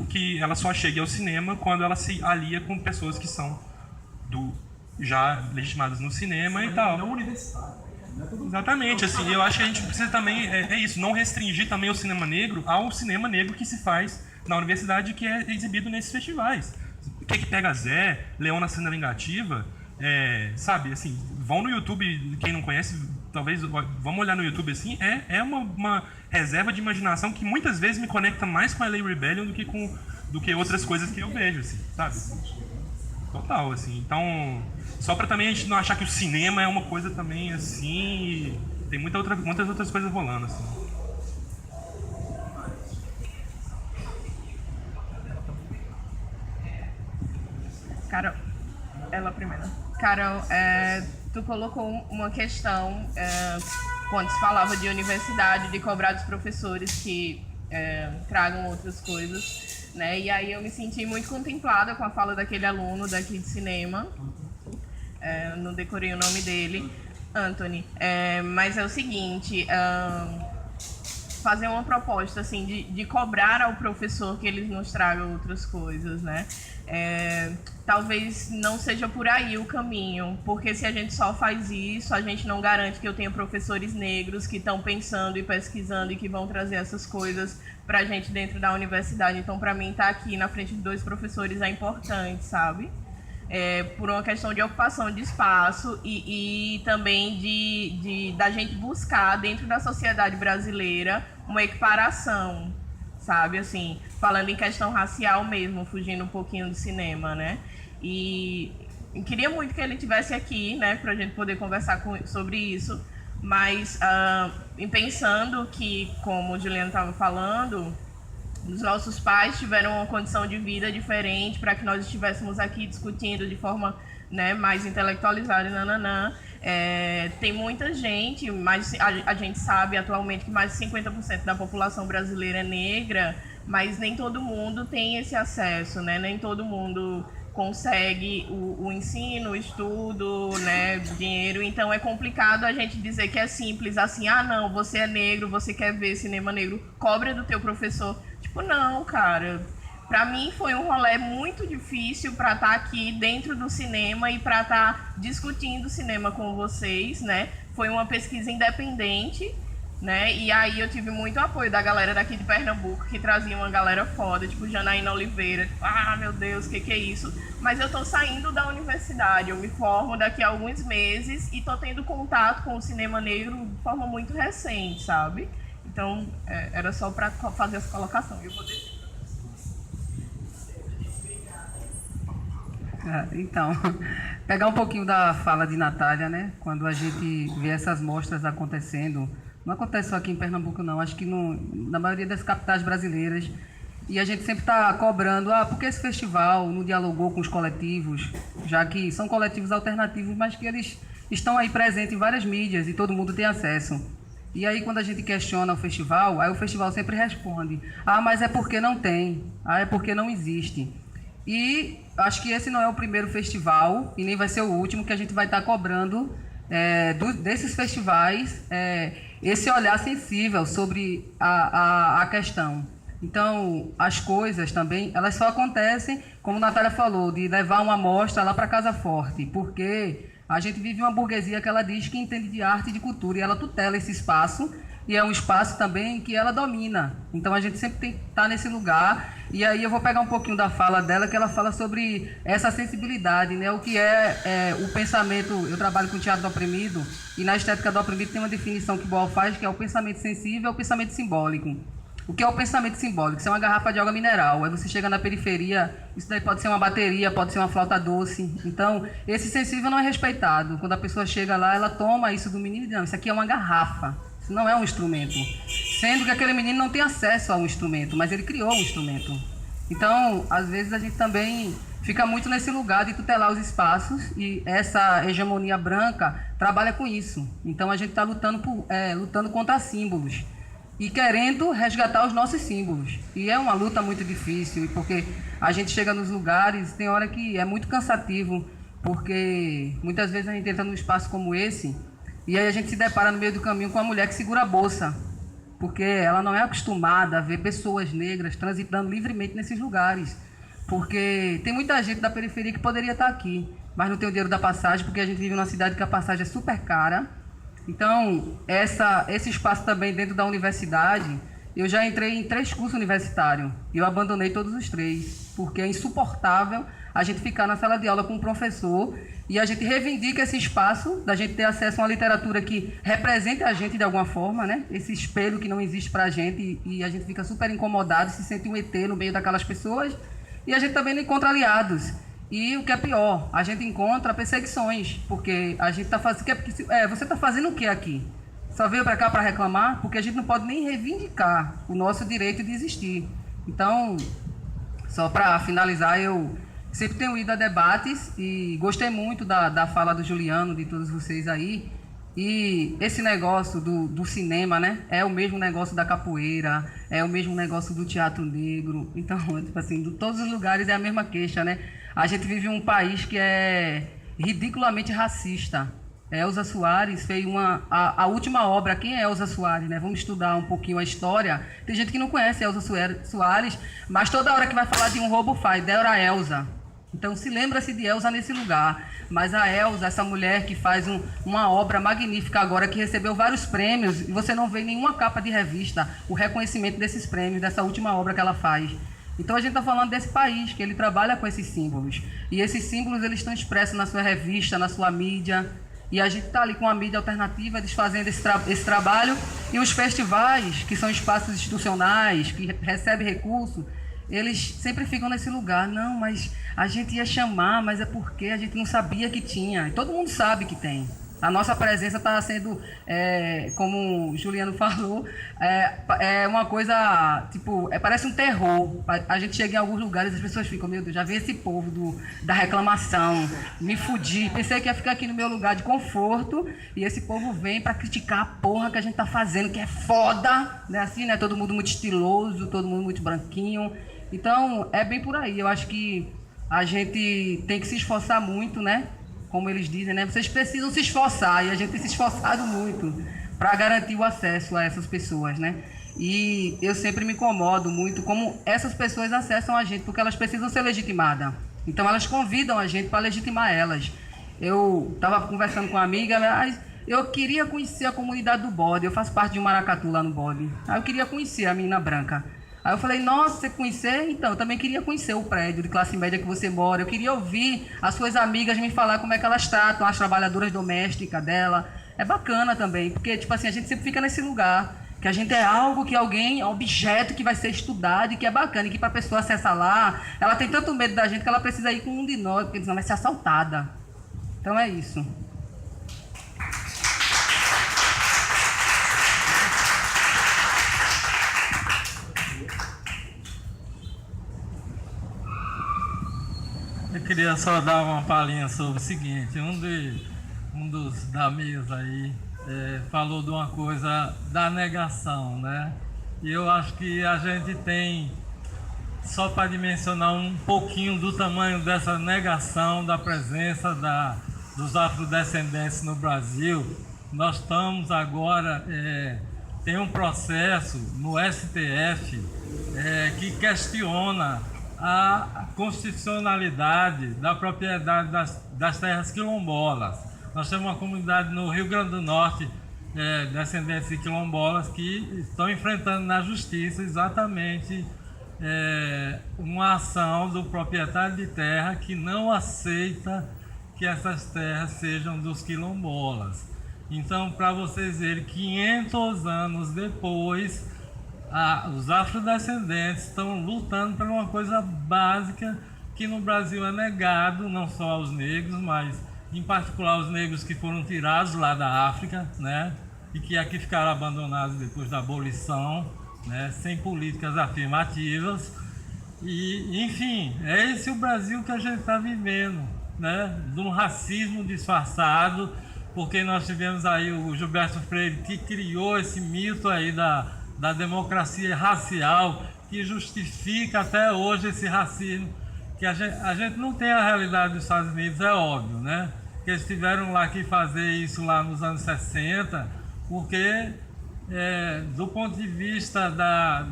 que ela só chegue ao cinema quando ela se alia com pessoas que são já legitimadas no cinema e tal. Não universitário. Exatamente, assim, eu acho que a gente precisa também, isso, não restringir também o cinema negro ao cinema negro que se faz na universidade, que é exibido nesses festivais. O que pega Zé, Leona Cena Vingativa, sabe, assim, vão no YouTube, quem não conhece, talvez, vamos olhar no YouTube, assim, é uma reserva de imaginação que muitas vezes me conecta mais com a LA Rebellion do que outras coisas que eu vejo, assim, sabe? Total, assim, então, só pra também a gente não achar que o cinema é uma coisa também, assim, tem muitas outras coisas rolando, assim. Carol, ela primeiro. Carol, tu colocou uma questão quando se falava de universidade, de cobrar dos professores que tragam outras coisas, né? E aí eu me senti muito contemplada com a fala daquele aluno daqui de cinema, não decorei o nome dele, Anthony. Mas é o seguinte, fazer uma proposta assim de cobrar ao professor que ele nos traga outras coisas, né? Talvez não seja por aí o caminho, porque se a gente só faz isso, a gente não garante que eu tenha professores negros que estão pensando e pesquisando e que vão trazer essas coisas para a gente dentro da universidade. Então, para mim, estar aqui na frente de 2 professores é importante, sabe? Por uma questão de ocupação de espaço e também da gente buscar dentro da sociedade brasileira uma equiparação, sabe, assim, falando em questão racial mesmo, fugindo um pouquinho do cinema, né? E queria muito que ele estivesse aqui, né, para a gente poder conversar sobre isso, mas em pensando que, como o Juliano estava falando, os nossos pais tiveram uma condição de vida diferente para que nós estivéssemos aqui discutindo de forma, né, mais intelectualizada e tem muita gente, mas a gente sabe atualmente que mais de 50% da população brasileira é negra, mas nem todo mundo tem esse acesso, né? Nem todo mundo consegue o ensino, o estudo, né, dinheiro. Então é complicado a gente dizer que é simples assim, não, você é negro, você quer ver cinema negro, cobra do teu professor. Tipo, não, cara. Pra mim foi um rolê muito difícil para estar aqui dentro do cinema e para estar discutindo cinema com vocês, né? Foi uma pesquisa independente, né? E aí eu tive muito apoio da galera daqui de Pernambuco, que trazia uma galera foda, tipo Janaína Oliveira. Meu Deus, que é isso? Mas eu tô saindo da universidade, eu me formo daqui a alguns meses e tô tendo contato com o cinema negro de forma muito recente, sabe? Então, era só para fazer essa colocação. Eu vou deixar. Então, pegar um pouquinho da fala de Natália, né? Quando a gente vê essas mostras acontecendo, não acontece só aqui em Pernambuco, não. Acho que na maioria das capitais brasileiras. E a gente sempre está cobrando, por que esse festival não dialogou com os coletivos, já que são coletivos alternativos, mas que eles estão aí presentes em várias mídias e todo mundo tem acesso. E aí, quando a gente questiona o festival, aí o festival sempre responde: ah, mas é porque não tem, ah, é porque não existe. E acho que esse não é o primeiro festival, e nem vai ser o último, que a gente vai estar cobrando desses festivais esse olhar sensível sobre a questão. Então, as coisas também, elas só acontecem, como a Natália falou, de levar uma amostra lá para Casa Forte, porque a gente vive uma burguesia que ela diz que entende de arte e de cultura, e ela tutela esse espaço, e é um espaço também que ela domina. Então a gente sempre tem que estar nesse lugar, e aí eu vou pegar um pouquinho da fala dela, que ela fala sobre essa sensibilidade, né? O que é o pensamento. Eu trabalho com teatro do oprimido, e na estética do oprimido tem uma definição que Boal faz, que é o pensamento sensível e o pensamento simbólico. O que é o pensamento simbólico? Isso é uma garrafa de água mineral. Aí você chega na periferia, isso daí pode ser uma bateria, pode ser uma flauta doce. Então, esse sensível não é respeitado. Quando a pessoa chega lá, ela toma isso do menino e diz: não, isso aqui é uma garrafa, isso não é um instrumento. Sendo que aquele menino não tem acesso a um instrumento, mas ele criou um instrumento. Então, às vezes a gente também fica muito nesse lugar de tutelar os espaços, e essa hegemonia branca trabalha com isso. Então, a gente está lutando contra símbolos e querendo resgatar os nossos símbolos. E é uma luta muito difícil, porque a gente chega nos lugares, tem hora que é muito cansativo, porque muitas vezes a gente entra num espaço como esse, e aí a gente se depara no meio do caminho com uma mulher que segura a bolsa, porque ela não é acostumada a ver pessoas negras transitando livremente nesses lugares. Porque tem muita gente da periferia que poderia estar aqui, mas não tem o dinheiro da passagem, porque a gente vive numa cidade que a passagem é super cara. Então, esse espaço também dentro da universidade, eu já entrei em 3 cursos universitários e eu abandonei todos os 3, porque é insuportável a gente ficar na sala de aula com um professor e a gente reivindica esse espaço, da gente ter acesso a uma literatura que represente a gente de alguma forma, né? Esse espelho que não existe pra gente, e a gente fica super incomodado, se sente um ET no meio daquelas pessoas, e a gente também não encontra aliados. E o que é pior, a gente encontra perseguições, porque a gente está fazendo... você está fazendo o que aqui? Só veio para cá para reclamar? Porque a gente não pode nem reivindicar o nosso direito de existir. Então, só para finalizar, eu sempre tenho ido a debates e gostei muito da fala do Juliano, de todos vocês aí. E esse negócio do cinema, né? É o mesmo negócio da capoeira, é o mesmo negócio do teatro negro. Então, tipo assim, de todos os lugares é a mesma queixa, né? A gente vive um país que é ridiculamente racista. Elza Soares fez a última obra. Quem é Elza Soares, né? Vamos estudar um pouquinho a história. Tem gente que não conhece Elza Soares, mas toda hora que vai falar de um roubo faz Débora Elza. Então se lembra-se de Elza nesse lugar. Mas a Elza, essa mulher que faz uma obra magnífica agora, que recebeu vários prêmios, e você não vê em nenhuma capa de revista o reconhecimento desses prêmios, dessa última obra que ela faz. Então a gente está falando desse país, que ele trabalha com esses símbolos. E esses símbolos eles estão expressos na sua revista, na sua mídia. E a gente está ali com a mídia alternativa, desfazendo esse trabalho. E os festivais, que são espaços institucionais, que recebem recursos, eles sempre ficam nesse lugar. Não, mas a gente ia chamar, mas é porque a gente não sabia que tinha. E todo mundo sabe que tem. A nossa presença está sendo, como o Juliano falou, uma coisa, tipo, parece um terror. A gente chega em alguns lugares e as pessoas ficam: meu Deus, já vi esse povo da reclamação, me fudi. Pensei que ia ficar aqui no meu lugar de conforto, e esse povo vem para criticar a porra que a gente tá fazendo, que é foda, né? Assim, né? Todo mundo muito estiloso, todo mundo muito branquinho. Então, é bem por aí. Eu acho que a gente tem que se esforçar muito, né? Como eles dizem, né? Vocês precisam se esforçar, e a gente tem se esforçado muito para garantir o acesso a essas pessoas, né? E eu sempre me incomodo muito como essas pessoas acessam a gente, porque elas precisam ser legitimadas. Então elas convidam a gente para legitimar elas. Eu estava conversando com uma amiga, mas eu queria conhecer a comunidade do Bode. Eu faço parte de um maracatu lá no Bode. Aí eu queria conhecer a menina branca. Aí eu falei: nossa, você conhecer? Então, eu também queria conhecer o prédio de classe média que você mora. Eu queria ouvir as suas amigas me falar como é que elas tratam as trabalhadoras domésticas dela. É bacana também, porque, tipo assim, a gente sempre fica nesse lugar, que a gente é algo, que alguém, objeto que vai ser estudado e que é bacana, e que para a pessoa acessar lá, ela tem tanto medo da gente que ela precisa ir com um de nós, porque senão vai ser assaltada. Então é isso. Eu queria só dar uma palhinha sobre o seguinte: um um dos da mesa aí falou de uma coisa da negação, né? E eu acho que a gente tem, só para dimensionar um pouquinho do tamanho dessa negação da presença dos afrodescendentes no Brasil, nós estamos agora, tem um processo no STF que questiona a constitucionalidade da propriedade das terras quilombolas. Nós temos uma comunidade no Rio Grande do Norte, descendentes de quilombolas, que estão enfrentando na justiça exatamente uma ação do proprietário de terra que não aceita que essas terras sejam dos quilombolas. Então, para vocês verem, 500 anos depois, os afrodescendentes estão lutando por uma coisa básica que no Brasil é negado, não só aos negros, mas em particular aos negros que foram tirados lá da África, né, e que aqui ficaram abandonados depois da abolição, né, sem políticas afirmativas. E, enfim, é esse o Brasil que a gente está vivendo, né, de um racismo disfarçado, porque nós tivemos aí o Gilberto Freire, que criou esse mito aí da democracia racial, que justifica até hoje esse racismo, que a gente não tem a realidade dos Estados Unidos, é óbvio, né? Que eles tiveram lá que fazer isso lá nos anos 60, porque do ponto de vista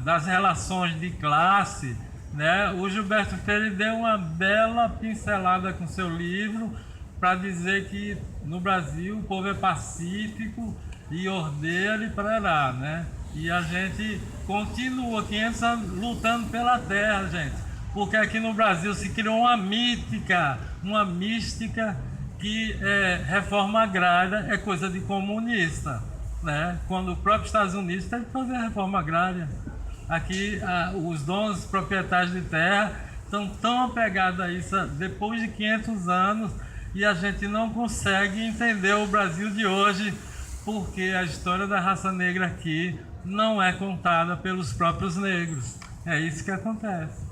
das relações de classe, né, o Gilberto Freire deu uma bela pincelada com seu livro para dizer que no Brasil o povo é pacífico e ordeiro e parará, né? E a gente continua 500 anos lutando pela terra, gente, porque aqui no Brasil se criou uma mística que reforma agrária é coisa de comunista, né? Quando o próprio Estados Unidos teve que fazer a reforma agrária. Aqui os donos proprietários de terra estão tão apegados a isso depois de 500 anos e a gente não consegue entender o Brasil de hoje porque a história da raça negra aqui não é contada pelos próprios negros. É isso que acontece.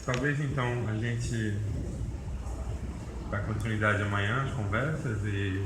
Talvez então a gente dá continuidade amanhã às conversas e